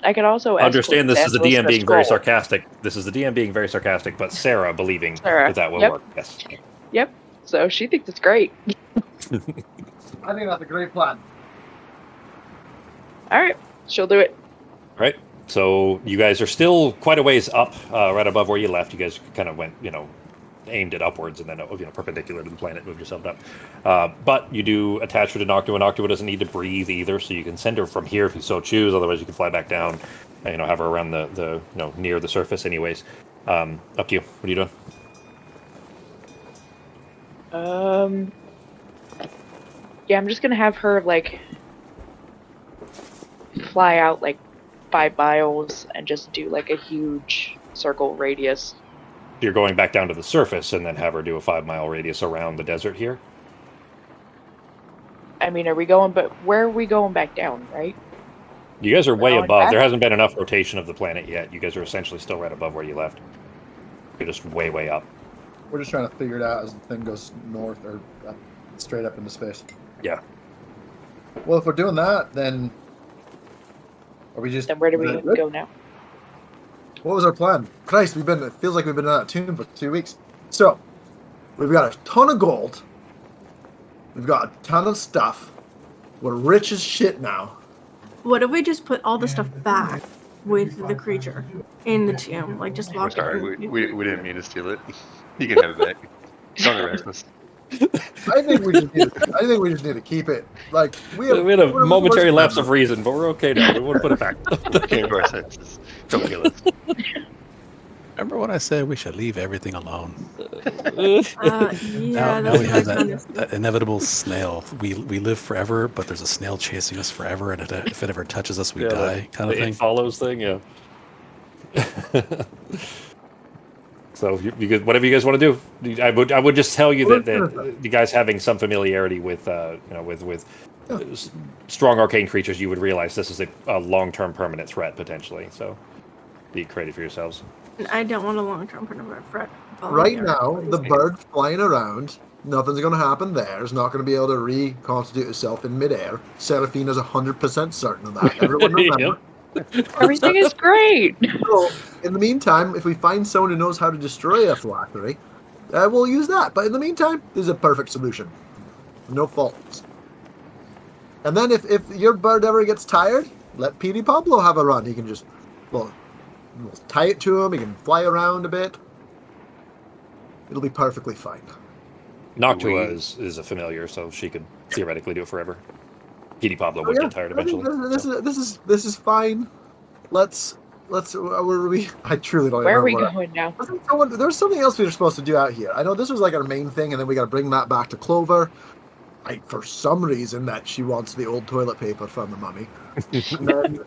I could also understand this is the DM being very sarcastic. This is the DM being very sarcastic, but Sarah believing that will work. Yes. Yep. So she thinks it's great. I think that's a great plan. All right, she'll do it. All right. So you guys are still quite a ways up, right above where you left. You guys kind of went, aimed it upwards and then, perpendicular to the planet, moved yourself up. But you do attach her to Noctua. Noctua doesn't need to breathe either, so you can send her from here if you so choose. Otherwise, you can fly back down and, have her around the near the surface anyways. Up to you. What are you doing? Yeah, I'm just gonna have her like fly out like 5 miles and just do like a huge circle radius. You're going back down to the surface and then have her do a 5-mile radius around the desert here? I mean, are we going, but where are we going back down, right? You guys are way going above. back? There hasn't been enough rotation of the planet yet. You guys are essentially still right above where you left. You're just way, way up. We're just trying to figure it out as the thing goes north or straight up into space. Yeah. Well, if we're doing that, then are we just? Then where do we good? go now? What was our plan? Christ, it feels like we've been on that tune for 2 weeks. So, we've got a ton of gold. We've got a ton of stuff. We're rich as shit now. What if we just put all the stuff back with the creature in the tomb? Like, just lock Sorry, it in. we didn't mean to steal it. You can have it back. Don't harass us. I think we just need to keep it. Like We had a momentary lapse of reason, but we're okay now. We want to put it back. Came to our senses. Don't kill us. Remember when I said we should leave everything alone? Yeah, now we have that's that inevitable snail. We live forever, but there's a snail chasing us forever, and if it ever touches us, we die, kind of thing. It follows thing, yeah. So whatever you guys want to do, I would just tell you that you guys having some familiarity with with strong arcane creatures, you would realize this is a long-term permanent threat potentially. So be creative for yourselves. I don't want a long-term permanent threat. Right now, the bird's flying around. Nothing's going to happen there. It's not going to be able to reconstitute itself in midair. Seraphina's 100% certain of that. Everyone remember. Everything is great. So, in the meantime, if we find someone who knows how to destroy a phylactery, we'll use that. But in the meantime, this is a perfect solution. No faults. And then if your bird ever gets tired, let Petey Pablo have a run. He can just, we'll tie it to him. He can fly around a bit. It'll be perfectly fine. Noctua is a familiar, so she could theoretically do it forever. Petey Pablo would get tired eventually. This is fine. Let's. Where are we? I truly don't. Where are we remember going now? There was something else we were supposed to do out here. I know this was like our main thing, and then we got to bring that back to Clover. For some reason, that she wants the old toilet paper from the mummy. And then,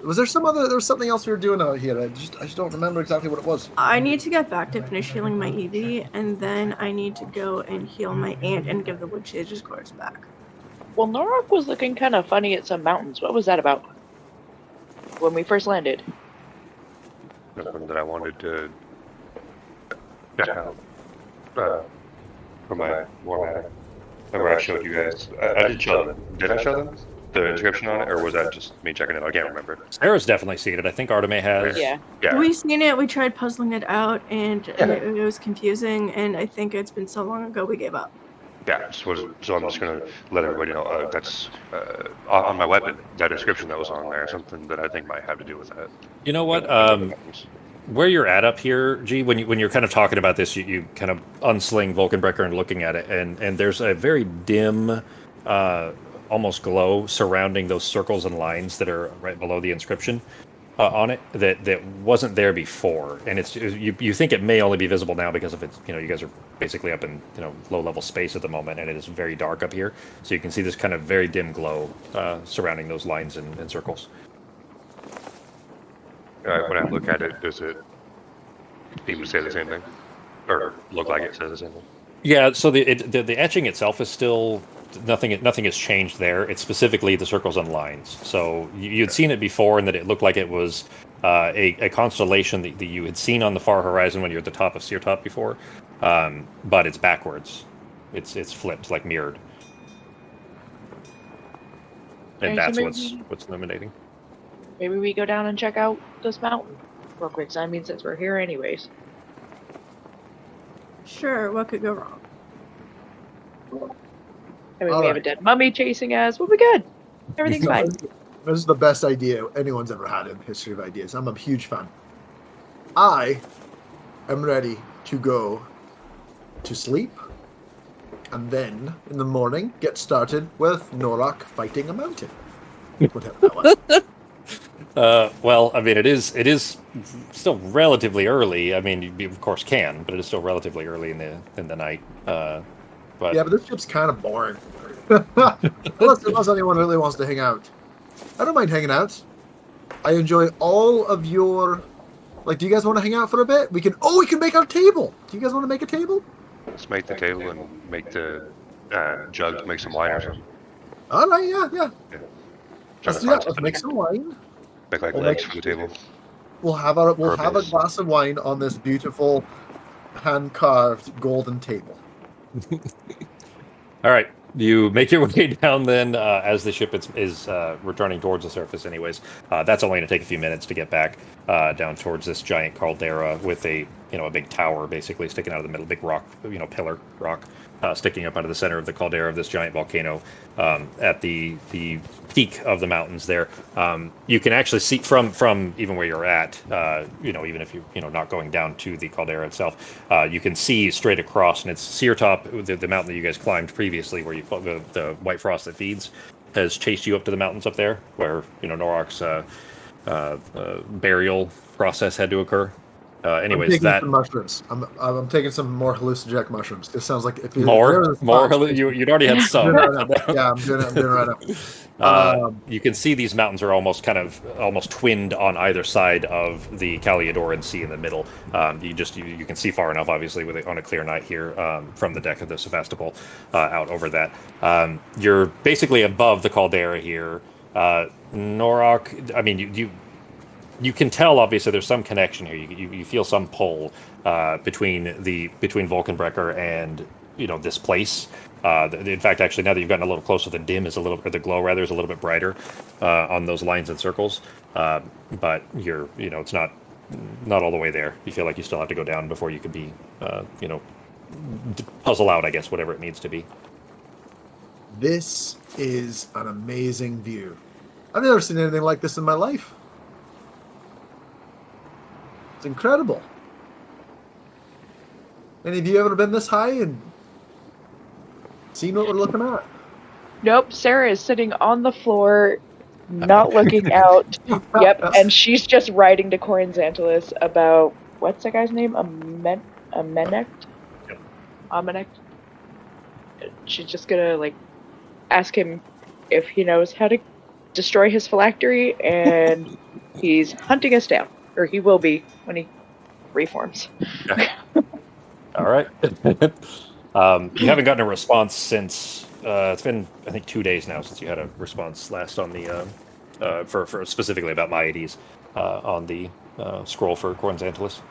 was there something else we were doing out here? I just don't remember exactly what it was. I need to get back to finish healing my Eevee, and then I need to go and heal my aunt and give the Wood Sage's course back. Well, Norok was looking kind of funny at some mountains. What was that about? When we first landed. Nothing that I wanted to check out for my Warmatic. Remember I showed you guys. I did show them. Did I show them the inscription on it, or was that just me checking it out? I can't remember. Sarah's definitely seen it. I think Arteme has. Yeah. We've seen it. We tried puzzling it out, and it was confusing, and I think it's been so long ago we gave up. Yeah, so I'm just going to let everybody know that's on my weapon, that inscription that was on there, something that I think might have to do with that. You know what? Where you're at up here, G, when you're kind of talking about this, you kind of unsling Vulcanbreaker and looking at it, and there's a very dim, almost glow surrounding those circles and lines that are right below the inscription on it that wasn't there before, and you think it may only be visible now because of it's you guys are basically up in low level space at the moment, and it is very dark up here, so you can see this kind of very dim glow surrounding those lines and circles. When I look at it, does it seem to say the same thing, or look like it says the same thing? Yeah, so the etching itself is still nothing has changed there. It's specifically the circles and lines. So you'd seen it before, and that it looked like it was a constellation that you had seen on the far horizon when you were at the top of Seartop before, but it's backwards. It's flipped, like mirrored, and that's what's illuminating. Maybe we go down and check out this mountain real quick. So I mean, since we're here anyways. Sure, what could go wrong? I mean, we have a dead mummy chasing us. We'll be good. Everything's fine. This is the best idea anyone's ever had in History of Ideas. I'm a huge fan. I am ready to go to sleep, and then in the morning get started with Norok fighting a mountain. Whatever that was. Well, I mean, it is still relatively early. I mean, you of course can, but it is still relatively early in the night. But Yeah, but this ship's kind of boring. unless anyone really wants to hang out. I don't mind hanging out. I enjoy all of your. Like, do you guys want to hang out for a bit? We can make our table. Do you guys want to make a table? Let's make the table and make the jug to make some wine or something. All right, yeah. Trying Let's to do find that. Let's something make to some wine. make like We'll legs make- for the table. We'll have a Purpose. glass of wine on this beautiful hand carved golden table. all right, you make your way down then as the ship is returning towards the surface. Anyways, that's only going to take a few minutes to get back down towards this giant caldera with a big tower basically sticking out of the middle, big rock, pillar rock sticking up out of the center of the caldera of this giant volcano at the peak of the mountains there. You can actually see from even where you're at, even if you're not going down to the caldera itself, you can see straight across, and it's Sear Top, the mountain that you guys climbed previously, where the white frost that feeds has chased you up to the mountains up there, where Norok's burial process had to occur. I'm Anyways, taking that some mushrooms. I'm taking some more hallucinogenic mushrooms. This sounds like if more there's a spot- you'd already had I'm some. doing it right now. Yeah, I'm doing it right now. You can see these mountains are almost twinned on either side of the Caliodoran Sea in the middle. You can see far enough, obviously, on a clear night here from the deck of the Sevastopol out over that. You're basically above the caldera here. Norok, I mean, you can tell, obviously, there's some connection here. You feel some pull between Vulcanbrecker and this place. In fact, actually, now that you've gotten a little closer, the glow rather is a little bit brighter on those lines and circles. But it's not all the way there. You feel like you still have to go down before you could be, puzzle out, I guess, whatever it needs to be. This is an amazing view. I've never seen anything like this in my life. It's incredible. Any of you ever been this high and seen what we're looking at? Nope, Sarah is sitting on the floor, not looking out. Yep, and she's just writing to Corin Xantalis about what's that guy's name? Amenect? Yep. Amenect. She's just gonna ask him if he knows how to destroy his phylactery, and he's hunting us down, or he will be when he reforms. All right. You haven't gotten a response since it's been, I think, 2 days now since you had a response last on the for specifically about Maides on the scroll for Corin Xantalis.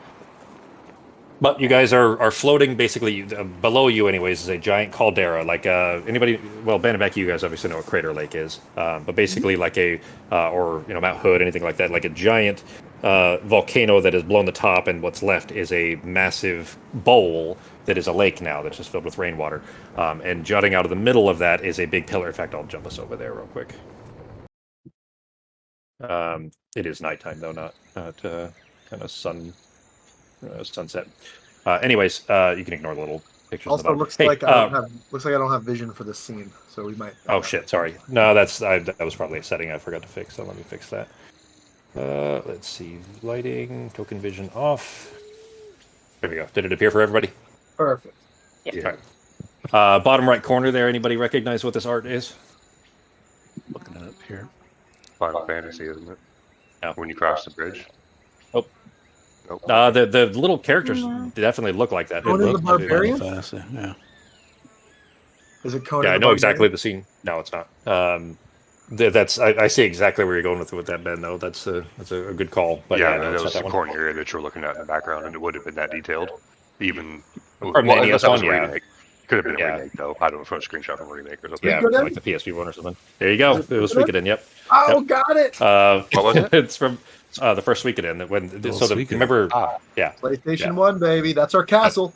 But you guys are floating basically below you, anyways, is a giant caldera. Like anybody, well, Banabaki, you guys obviously know what Crater Lake is, but basically like or Mount Hood, anything like that, like a giant volcano that has blown the top, and what's left is a massive bowl that is a lake now that's just filled with rainwater. And jutting out of the middle of that is a big pillar. In fact, I'll jump us over there real quick. It is nighttime though, not kind of sunset. Anyways, you can ignore the little pictures. Also, looks like I don't have vision for this scene, so we might. Oh shit! Sorry. No, that was probably a setting I forgot to fix. So let me fix that. Let's see. Lighting, token vision off. There we go. Did it appear for everybody? Perfect. Yeah. All right. Bottom right corner there. Anybody recognize what this art is? Looking it up here. Final Fantasy, isn't it? No. When you cross the bridge. Oh. Nope. The little characters definitely look like that. Conan the Barbarian? Fantasy, yeah. Is it Conan? Yeah, I the know exactly Barbarian? the scene. No, it's not. I see exactly where you're going with that, Ben. Though that's a good call. But yeah, no, that it's was not the one. corner area that you're looking at in the background, and it would have been that detailed. Even From the NES unless that was one, a yeah. remake. Could have been Yeah. a remake though. I don't know, from a screenshot from a remake or something. Yeah, Suikoden? like the PSP one or something. There you go. It was Suikoden. Yep. Oh, Yep. got it. What was it? It's from the first Suikoden. Suikoden. Remember? Ah, Yeah. PlayStation Yeah. 1, baby. That's our castle.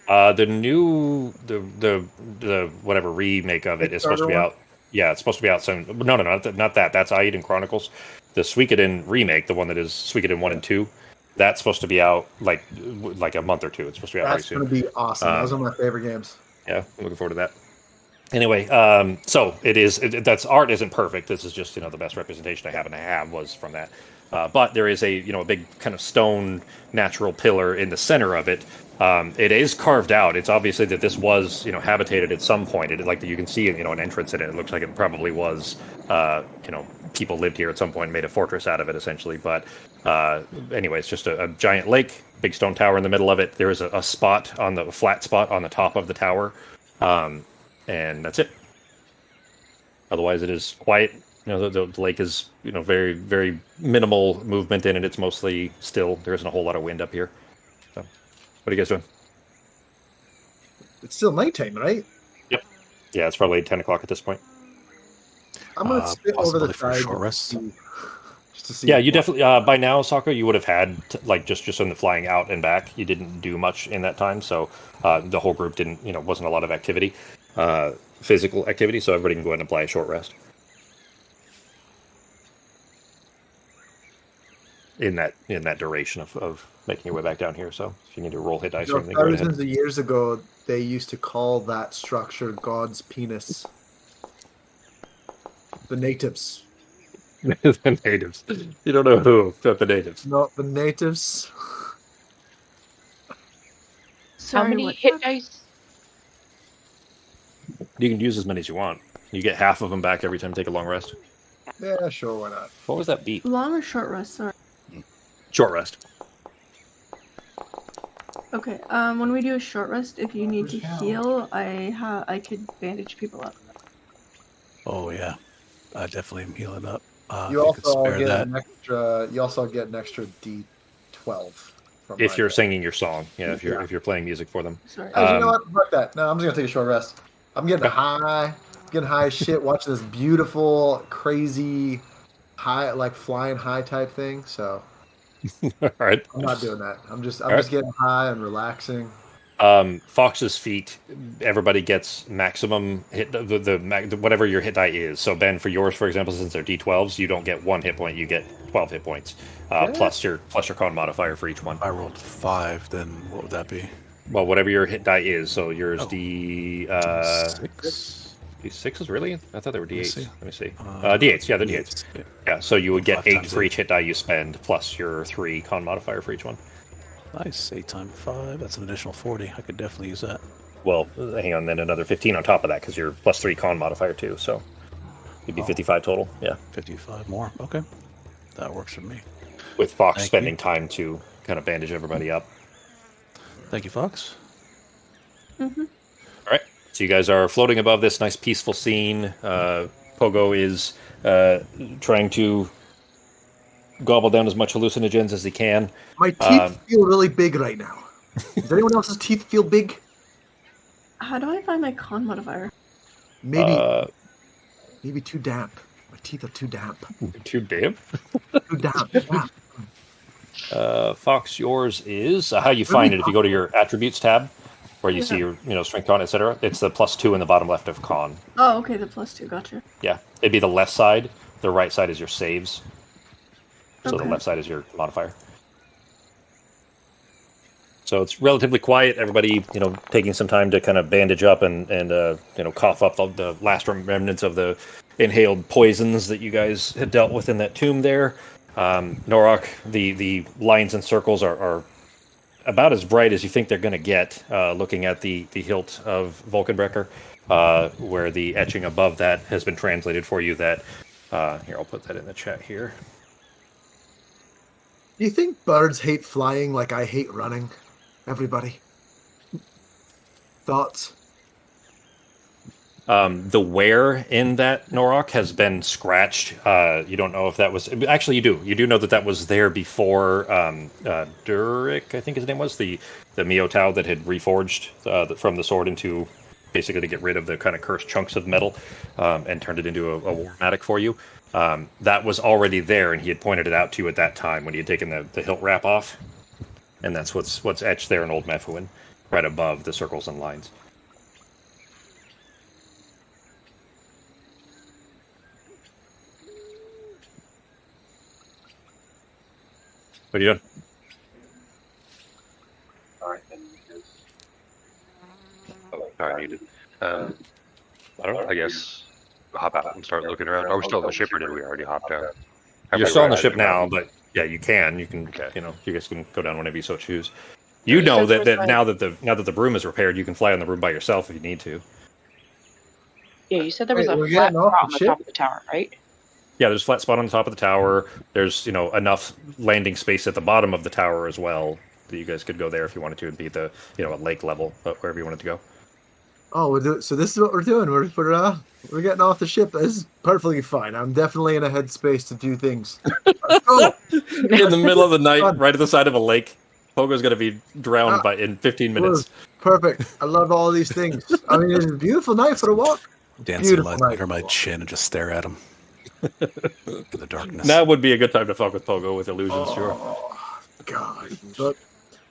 The new the whatever remake of it is supposed to be Kickstarter out. Yeah, it's supposed to be out soon. No, not that. That's Aiden Chronicles. The Suikoden remake, the one that is Suikoden 1 and 2, that's supposed to be out like a month or two. It's supposed to be out That's very going soon. to be awesome. Those are my favorite games. Yeah, I'm looking forward to that. Anyway, so it is. That's art isn't perfect. This is just the best representation I happen to have was from that. But there is a big kind of stone natural pillar in the center of it. It is carved out. It's obviously that this was habitated at some point. Like you can see an entrance in it. It looks like it probably was people lived here at some point and made a fortress out of it essentially. But anyway, it's just a giant lake, big stone tower in the middle of it. There is a spot on the flat spot on the top of the tower. And that's it. Otherwise, it is quiet. The lake is very very minimal movement in it. It's mostly still. There isn't a whole lot of wind up here. So, what are you guys doing? It's still nighttime, right? Yep. Yeah, it's probably 10 o'clock at this point. I'm gonna sit over the for a side short rest. just to see. Yeah, you definitely by now, Sako, you would have had just in the flying out and back. You didn't do much in that time, so the whole group didn't. Wasn't a lot of activity, physical activity. So everybody can go ahead and apply a short rest. In that duration of making your way back down here. So if you need to roll hit dice or anything, go ahead. Thousands of years ago, they used to call that structure God's penis. The natives. The natives. You don't know who, but the natives. Not the natives. Sorry, How many what? hit dice? You can use as many as you want. You get half of them back every time you take a long rest. Yeah, sure, why not? What was that beat? Long or short rest? Sorry. Short rest. Okay. When we do a short rest, if you need to heal, I could bandage people up. Oh yeah, I definitely am healing up. If You you could also spare get that. an extra. You also get an extra D12. From If my you're deck. singing your song, if you're playing music for them. Sorry. Oh, you know what? Fuck that. No, I'm just gonna take a short rest. I'm getting high. Getting high as shit. Watching this beautiful, crazy, high, like flying high type thing. So All right. I'm not doing that. I'm just right. getting high and relaxing. Fox's feet. Everybody gets maximum hit. Whatever your hit die is. So Ben, for yours, for example, since they're D12s, you don't get 1 hit point. You get 12 hit points. Plus your con modifier for each one. I rolled 5. Then what would that be? Well, whatever your hit die is. So yours D6. D6s, really? I thought they were D8s. see. Let me see. D8s, yeah, they're D8s. Yeah, so you would get 5 8 times for eight. each hit die you spend, plus your 3 con modifier for each one. Nice. 8 times 5. That's an additional 40. I could definitely use that. Well, hang on, then another 15 on top of that, because you're plus 3 con modifier too, so it'd be 55 total, yeah. 55 more. Okay. That works for me. With Fox Thank spending you. time to kind of bandage everybody up. Thank you, Fox. Mm-hmm. All right, so you guys are floating above this nice peaceful scene. Pogo is trying to gobble down as much hallucinogens as he can. My teeth feel really big right now. Does anyone else's teeth feel big? How do I find my con modifier? Maybe too damp. My teeth are too damp. Too damp? Too damp. Yeah. Fox, yours is how you find it. If you go to your attributes tab, where you see your strength, con, etc., it's the +2 in the bottom left of con. Oh, okay, the +2. Gotcha. Yeah, it'd be the left side. The right side is your saves. So Okay. the left side is your modifier. So it's relatively quiet. Everybody, taking some time to kind of bandage up and cough up the last remnants of the inhaled poisons that you guys had dealt with in that tomb there. Norok, the lines and circles are about as bright as you think they're going to get, looking at the hilt of Vulcanbrecker, where the etching above that has been translated for you. That here, I'll put that in the chat here. Do you think birds hate flying like I hate running? Everybody? Thoughts? The wear in that Norok has been scratched. You don't know if that was... Actually, you do. You do know that was there before Durik, I think his name was, the Miotau that had reforged from the sword into... basically to get rid of the kind of cursed chunks of metal and turned it into a war-matic for you. That was already there, and he had pointed it out to you at that time when he had taken the hilt wrap off. And that's what's etched there in Old Mephuin, right above the circles and lines. What are you doing? Sorry, I muted. I don't know. I guess hop out and start looking around. Are we still on the ship, or did we already hop down? You're still on the ship now, but yeah, you can. You can. Okay. You know, you guys can go down whenever you so choose. You know that now that the broom is repaired, you can fly on the broom by yourself if you need to. Yeah, you said there was Wait, a we're flat getting off spot the on the ship? top of the tower, right? Yeah, there's a flat spot on the top of the tower. There's enough landing space at the bottom of the tower as well that you guys could go there if you wanted to and be at the at lake level, but wherever you wanted to go. Oh, so this is what we're doing. We're getting off the ship. This is perfectly fine. I'm definitely in a headspace to do things. Let's go. In the middle of the night, right at the side of a lake, Pogo's gonna be drowned in 15 minutes. Perfect. I love all these things. I mean, it's a beautiful night for a walk. Dancing lights under my chin and just stare at him in the darkness. That would be a good time to fuck with Pogo with illusions, sure. God,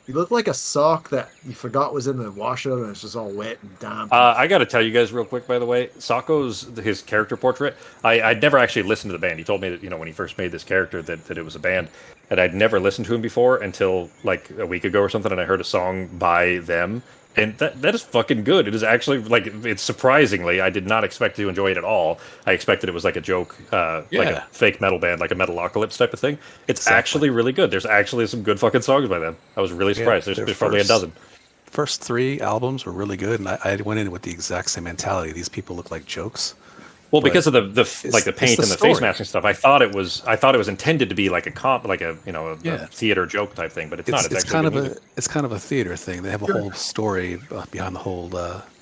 you look like a sock that you forgot was in the washer and it's just all wet and damp. I got to tell you guys real quick, by the way, his character portrait. I'd never actually listened to the band. He told me that when he first made this character that it was a band, and I'd never listened to him before until like a week ago or something, and I heard a song by them. And that is fucking good. It is actually it's surprisingly. I did not expect to enjoy it at all. I expected it was like a joke, like a fake metal band, like a Metalocalypse type of thing. It's actually really good. There's actually some good fucking songs by them. I was really surprised. There's probably a dozen. First 3 albums were really good, and I went in with the exact same mentality. These people look like jokes. Well, because of the paint and the face mask and stuff, I thought it was intended to be like a theater joke type thing, but it's not. It's kind of a theater thing. They have a whole story behind the whole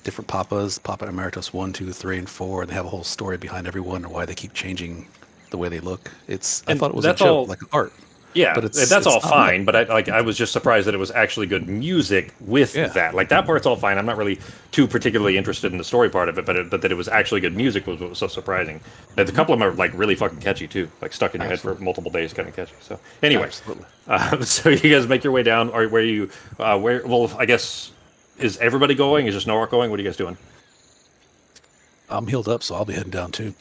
different Papas, Papa Emeritus 1, 2, 3, and 4. And they have a whole story behind everyone and why they keep changing the way they look. I thought it was a joke, like art. Yeah, but that's all fine. But I was just surprised that it was actually good music with that. Like that part's all fine. I'm not really too particularly interested in the story part of it, but that it was actually good music was what was so surprising. And a couple of them are like really fucking catchy too, like stuck in your head for multiple days, kind of catchy. So anyway, so you guys make your way down. Or where you? Well, I guess is everybody going? Is just Norak going? What are you guys doing? I'm healed up, so I'll be heading down too.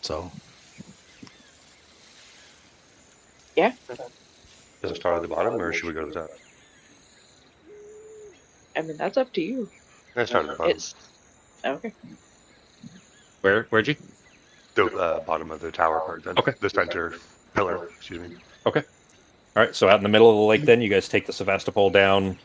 So. Yeah. Does it start at the bottom, or should we go to the top? I mean, that's up to you. Let's start at the bottom. Okay. Where'd you? The bottom of the tower part. Okay. The center pillar. Excuse me. Okay. All right. So out in the middle of the lake, then you guys take the Sevastopol down.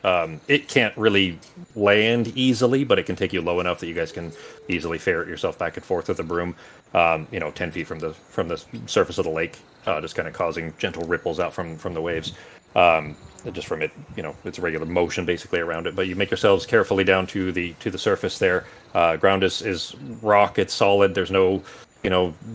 It can't really land easily, but it can take you low enough that you guys can easily ferret yourself back and forth with a broom. 10 feet from the surface of the lake, just kind of causing gentle ripples out from the waves. Just from it, it's a regular motion basically around it. But you make yourselves carefully down to the surface there. Ground is rock. It's solid. There's no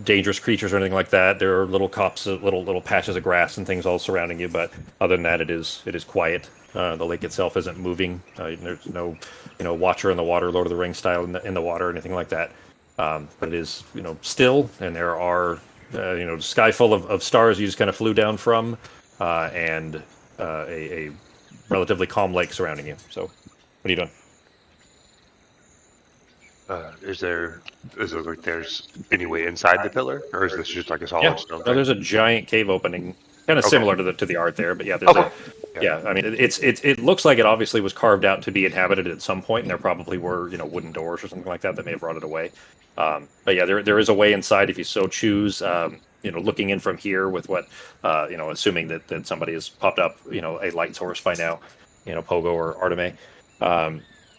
dangerous creatures or anything like that. There are little copses, little patches of grass and things all surrounding you. But other than that, it is quiet. The lake itself isn't moving. There's no Watcher in the water, Lord of the Rings style in the water or anything like that. But it is still, and there are sky full of stars you just kind of flew down from, and a relatively calm lake surrounding you. So, what are you doing? Is there like there's any way inside the pillar, or is this just like a solid stone? No, there's a giant cave opening, kind of similar to the art there, but yeah, there's I mean, it looks like it obviously was carved out to be inhabited at some point, and there probably were wooden doors or something like that may have rotted away. But yeah, there is a way inside if you so choose. Looking in from here with what assuming that somebody has popped up a light source by now, Pogo or Arteme.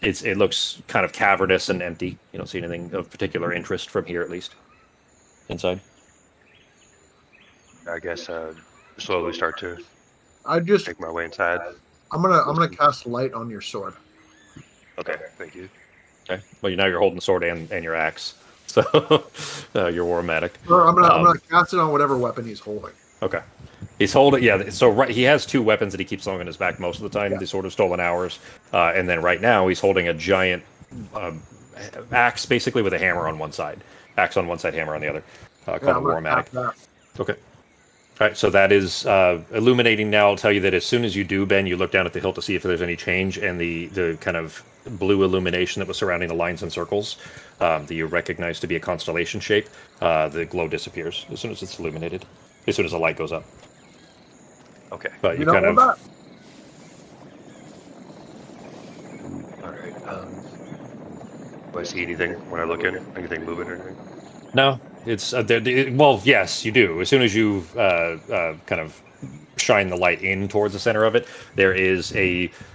It looks kind of cavernous and empty. You don't see anything of particular interest from here, at least inside. I guess slowly start to. I just make my way inside. I'm gonna cast light on your sword. Okay, thank you. Okay. Well, now you're holding the sword and your axe, so you're War-O-Matic. I'm gonna cast it on whatever weapon he's holding. Okay. He's holding, so he has 2 weapons that he keeps along in his back most of the time. The Sword of Stolen Hours, and then right now he's holding a giant axe, basically with a hammer on one side, axe on one side, hammer on the other, called War-O-Matic. Okay. All right, so that is illuminating now. I'll tell you that as soon as you do, Ben, you look down at the hilt to see if there's any change, and the kind of blue illumination that was surrounding the lines and circles that you recognize to be a constellation shape, the glow disappears as soon as it's illuminated, as soon as the light goes up. Okay. But you kind of... All right. Do I see anything when I look in? Anything moving or anything? No, it's well, yes, you do. As soon as you kind of shine the light in towards the center of it, there is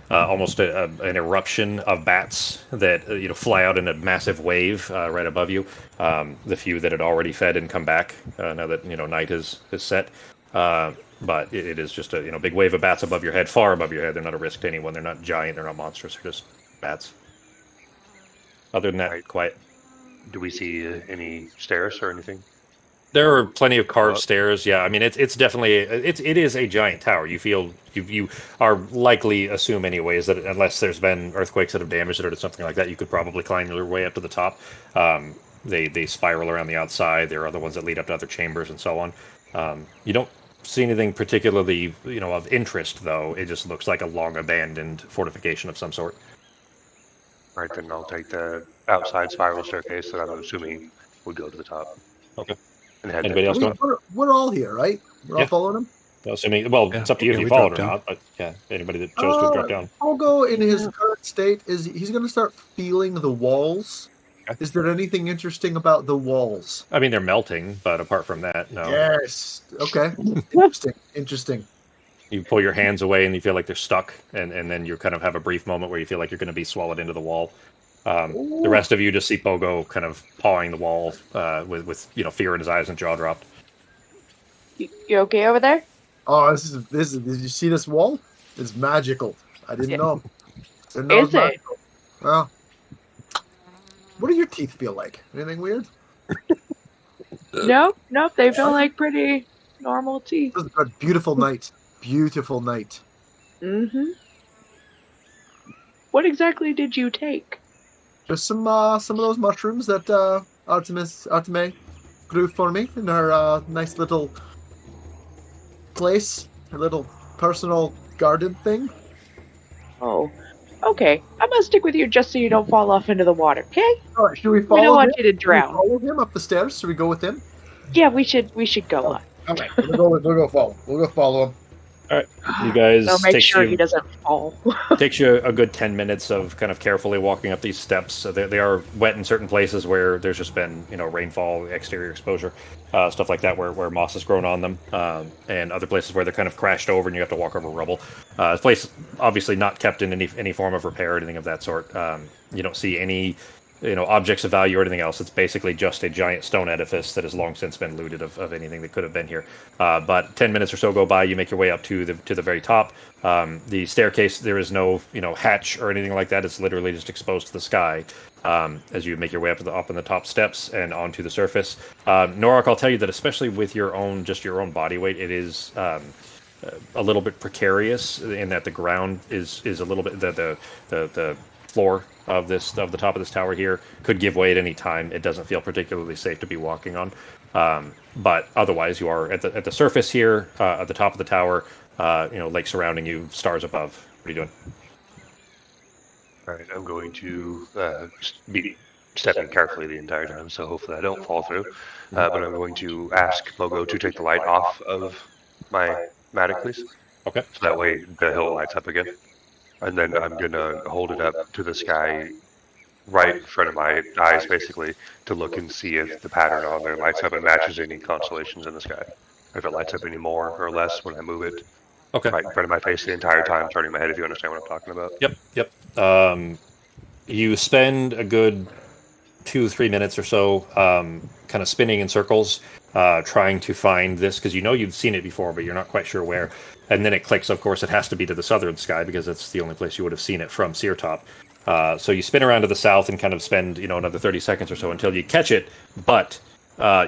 almost an eruption of bats that fly out in a massive wave right above you. The few that had already fed and come back now that night is set. But it is just a big wave of bats above your head, far above your head. They're not a risk to anyone. They're not giant. They're not monstrous. They're just bats. Other than that, Right. quiet. Do we see any stairs or anything? There are plenty of carved Up. stairs. Yeah, I mean it's definitely it is a giant tower. You feel you are likely assume anyways that unless there's been earthquakes that have damaged it or something like that, you could probably climb your way up to the top. They spiral around the outside. There are other ones that lead up to other chambers and so on. You don't see anything particularly of interest though. It just looks like a long abandoned fortification of some sort. All right, then I'll take the outside spiral staircase that I'm assuming would go to the top. Okay. And head Anybody there. else going? We're all here, right? We're all Yeah. following him? Assuming, well, Yeah. it's up to you if Yeah, you we followed or dropped down. not. But yeah, anybody that chose to have dropped down. Pogo, in his current state, he's going to start feeling the walls. Okay. Is there anything interesting about the walls? I mean, they're melting, but apart from that, no. Yes. Okay. Interesting. You pull your hands away and you feel like they're stuck, and then you kind of have a brief moment where you feel like you're going to be swallowed into the wall. The rest of you just see Pogo kind of pawing the wall with fear in his eyes and jaw dropped. You okay over there? Oh, this is. Did you see this wall? It's magical. I didn't Yeah. know. Didn't know Is it? magical. Well, what do your teeth feel like? Anything weird? No, they feel like pretty normal teeth. This is a beautiful night. Beautiful night. Mm-hmm. What exactly did you take? Just some of those mushrooms that Arteme grew for me in her nice little place, her little personal garden thing. Oh, okay. I'm gonna stick with you just so you don't fall off into the water, okay? All right, should we We follow don't want him? you to Should we drown. follow him up the stairs? Should we go with him? Yeah, we should go up. All right, we'll go follow him. You guys So make takes sure you he doesn't fall. takes you a good 10 minutes of kind of carefully walking up these steps. So they are wet in certain places where there's just been rainfall, exterior exposure, stuff like that, where moss has grown on them, and other places where they're kind of crashed over and you have to walk over rubble. This place obviously not kept in any form of repair or anything of that sort. You don't see any objects of value or anything else. It's basically just a giant stone edifice that has long since been looted of anything that could have been here. But 10 minutes or so go by, you make your way up to the very top. The staircase, there is no hatch or anything like that. It's literally just exposed to the sky as you make your way up on the top steps and onto the surface. Norak, I'll tell you that especially with your own body weight, it is a little bit precarious in that the ground is a little bit the floor of the top of this tower here could give way at any time. It doesn't feel particularly safe to be walking on, but otherwise you are at the surface here, at the top of the tower. Lake surrounding you, stars above. What are you doing? All right, I'm going to be stepping carefully the entire time, so hopefully I don't fall through. But I'm going to ask Pogo to take the light off of my mattock, please. Okay. So that way the hill lights up again. And then I'm going to hold it up to the sky right in front of my eyes, basically, to look and see if the pattern on there lights up and matches any constellations in the sky. If it lights up any more or less when I move it. Okay. Right in front of my face the entire time, turning my head, if you understand what I'm talking about. Yep. You spend a good 2-3 minutes or so kind of spinning in circles, trying to find this, because you've seen it before, but you're not quite sure where. And then it clicks, of course, it has to be to the southern sky, because that's the only place you would have seen it from Seartop. So you spin around to the south and kind of spend, another 30 seconds or so until you catch it, but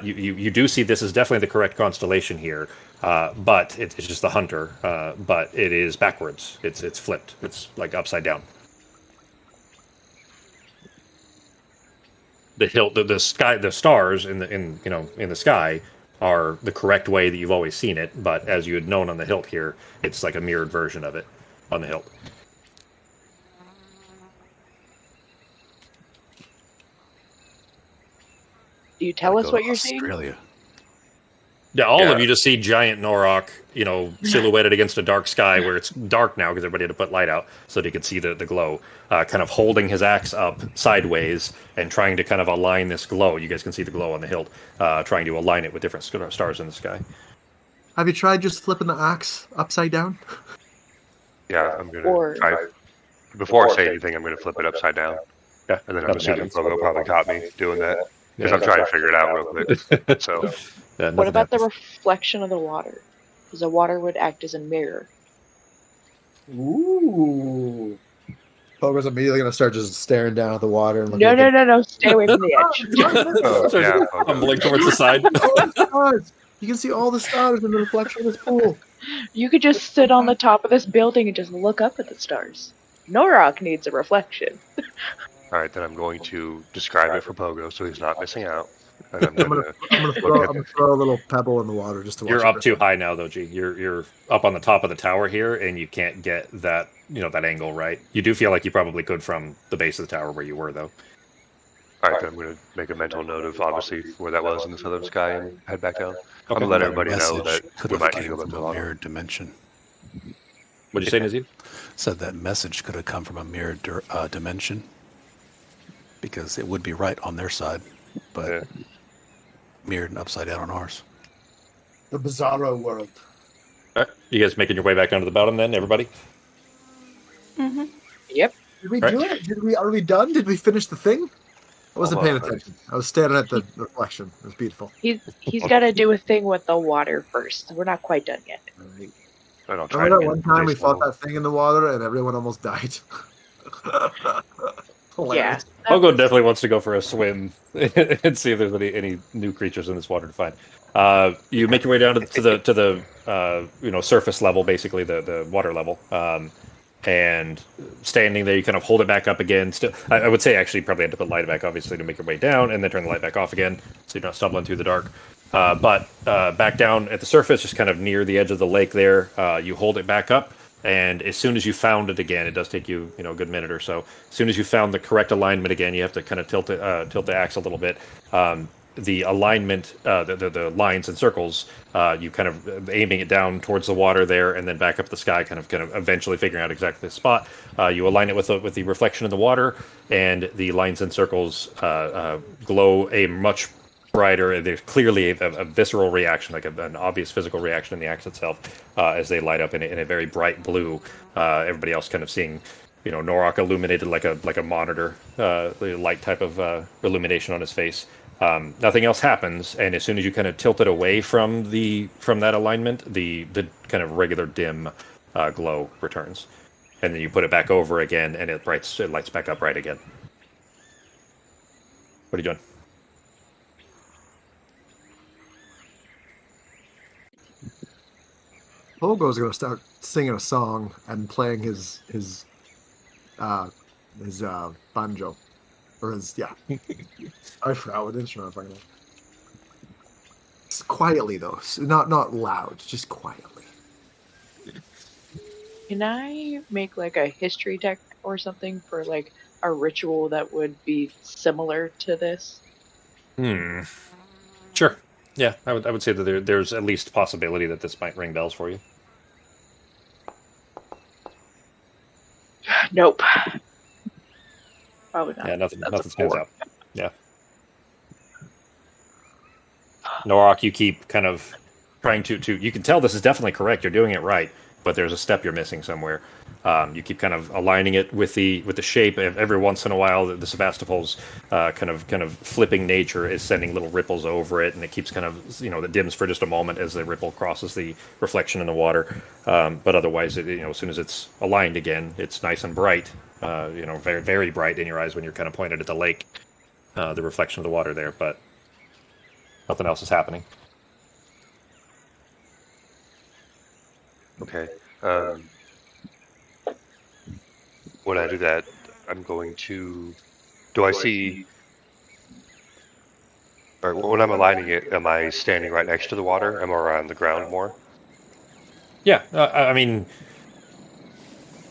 you do see this is definitely the correct constellation here, but it's just the Hunter, but it is backwards. It's flipped. It's like upside down. The hill, the sky, the stars in the sky are the correct way that you've always seen it, but as you had known on the hilt here, it's like a mirrored version of it on the hilt. Do you tell us what you're seeing? Australia. Yeah, all of you just see giant Norok, silhouetted against a dark sky where it's dark now because everybody had to put light out so that he could see the glow, kind of holding his axe up sideways and trying to kind of align this glow. You guys can see the glow on the hilt, trying to align it with different stars in the sky. Have you tried just flipping the axe upside down? Yeah, I'm going to try. Before I say anything, I'm going to flip it upside down. Yeah, and then I'm assuming Pogo probably caught me doing that. Because I'm trying to figure it out real quick. So, what about the reflection of the water? Because the water would act as a mirror. Ooh. Pogo's immediately going to start just staring down at the water. And No. Stay away from the edge. Tumbling towards the side. You can see all the stars in the reflection of this pool. You could just sit on the top of this building and just look up at the stars. Norok needs a reflection. All right, then I'm going to describe it for Pogo so he's not missing out. And I'm going to throw a little pebble in the water just to watch. You're up too high now, though, G. You're up on the top of the tower here, and you can't get that that angle right. You do feel like you probably could from the base of the tower where you were, though. All right, then I'm going to make a mental note of obviously where that was in the southern sky and head back down. Okay. I'm going to let everybody know that we might need to go to a mirrored dimension. What'd you say, Nazim? Said that message could have come from a mirrored dimension. Because it would be right on their side, but mirrored and upside down on ours. The bizarro world. All right, you guys making your way back down to the bottom then, everybody? Mm-hmm. Yep. Did we do it? Are we done? Did we finish the thing? I wasn't paying attention. I was staring at the reflection. It was beautiful. He's got to do a thing with the water first. We're not quite done yet. Remember that one time we fought that thing in the water and everyone almost died? Yeah. Pogo definitely wants to go for a swim and see if there's any new creatures in this water to find. You make your way down to the surface level, basically the water level, and standing there, you kind of hold it back up again. Still, I would say actually probably had to put light back, obviously, to make your way down, and then turn the light back off again, so you're not stumbling through the dark. But back down at the surface, just kind of near the edge of the lake there, you hold it back up. And as soon as you found it again, it does take you, a good minute or so. As soon as you found the correct alignment again, you have to kind of tilt the axe a little bit. The alignment, the lines and circles, you kind of aiming it down towards the water there, and then back up the sky, kind of eventually figuring out exactly the spot. You align it with the reflection in the water, and the lines and circles glow a much brighter. There's clearly a visceral reaction, like an obvious physical reaction in the axe itself, as they light up in a very bright blue. Everybody else kind of seeing, Norok illuminated like a monitor, light type of illumination on his face. Nothing else happens, and as soon as you kind of tilt it away from that alignment, the kind of regular dim glow returns, and then you put it back over again, and it lights back up right again. What are you doing? Pogo's going to start singing a song and playing his banjo, or I forgot what instrument I'm talking about. Quietly though, not loud, just quietly. Can I make like a history deck or something for like a ritual that would be similar to this? Sure. Yeah, I would say that there's at least a possibility that this might ring bells for you. Nope. Probably not. Yeah, nothing stands out. Yeah. Norok, you keep kind of trying to you can tell this is definitely correct. You're doing it right, but there's a step you're missing somewhere. You keep kind of aligning it with the shape. Every once in a while, the Sevastopol's kind of flipping nature is sending little ripples over it, and it keeps kind of it dims for just a moment as the ripple crosses the reflection in the water. But otherwise, as soon as it's aligned again, it's nice and bright. Very very bright in your eyes when you're kind of pointed at the lake, the reflection of the water there. But nothing else is happening. Okay. When I do that, I'm going to... Do I see... Or when I'm aligning it, am I standing right next to the water? Am I on the ground more? Yeah, I mean...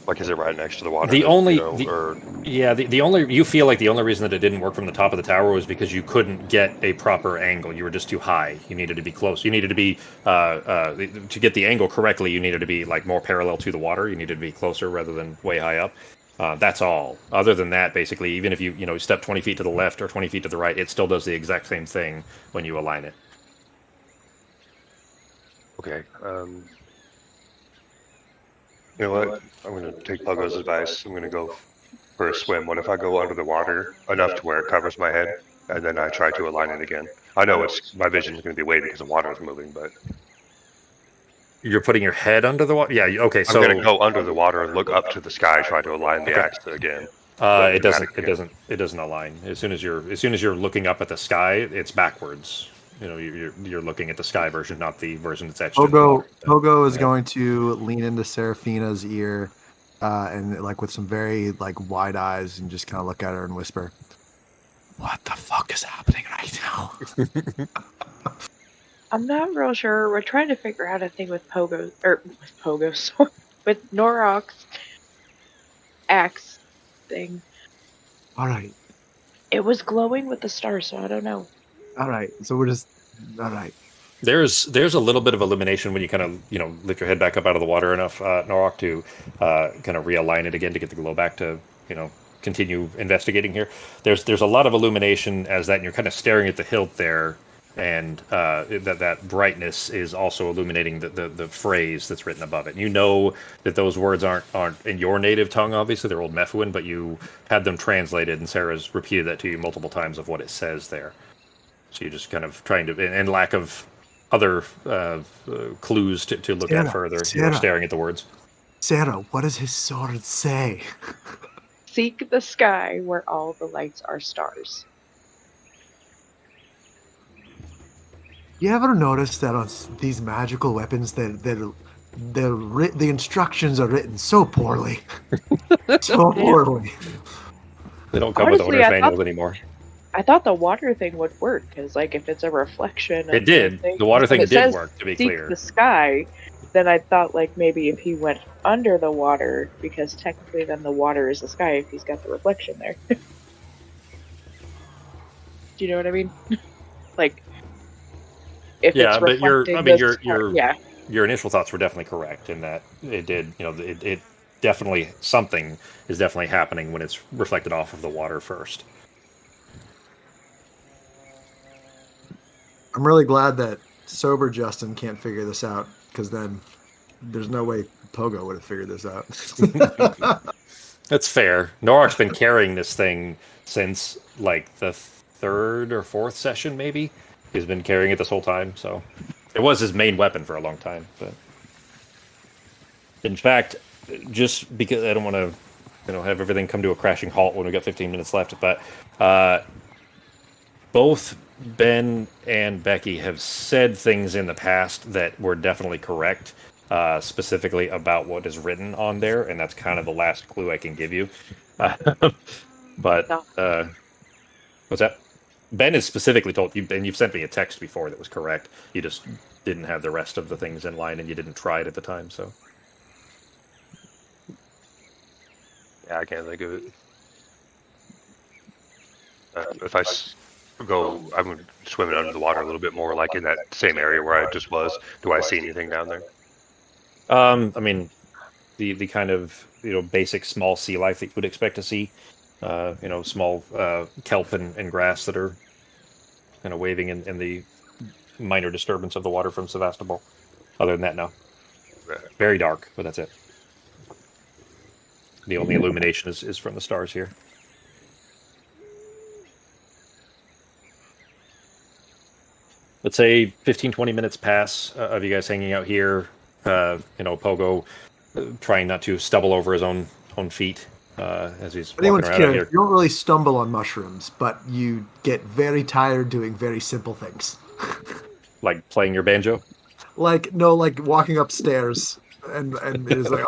Like, is it right next to the water? The only, the only, you feel like the only reason that it didn't work from the top of the tower was because you couldn't get a proper angle. You were just too high. You needed to be close. You needed to be, to get the angle correctly, you needed to be like more parallel to the water. You needed to be closer rather than way high up. That's all. Other than that, basically, even if you step 20 feet to the left or 20 feet to the right, it still does the exact same thing when you align it. Okay. You know what? I'm going to take Pogo's advice. I'm going to go for a swim. What if I go under the water enough to where it covers my head, and then I try to align it again? I know my vision is going to be weighted because the water is moving, but you're putting your head under the water. Yeah. Okay. So I'm going to go under the water and look up to the sky, try to align the axe again. It doesn't align. As soon as you're looking up at the sky, it's backwards. You're looking at the sky version, not the version that's etched. Pogo is going to lean into Seraphina's ear, and like with some very like wide eyes, and just kind of look at her and whisper, "What the fuck is happening right now?" I'm not real sure. We're trying to figure out a thing with with Norok's axe thing. All right. It was glowing with the stars, so I don't know. All right. So we're just all right. There's a little bit of illumination when you kind of lift your head back up out of the water enough, Norok, to kind of realign it again to get the glow back to continue investigating here. There's a lot of illumination as that, and you're kind of staring at the hilt there, and that brightness is also illuminating the phrase that's written above it. And you know that those words aren't in your native tongue, obviously they're Old Mephuan, but you had them translated, and Sarah's repeated that to you multiple times of what it says there. So you're just kind of trying to, and lack of other clues to look at further. You're staring at the words. Sarah, what does his sword say? Seek the sky where all the lights are stars. You ever notice that on these magical weapons, the instructions are written so poorly, so poorly. They don't come with owner's manuals anymore. I thought the water thing would work because, like, if it's a reflection, it did. The water thing did work. To be clear, the sky. Then I thought, like, maybe if he went under the water, because technically, then the water is the sky if he's got the reflection there. Do you know what I mean? Like, if it's reflecting your initial thoughts were definitely correct in that it did. It definitely, something is definitely happening when it's reflected off of the water first. I'm really glad that sober Justin can't figure this out, because then there's no way Pogo would have figured this out. That's fair. Norok's been carrying this thing since like the third or fourth session, maybe. He's been carrying it this whole time, so it was his main weapon for a long time. But in fact, just because I don't want to, have everything come to a crashing halt when we got 15 minutes left, but both Ben and Becky have said things in the past that were definitely correct, specifically about what is written on there, and that's kind of the last clue I can give you. But what's that? Ben has specifically told you, and you've sent me a text before that was correct. You just didn't have the rest of the things in line, and you didn't try it at the time. So yeah, I can't think of it. If I go, I'm swimming under the water a little bit more, like in that same area where I just was. Do I see anything down there? I mean, the kind of basic small sea life that you would expect to see. Small kelp and grass that are kind of waving in the minor disturbance of the water from Sevastopol. Other than that, no. Right. Very dark, but that's it. The only illumination is from the stars here. Let's say 15, 20 minutes pass of you guys hanging out here. Pogo trying not to stumble over his own feet as he's walking around out here. You don't really stumble on mushrooms, but you get very tired doing very simple things. Like playing your banjo? Like walking upstairs. And it's like,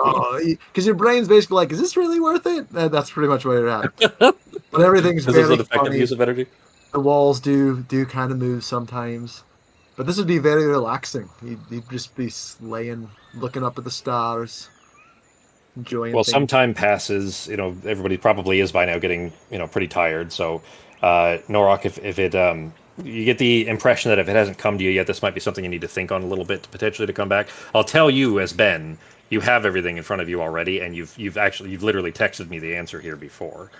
because your brain's basically like, is this really worth it? And that's pretty much where you're at. But everything's very funny. This is an effective use of energy. The walls do kind of move sometimes, but this would be very relaxing. You'd just be laying, looking up at the stars, enjoying. Well, things. some time passes. Everybody probably is by now getting pretty tired. So, Norok, if it you get the impression that if it hasn't come to you yet, this might be something you need to think on a little bit potentially to come back. I'll tell you as Ben, you have everything in front of you already, and you've literally texted me the answer here before,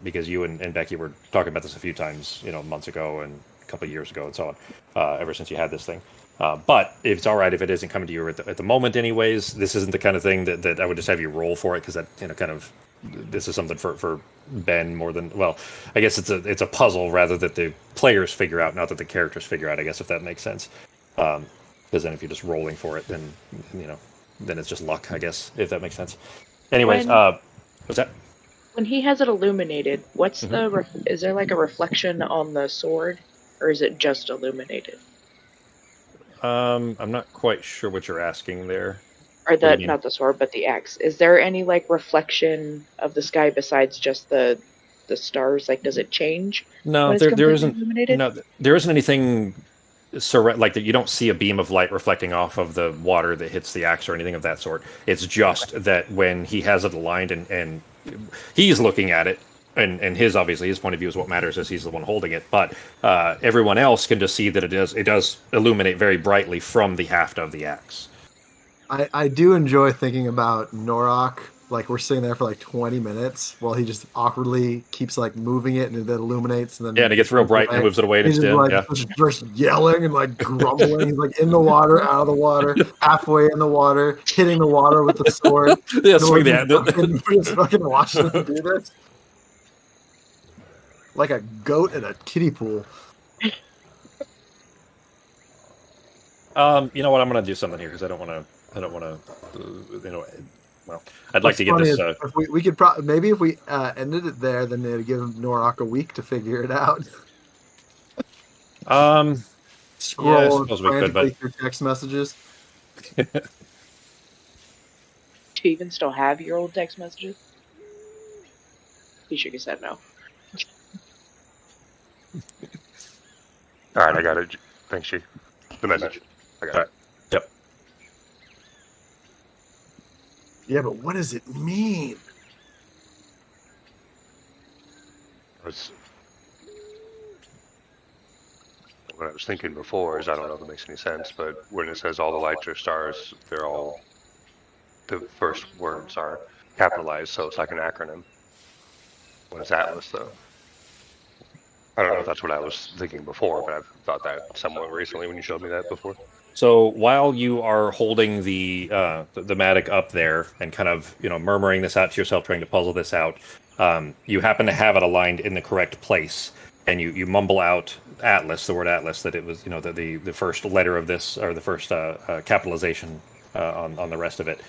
because you and Becky were talking about this a few times, months ago and a couple of years ago and so on, ever since you had this thing. But it's all right if it isn't coming to you at the moment anyways. This isn't the kind of thing that I would just have you roll for it, because that kind of, this is something for Ben more than, well, I guess it's a puzzle rather that the players figure out, not that the characters figure out, I guess, if that makes sense. Because then if you're just rolling for it, then then it's just luck, I guess, if that makes sense. Anyways, what's that? When he has it illuminated, what's is there like a reflection on the sword, or is it just illuminated? I'm not quite sure what you're asking there. Or not the sword, but the axe. Is there any like reflection of the sky besides just the stars? Like, does it change? No, there isn't. Illuminated? No, there isn't anything like that. You don't see a beam of light reflecting off of the water that hits the axe or anything of that sort. It's just that when he has it aligned and he's looking at it, and his point of view is what matters, as he's the one holding it. But everyone else can just see that it does illuminate very brightly from the haft of the axe. I do enjoy thinking about Norok. Like, we're sitting there for like 20 minutes while he just awkwardly keeps like moving it, and it illuminates, and then and it gets real bright and moves it away, and it's dim. Like, just yelling and like grumbling. He's like in the water, out of the water, halfway in the water, hitting the water with the sword. Yeah, swing that. Just fucking watching him do this, like a goat in a kiddie pool. You know what? I'm going to do something here because I don't want to. Well, I'd like to get this. If we could maybe if we ended it there, then they'd give Norok a week to figure it out. Scroll frantically through text messages. Do you even still have your old text messages? He shook his head no. All right, I got it. Thanks, Chief. The message. I got it. Yep. Yeah, but what does it mean? What I was thinking before is, I don't know if it makes any sense, but when it says all the lights are stars, the first words are capitalized, so it's like an acronym. When it's Atlas, though. I don't know if that's what I was thinking before, but I've thought that somewhat recently when you showed me that before. So while you are holding the Matic up there and kind of murmuring this out to yourself, trying to puzzle this out, you happen to have it aligned in the correct place, and you mumble out Atlas, the word Atlas, that it was the first letter of this, or the first capitalization on the rest of it,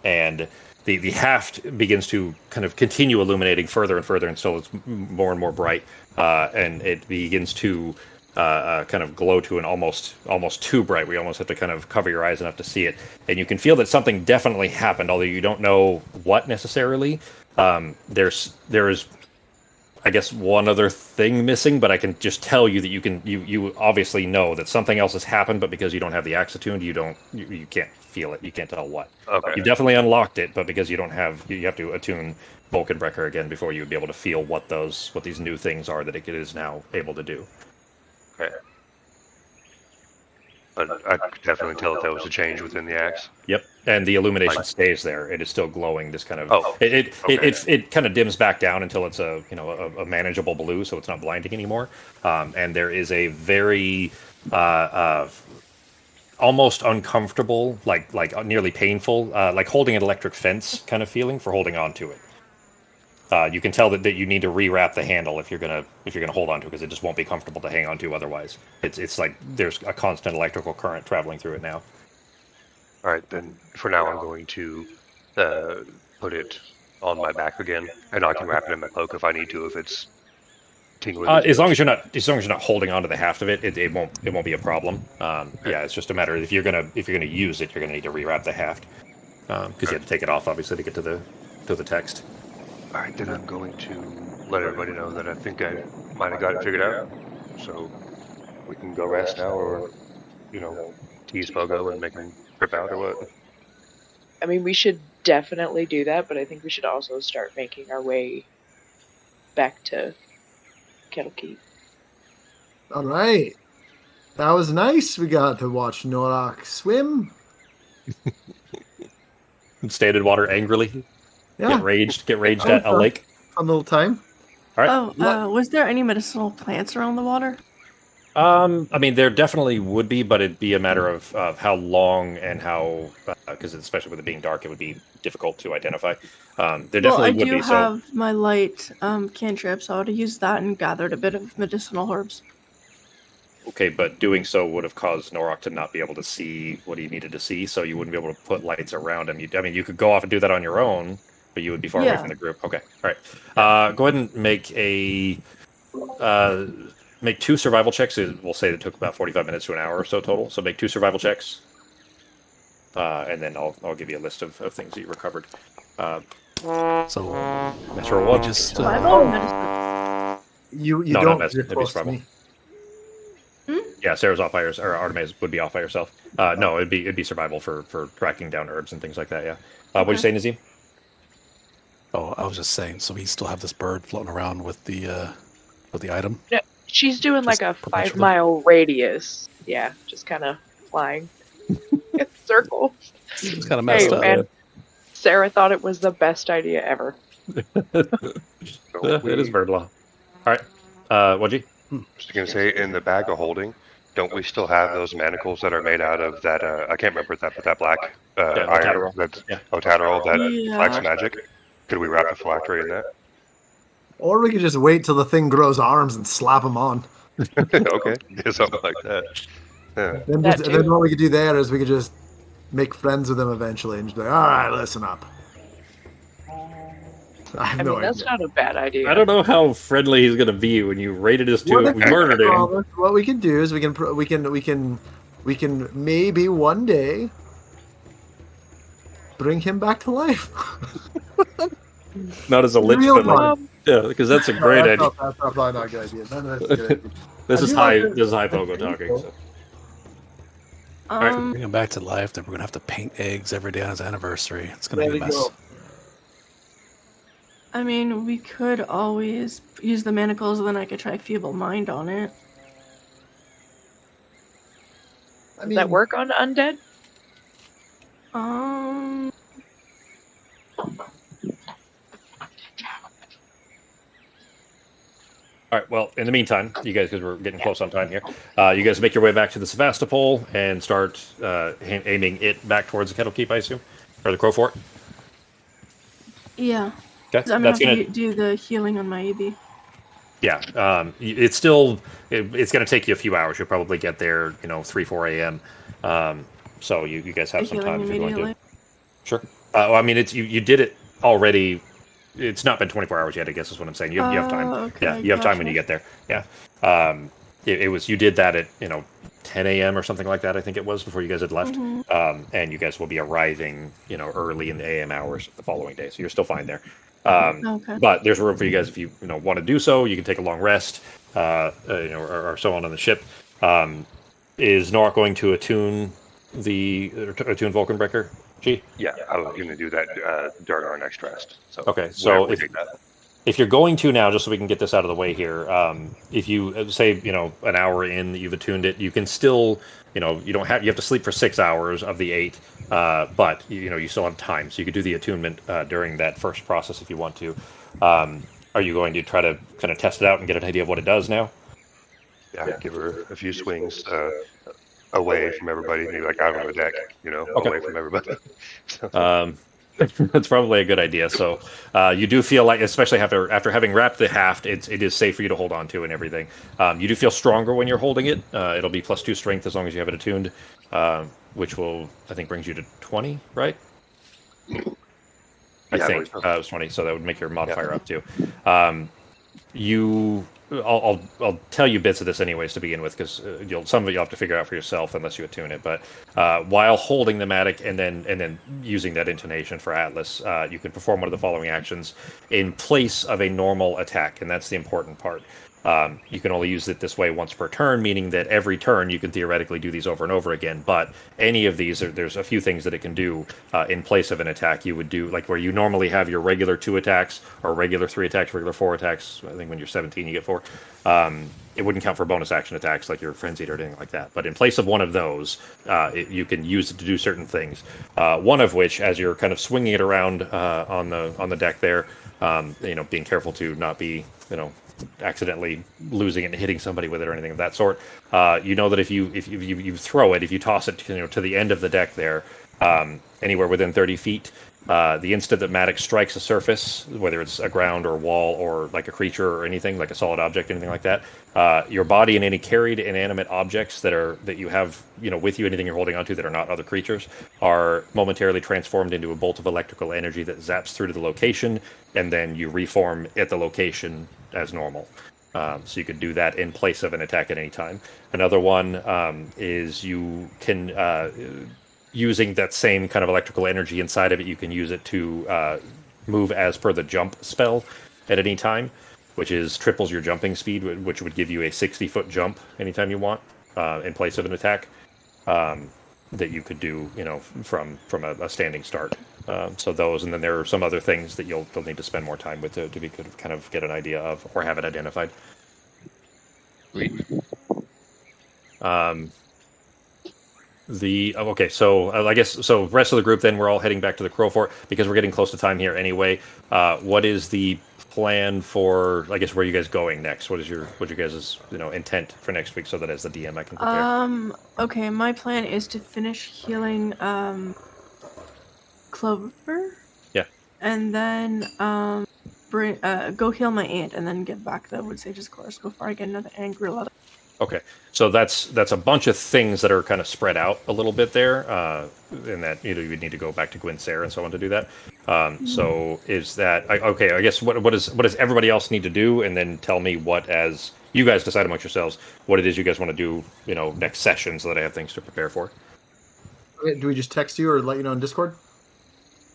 and the haft begins to kind of continue illuminating further and further, and so it's more and more bright, and it begins to kind of glow to an almost too bright. We almost have to kind of cover your eyes enough to see it, and you can feel that something definitely happened, although you don't know what necessarily. There is, I guess, one other thing missing, but I can just tell you that you obviously know that something else has happened, but because you don't have the axe attuned, you can't feel it. You can't tell what. Okay. You definitely unlocked it, but because you have to attune Vulcanbreaker again before you would be able to feel what these new things are that it is now able to do. Okay. But I could definitely tell that there was a change within the axe. Yep, and the illumination stays there. It is still glowing. This kind of it kind of dims back down until it's a manageable blue, so it's not blinding anymore. And there is a very almost uncomfortable, like nearly painful, like holding an electric fence kind of feeling for holding on to it. You can tell that you need to rewrap the handle if you're gonna hold on to it, because it just won't be comfortable to hang on to otherwise. It's like there's a constant electrical current traveling through it now. All right, then for now I'm going to put it on my back again, and I can wrap it in my cloak if I need to, if it's tingling. As long as you're not holding onto the haft of it, it won't be a problem. Yeah, it's just a matter of if you're gonna use it, you're gonna need to rewrap the haft, because you have to take it off obviously to get to the text. All right, then I'm going to let everybody know that I think I might have got it figured out. So we can go rest now, or tease Pogo and make him trip out, or what? I mean, we should definitely do that, but I think we should also start making our way back to Kettle Keep. All right. That was nice. We got to watch Norak swim. Stayed in water angrily. Yeah. Get raged at a lake. A little time. All right. Oh, was there any medicinal plants around the water? I mean, there definitely would be, but it'd be a matter of how long and how, because especially with it being dark, it would be difficult to identify. There definitely would be. I do have my light cantrip, so I would have used that and gathered a bit of medicinal herbs. Okay, but doing so would have caused Norak to not be able to see what he needed to see, so you wouldn't be able to put lights around him. I mean, you could go off and do that on your own, but you would be far away from the group. Okay, all right. Go ahead and make make 2 survival checks. We'll say it took about 45 minutes to an hour or so total. So make 2 survival checks, and then I'll give you a list of things that you recovered. So Metro one. Just Survival or medicine? You No, don't. not medicine. It'd be Close to survival. me. Yeah, Sarah's off by herself, or Artemis would be off by herself. No, it'd be survival for tracking down herbs and things like that. Yeah. What'd you say, Nazim? Oh, I was just saying. So we still have this bird floating around with the item. No, she's doing Just like a perpetually? 5-mile radius. Yeah, just kind of flying in a circle. It's kind of messed up. Man, Sarah thought it was the best idea ever. It is bird law. All right. What'd you? Just gonna say, in the bag of holding, don't we still have those manacles that are made out of that? I can't remember that, but that black iron. Otatterol. That's Yeah. Otatterol. That Yeah. black's magic. Could we wrap a phylactery in that? Or we could just wait till the thing grows arms and slap them on. Okay, yeah, something like that. Yeah. Then, That then too. what we could do there is we could just make friends with them eventually and just be like, all right, listen up. I have I no mean, that's idea. not a bad idea. I don't know how friendly he's gonna be when you raided us What to if- we murdered him. What we can do is we can maybe one day bring him back to life. Not as a lich, Real but like, one. yeah, because that's a great that's idea. That's probably not a good idea. None of that's a good idea. This I is do high. like it. This is high pogo talking. So. Bring him back to life. Then we're gonna have to paint eggs every day on his anniversary. It's gonna There be a we mess. go. I mean, we could always use the manacles, and then I could try Feeble Mind on it. I Does that work on undead? All right. Well, in the meantime, you guys, because we're getting close on time here, you guys make your way back to the Sevastopol and start aiming it back towards the Kettle Keep, I assume, or the Crow Fort. Yeah. Okay. I'm gonna That's have gonna. to do the healing on my AB. Yeah. It's still. It's gonna take you a few hours. You'll probably get there, 3-4 a.m. So you guys have The some healing time if you're going to. immediately. Sure. Well, I mean, it's you did it already. It's not been 24 hours yet, I guess is what I'm saying. You have time. Okay, Yeah, you have time when gotcha. you get there. Yeah. It was, you did that at, 10 a.m. or something like that, I think it was, before you guys had left. Mhm. And you guys will be arriving, early in the a.m. hours of the following day. So you're still fine there. Okay. But there's room for you guys if you, want to do so. You can take a long rest, or so on the ship. Is Norak going to attune Vulcan Breaker? G? Yeah, I was going to do that during our next rest. So Okay, so we if- take that. If you're going to now, just so we can get this out of the way here, if you say, an hour in that you've attuned it, you can still, you have to sleep for 6 hours of the 8, but you still have time, so you could do the attunement during that first process if you want to. Are you going to try to kind of test it out and get an idea of what it does now? Yeah, give her a few swings away from everybody, maybe like out on the deck, Okay. away from everybody. So, That's probably a good idea. So you do feel like, especially after having wrapped the haft, it is safe for you to hold on to and everything. You do feel stronger when you're holding it. It'll be +2 strength as long as you have it attuned, which will, I think, brings you to 20, right? I Yeah, think so. it was 20, so that would make your modifier up too. I'll tell you bits of this anyways to begin with, because some of it you'll have to figure out for yourself unless you attune it. But while holding the Matic and then using that intonation for Atlas, you can perform one of the following actions in place of a normal attack, and that's the important part. You can only use it this way once per turn, meaning that every turn you can theoretically do these over and over again. But any of these, there's a few things that it can do in place of an attack. You would do, like where you normally have your regular 2 attacks, or regular 3 attacks, regular 4 attacks. I think when you're 17 you get 4. It wouldn't count for bonus action attacks like your Frenzied or anything like that. But in place of one of those, you can use it to do certain things. One of which, as you're kind of swinging it around on the deck there, being careful to not be, accidentally losing it and hitting somebody with it or anything of that sort. You know that if you throw it, if you toss it to the end of the deck there, anywhere within 30 feet, the instant that Maddox strikes a surface, whether it's a ground or wall or like a creature or anything, like a solid object, anything like that, your body and any carried inanimate objects that you have with you, anything you're holding onto that are not other creatures, are momentarily transformed into a bolt of electrical energy that zaps through to the location, and then you reform at the location as normal. So you could do that in place of an attack at any time. Another one is you can, using that same kind of electrical energy inside of it, you can use it to move as per the jump spell at any time, which is triples your jumping speed, which would give you a 60-foot jump anytime you want, in place of an attack, that you could do, from a standing start. So those, and then there are some other things that you'll need to spend more time with to be kind of get an idea of or have it identified. Sweet. I guess rest of the group then we're all heading back to the Crow Fort because we're getting close to time here anyway. What is the plan for, I guess, where are you guys going next? What's your guys' intent for next week, so that as the DM I can prepare? Okay, my plan is to finish healing Clover. Yeah. And then go heal my aunt and then get back the Wood Sage's course before I get another angry letter. Okay, so that's a bunch of things that are kind of spread out a little bit there, in that you would need to go back to Gwyn Sarah and so on to do that. So is that okay? I guess what does everybody else need to do, and then tell me what, as you guys decide amongst yourselves, what it is you guys want to do, next session, so that I have things to prepare for. Okay, do we just text you or let you know on Discord?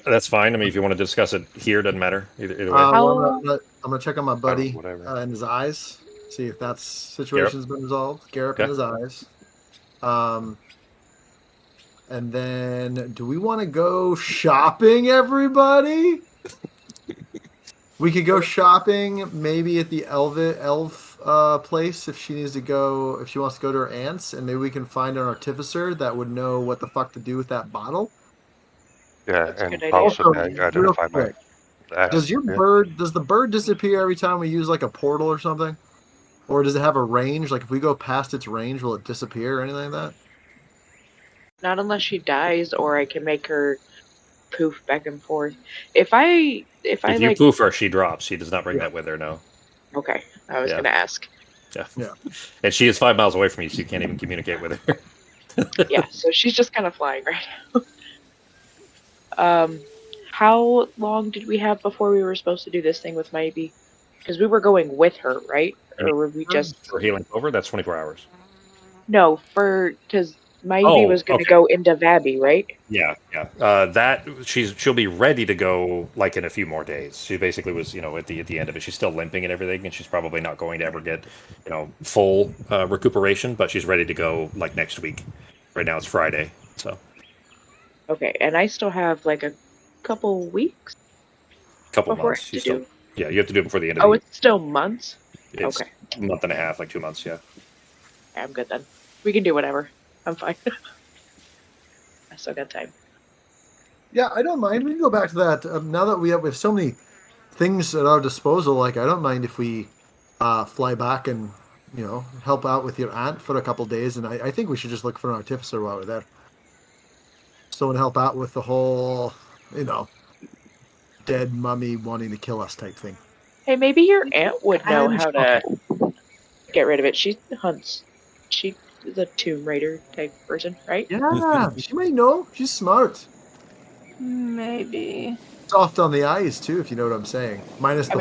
That's fine. I mean, if you want to discuss it here, doesn't matter. Either way. I'm gonna check on my buddy in his eyes. See if that situation's been resolved. Garrett in his eyes. And then, do we want to go shopping, everybody? We could go shopping, maybe at the elf place if she wants to go to her aunt's, and maybe we can find an artificer that would know what the fuck to do with that bottle. Yeah, and also identify my. Does the bird disappear every time we use like a portal or something? Or does it have a range? Like if we go past its range, will it disappear or anything like that? Not unless she dies, or I can make her poof back and forth. If you poof her, she drops. She does not bring that with her, no. Okay, I was going to ask. Yeah. And she is 5 miles away from you, so you can't even communicate with her. Yeah, so she's just kind of flying right now. How long did we have before we were supposed to do this thing with Maybe? Because we were going with her, right? Or were we just... For healing over? That's 24 hours. No, because Maybe was going to go into Vabby, right? Yeah. She'll be ready to go like in a few more days. She basically was, at the end of it. She's still limping and everything, and she's probably not going to ever get, full recuperation, but she's ready to go like next week. Right now it's Friday, so. Okay, and I still have like a couple weeks? Couple months. Yeah, you have to do it before the end of the week. Oh, it's still months? It's a month and a half, like 2 months, yeah. I'm good then. We can do whatever. I'm fine. I still got time. Yeah, I don't mind. We can go back to that. Now that we have so many things at our disposal, like I don't mind if we fly back and, help out with your aunt for a couple days. And I think we should just look for an artificer while we're there. Someone help out with the whole, dead mummy wanting to kill us type thing. Hey, maybe your aunt would know how to get rid of it. She hunts. She's a Tomb Raider type person, right? Yeah, she might know. She's smart. Maybe. Soft on the eyes, too, if you know what I'm saying. Minus the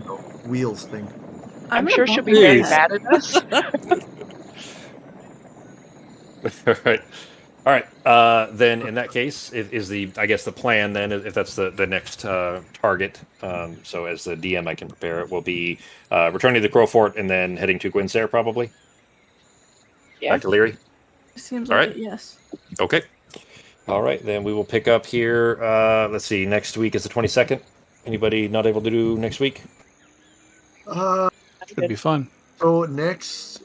whole wheels thing. I'm sure she'll be very mad at us. All right. All right. Then in that case, I guess the plan then, if that's the next target. So as the DM, I can prepare it. Will be returning to the Crow Fort and then heading to Gwynsair probably. Yeah. Back to Leary. Seems All like right. it. Yes. Okay. All right. Then we will pick up here. Let's see. Next week is the 22nd. Anybody not able to do next week? Should be fun. So next